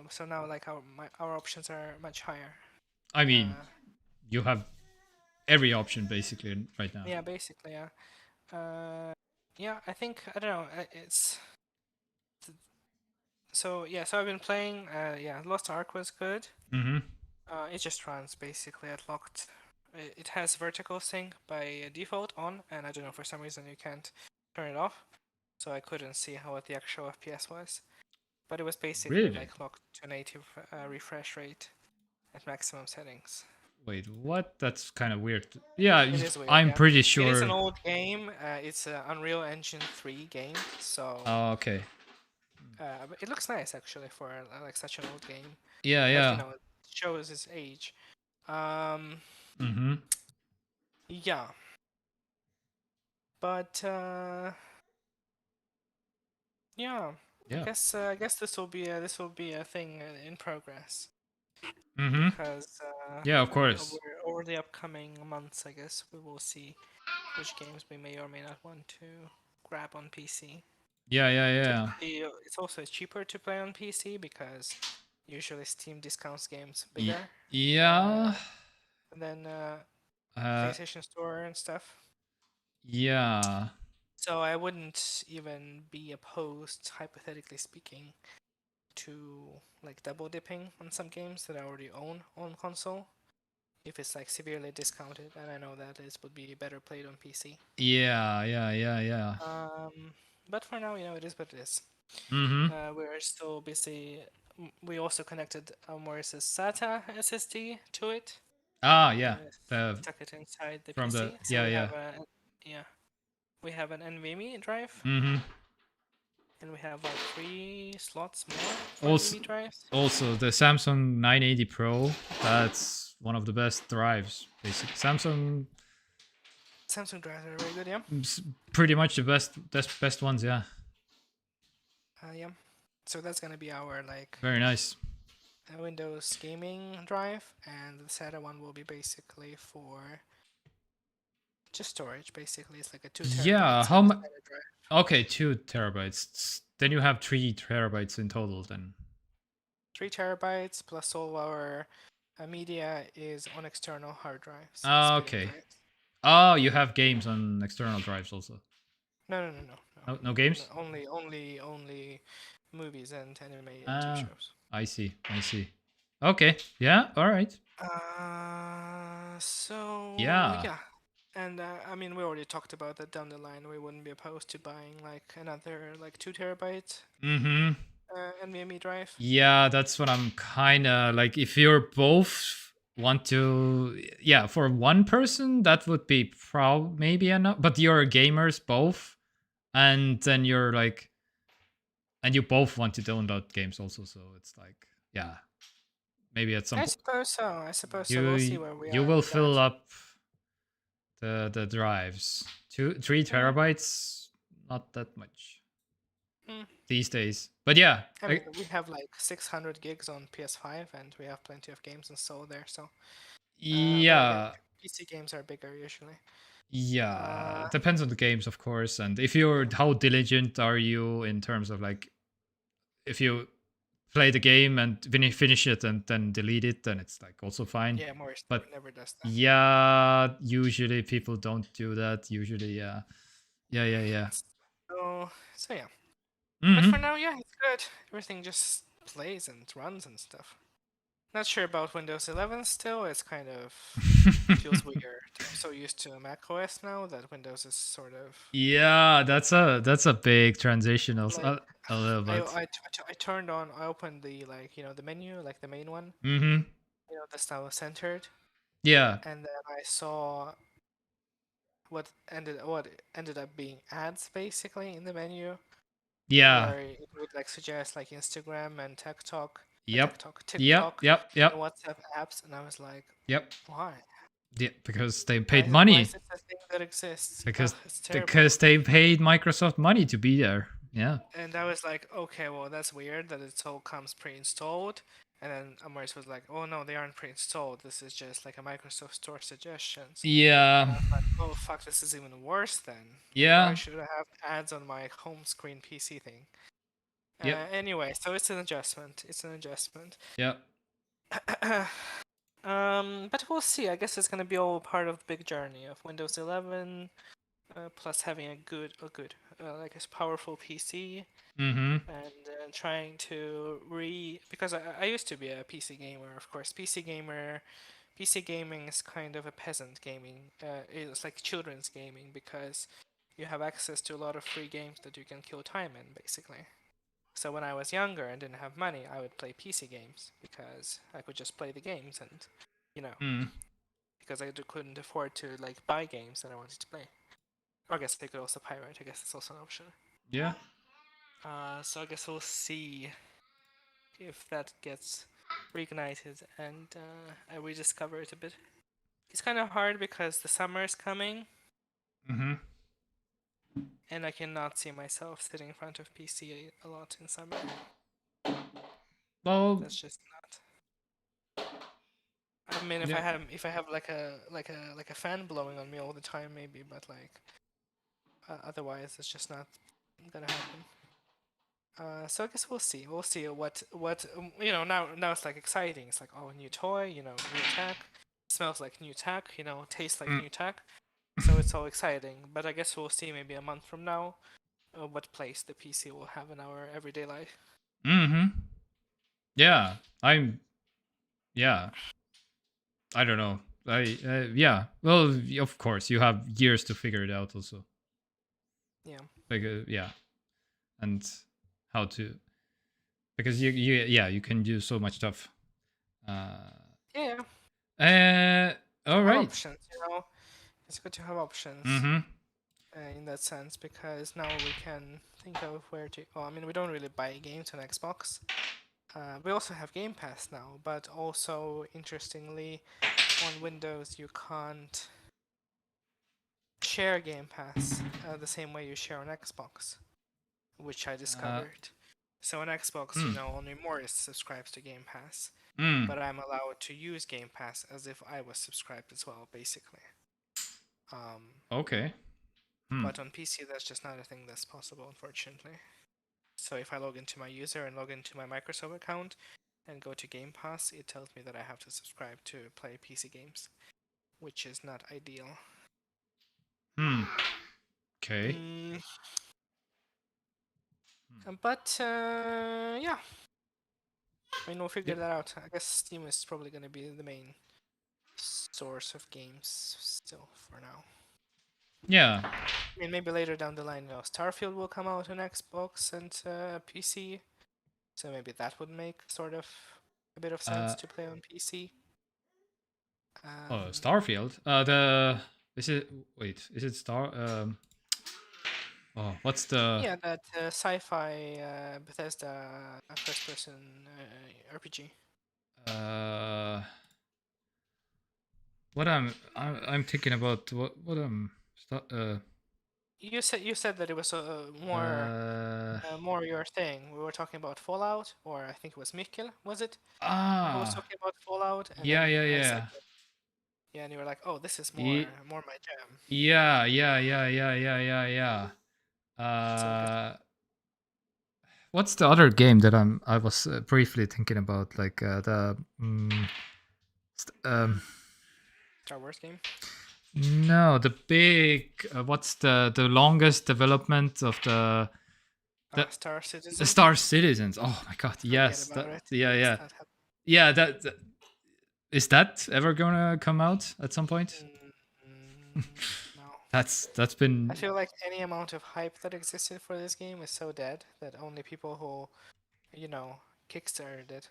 So now, like, our options are much higher. I mean, you have every option basically right now. Yeah, basically, yeah. Yeah, I think, I don't know, it's... So I've been playing. Lost Ark was good. It just runs basically at locked. It has vertical sync by default on, and I don't know, for some reason you can't turn it off. So I couldn't see what the actual FPS was, but it was basically like locked to native refresh rate at maximum settings. Wait, what? That's kind of weird. Yeah, it is weird, I'm pretty sure. It is an old game. It's an Unreal Engine 3 game, so. Oh, okay. But it looks nice actually for like such an old game. Yeah, but, yeah. You know, it shows its age. Yeah. But yeah. I guess this will be a thing in progress. Because yeah, of course. Over the upcoming months, I guess we will see which games we may or may not want to grab on PC. Yeah. It's also cheaper to play on PC because usually Steam discounts games bigger. Yeah. Than PlayStation Store and stuff. Yeah. So I wouldn't even be opposed, hypothetically speaking, to like double dipping on some games that I already own on console. If it's like severely discounted, and I know that it would be better played on PC. Yeah. But for now, you know, it is what it is. We're still busy. We also connected Maurice's SATA SSD to it. Ah, yeah. Stuck it inside the PC. We have an NVMe drive. And we have like 3 slots more for NVMe drives. Also, the Samsung 980 Pro, that's one of the best drives, basically. Samsung drives are very good, yeah. Pretty much the best ones, yeah. Yeah. So that's gonna be our like. Very nice. a Windows gaming drive, and the SATA one will be basically for just storage. Basically, it's like a 2 terabytes. Yeah, how much? drive. Okay, 2 terabytes. Then you have 3 terabytes in total. Then 3 terabytes plus all our media is on external hard drives. okay. Drives. Oh, you have games on external drives also. No. No games. No, only movies and animated TV shows. I see. Okay. Yeah. All right. So Yeah. And I mean, we already talked about that down the line. We wouldn't be opposed to buying like another like 2 terabyte NVMe drive. Yeah, that's what I'm kind of like. If you're both want to, yeah, for one person that would be maybe enough. But you're gamers both, and then you're like, and you both want to download games also. So it's like, yeah, maybe at some point. I suppose so. We'll see where we are. You will fill up the drives. 3 terabytes, not that much these days. But yeah, I mean, we have like 600 gigs on PS5, and we have plenty of games installed there. So yeah, PC games are bigger usually. Yeah, depends on the games, of course, and if you're how diligent are you in terms of like, if you play the game and finish it and then delete it, then it's like also fine. Yeah, Morris never does that. Yeah, usually people don't do that. Usually, yeah. So yeah. Mm-hmm. But for now, yeah, it's good. Everything just plays and runs and stuff. Not sure about Windows 11 still. It's kind of feels weird. I'm so used to Mac OS now that Windows is sort of. Yeah, that's a big transition. Also, like, a little bit. I turned on. I opened the the menu, like the main one. Mm-hmm. That's now centered. Yeah. And then I saw what ended up being ads basically in the menu. Yeah. Where it would like suggest like Instagram and TekTok. Yep. TikTok. Yep. WhatsApp apps, and I was like, yep. Why? Yeah, because they paid money. Why is it a thing that exists? Because they paid Microsoft money to be there. Yeah. And I was like, okay, well that's weird that it all comes pre-installed. And then Amaris was like, oh no, they aren't pre-installed. This is just like a Microsoft Store suggestions. Yeah. And I was like, oh fuck, this is even worse then. Yeah. I should have ads on my home screen PC thing. Yeah. Anyway, so it's an adjustment. Yeah. But we'll see. I guess it's gonna be all part of the big journey of Windows 11, plus having a powerful PC, and trying to because I used to be a PC gamer, of course. PC gaming is kind of a peasant gaming. It's like children's gaming because you have access to a lot of free games that you can kill time in, basically. So when I was younger and didn't have money, I would play PC games because I could just play the games and, because I couldn't afford to like buy games that I wanted to play. Or I guess they could also pirate. I guess it's also an option. Yeah. So I guess we'll see if that gets reignited and I rediscover it a bit. It's kind of hard because the summer is coming. Mm-hmm. And I cannot see myself sitting in front of PC a lot in summer. Well, that's just not. I mean, if I have like a fan blowing on me all the time, maybe, but like otherwise, it's just not gonna happen. So I guess we'll see. We'll see what now it's like exciting. It's like, oh, new toy, new tech, smells like new tech, tastes like new tech. So it's all exciting, but I guess we'll see maybe a month from now what place the PC will have in our everyday life. Mm-hmm. Yeah, I don't know. Yeah. Well, of course, you have years to figure it out also. Yeah. Like, yeah. And how to... Because you can do so much stuff. Yeah. All right. Options, It's good to have options in that sense, because now we can think of where to... Well, I mean, we don't really buy games on Xbox. We also have Game Pass now, but also, interestingly, on Windows you can't share Game Pass the same way you share on Xbox, which I discovered. So on Xbox, only Morris subscribes to Game Pass, but I'm allowed to use Game Pass as if I was subscribed as well, basically. Okay. But on PC, that's just not a thing that's possible, unfortunately. So if I log into my user and log into my Microsoft account and go to Game Pass, it tells me that I have to subscribe to play PC games, which is not ideal. Okay. But yeah, I mean, we'll figure that out. I guess Steam is probably going to be the main source of games still for now. Yeah. I mean, maybe later down the line, Starfield will come out on Xbox and PC, so maybe that would make sort of a bit of sense to play on PC. Starfield. Is it what's the? Yeah, that sci-fi Bethesda first-person RPG. What I'm thinking about what You said that it was more your thing. We were talking about Fallout, or I think it was Mikkel, was it? I was talking about Fallout. And yeah. Yeah, and you were like, "Oh, this is more my jam." Yeah. What's the other game that I was briefly thinking about, like the Star Wars game? No, the big what's the longest development of the Star Citizen? The Star Citizens. Oh my god, yes. Yeah, that is that ever gonna come out at some point? No. That's been. I feel like any amount of hype that existed for this game is so dead that only people who, kickstarted it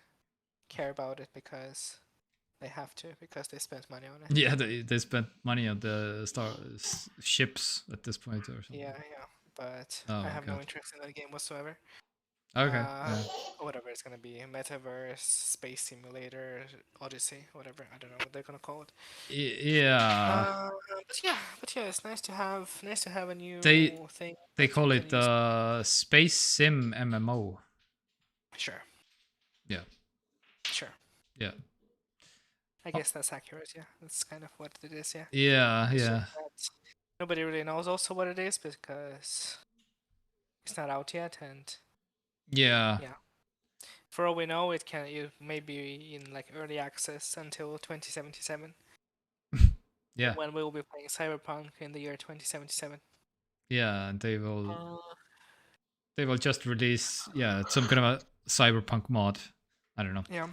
care about it because they have to, because they spent money on it. Yeah, they spent money on the ships at this point or something. Yeah, but I have no interest in that game whatsoever. Okay. Whatever it's gonna be, Metaverse, Space Simulator, Odyssey, whatever. I don't know what they're gonna call it. Yeah. But yeah, it's nice to have a new thing. They call it Space Sim MMO. Sure. Yeah. Sure. Yeah. I guess that's accurate. Yeah, that's kind of what it is. Yeah. Yeah. Nobody really knows also what it is because it's not out yet, and yeah. For all we know, it may be in like early access until 2077. Yeah. When we will be playing Cyberpunk in the year 2077. Yeah, and they will just release some kind of a Cyberpunk mod. I don't know. Yeah.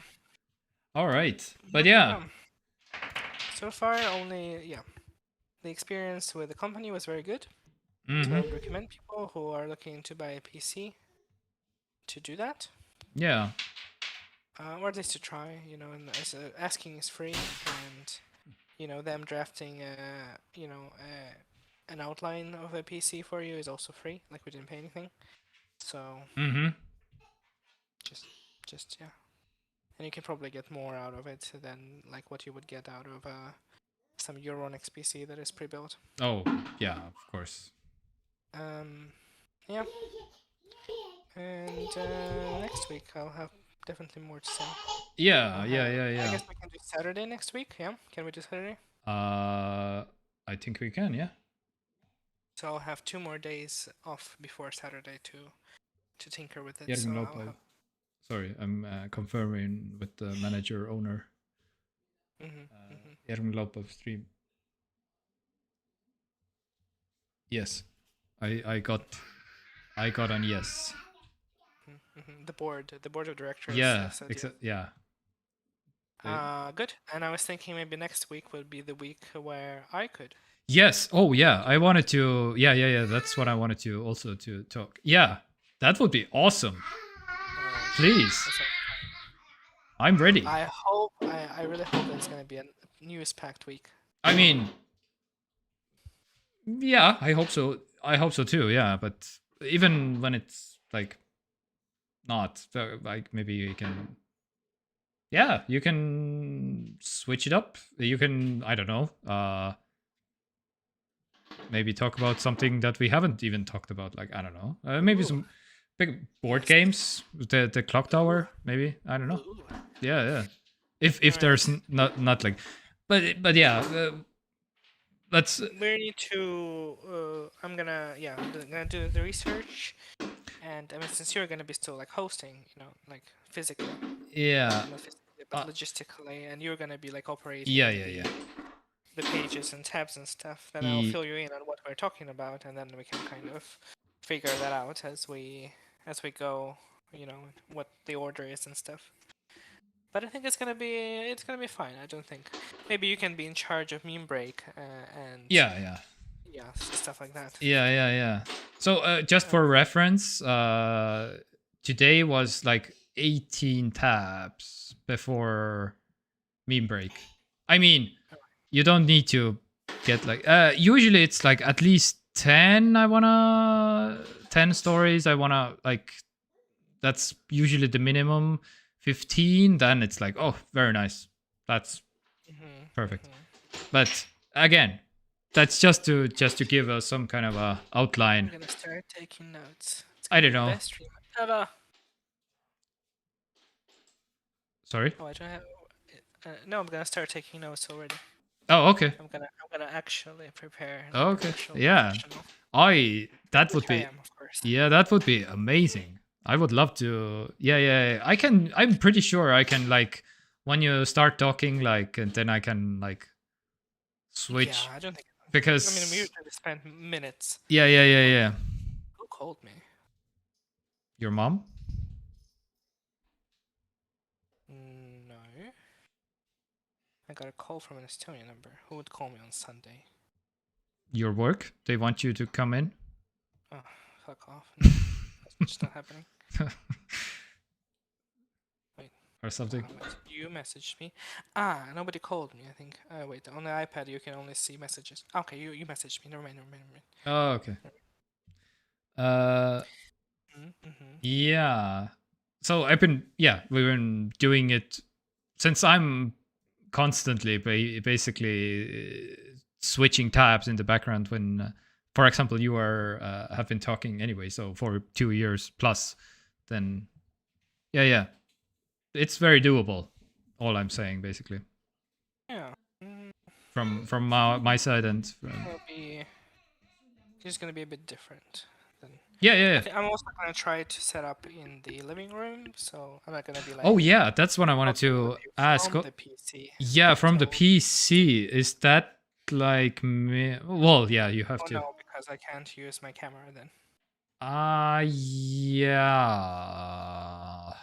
All right, but yeah. So far, only the experience with the company was very good. Mm-hmm. So I would recommend people who are looking to buy a PC to do that. Yeah. Or at least to try, and asking is free, and them drafting an outline of a PC for you is also free. Like, we didn't pay anything, so just and you can probably get more out of it than like what you would get out of some Euronics PC that is pre-built. Oh yeah, of course. Yeah. And next week I'll have definitely more to say. Yeah. I guess we can do Saturday next week. Yeah, can we do Saturday? I think we can. Yeah. So I'll have 2 more days off before Saturday to tinker with it. Sorry, I'm confirming with the manager owner. Järgmine laupäev stream. Yes, I got an yes. The board of directors. Yeah, yeah. Good. And I was thinking maybe next week would be the week where I could. Yes. Oh yeah, I wanted to. Yeah. That's what I wanted to also to talk. Yeah, that would be awesome. Please. I'm ready. I really hope it's going to be a news-packed week. I mean, yeah, I hope so. I hope so too. Yeah, but even when it's like not, like maybe you can. Yeah, you can switch it up. You can, I don't know, maybe talk about something that we haven't even talked about. Like, I don't know, maybe some big board games, the Clocktower, maybe, I don't know. Ooh. Yeah. If there's not like, but yeah, let's. We need to. I'm gonna do the research, and I mean, since you're gonna be still like hosting, like physically. Yeah. Not physically, but logistically, and you're gonna be like operating. Yeah. The pages and tabs and stuff. Then I'll fill you in on what we're talking about, and then we can kind of figure that out as we go. What the order is and stuff. But I think it's gonna be fine. I don't think. Maybe you can be in charge of meme break and Yeah, stuff like that. Yeah. So just for reference, today was like 18 tabs before meme break. I mean, you don't need to get like usually it's like at least 10 10 stories I wanna like, that's usually the minimum. 15, then it's like, oh, very nice, that's perfect. But again, that's just to give us some kind of a outline. I'm gonna start taking notes. I don't know. Best stream ever. Sorry? Oh, I don't have. No, I'm gonna start taking notes already. Oh, okay. I'm gonna actually prepare. Oh, okay. Yeah. That would be. Of course. Yeah, that would be amazing. I would love to. Yeah. I'm pretty sure I can, like, when you start talking, like, and then I can like switch. Yeah, I don't think. Because I mean, we usually spend minutes. Yeah. Who called me? Your mom? No. I got a call from an Estonia number. Who would call me on Sunday? Your work? They want you to come in? Oh, fuck off. No, that's just not happening. Wait. Or something. You messaged me. Nobody called me, I think. Wait, on the iPad you can only see messages. Okay, you messaged me. Never mind. Oh, okay. Yeah. So we've been doing it since I'm constantly basically switching tabs in the background when, for example, you have been talking anyway. So for 2 years plus, then yeah, it's very doable. All I'm saying, basically. Yeah. From my side and. It's gonna be a bit different. Yeah. I'm also gonna try to set up in the living room, so I'm not gonna be like. Oh yeah, that's what I wanted to ask. From the PC. Yeah, from the PC. Is that like me? Well, yeah, you have to. No, because I can't use my camera then. Yeah.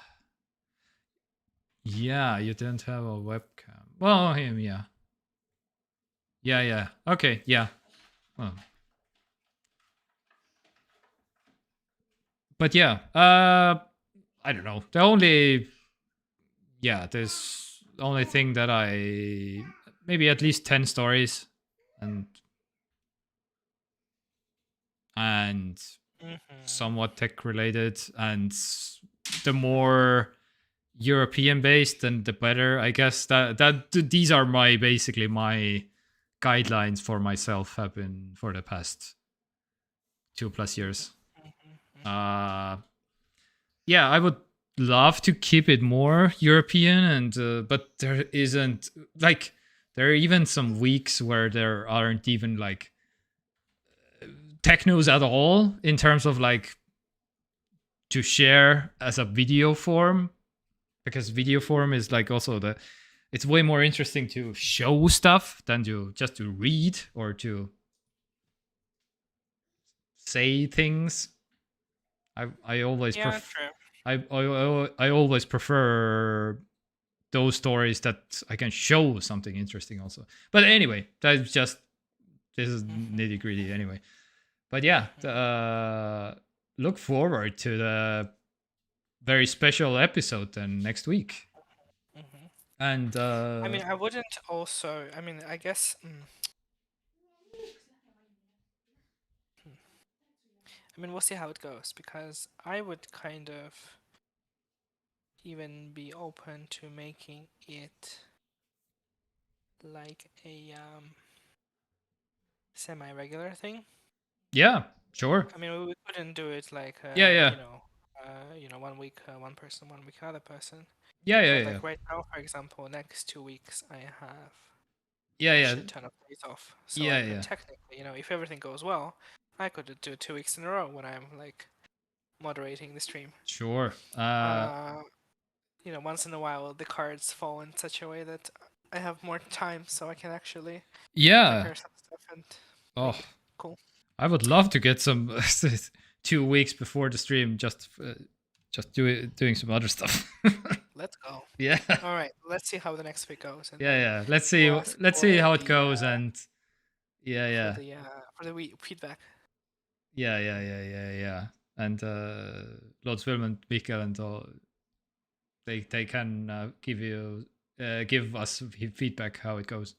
Yeah, you don't have a webcam. Well, him, yeah. Yeah. Okay, yeah. Well. But yeah, I don't know. There's the only thing that maybe at least 10 stories and somewhat tech related, and the more European based, then the better. I guess that these are basically my guidelines for myself have been for the past 2+ years. Yeah, I would love to keep it more European, and but there isn't, like, there are even some weeks where there aren't even like tech news at all in terms of like to share as a video form, because video form is like also it's way more interesting to show stuff than to just to read or to say things. I always I always prefer those stories that I can show something interesting also. But anyway, this is nitty gritty anyway. But yeah, look forward to the very special episode then next week. And I mean, I wouldn't also. I mean, I guess. I mean, we'll see how it goes, because I would kind of even be open to making it like a semi-regular thing. Yeah, sure. I mean, we couldn't do it like yeah. you know, one week one person, 1 week other person. Yeah. Like right now, for example, next 2 weeks I have Yeah. a shit ton of days off. So I could Yeah. technically, if everything goes well, I could do 2 weeks in a row when I'm like moderating the stream. Sure. Once in a while the cards fall in such a way that I have more time, so I can actually prepare some stuff and make it cool. I would love to get some 2 weeks before the stream, just doing some other stuff. Let's go. Yeah. All right. Let's see how the next week goes. And Yeah. Let's see how it goes, and yeah. For the feedback. Yeah. And Lord Film and Mikael and all, they can give us feedback how it goes.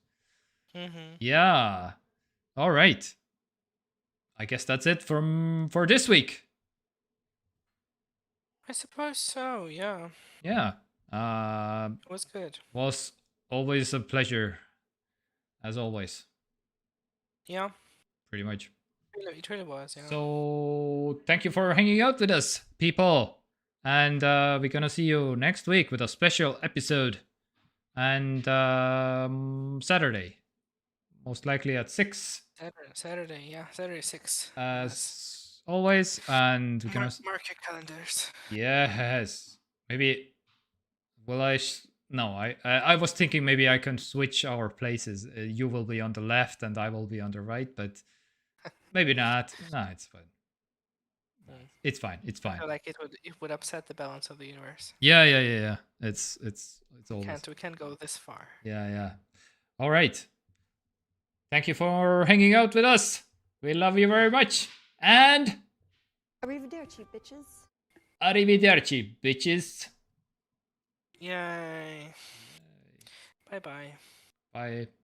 Mm-hmm. Yeah. All right. I guess that's it for this week. I suppose so. Yeah. Yeah. It was good. Was always a pleasure, as always. Yeah. Pretty much. It really was. Yeah. So thank you for hanging out with us, people. And we're gonna see you next week with a special episode. And Saturday, most likely at 6. Saturday, yeah, Saturday 6. As always, and we can mark your calendars. Yes, maybe. Will I? No, I was thinking maybe I can switch our places. You will be on the left and I will be on the right, but maybe not. No, it's fine. It's fine. It's fine. I feel like it would upset the balance of the universe. Yeah. It's always. We can't go this far. Yeah. All right. Thank you for hanging out with us. We love you very much. And arrivederci, bitches. Arrivederci, bitches. Yay. Bye-bye. Bye.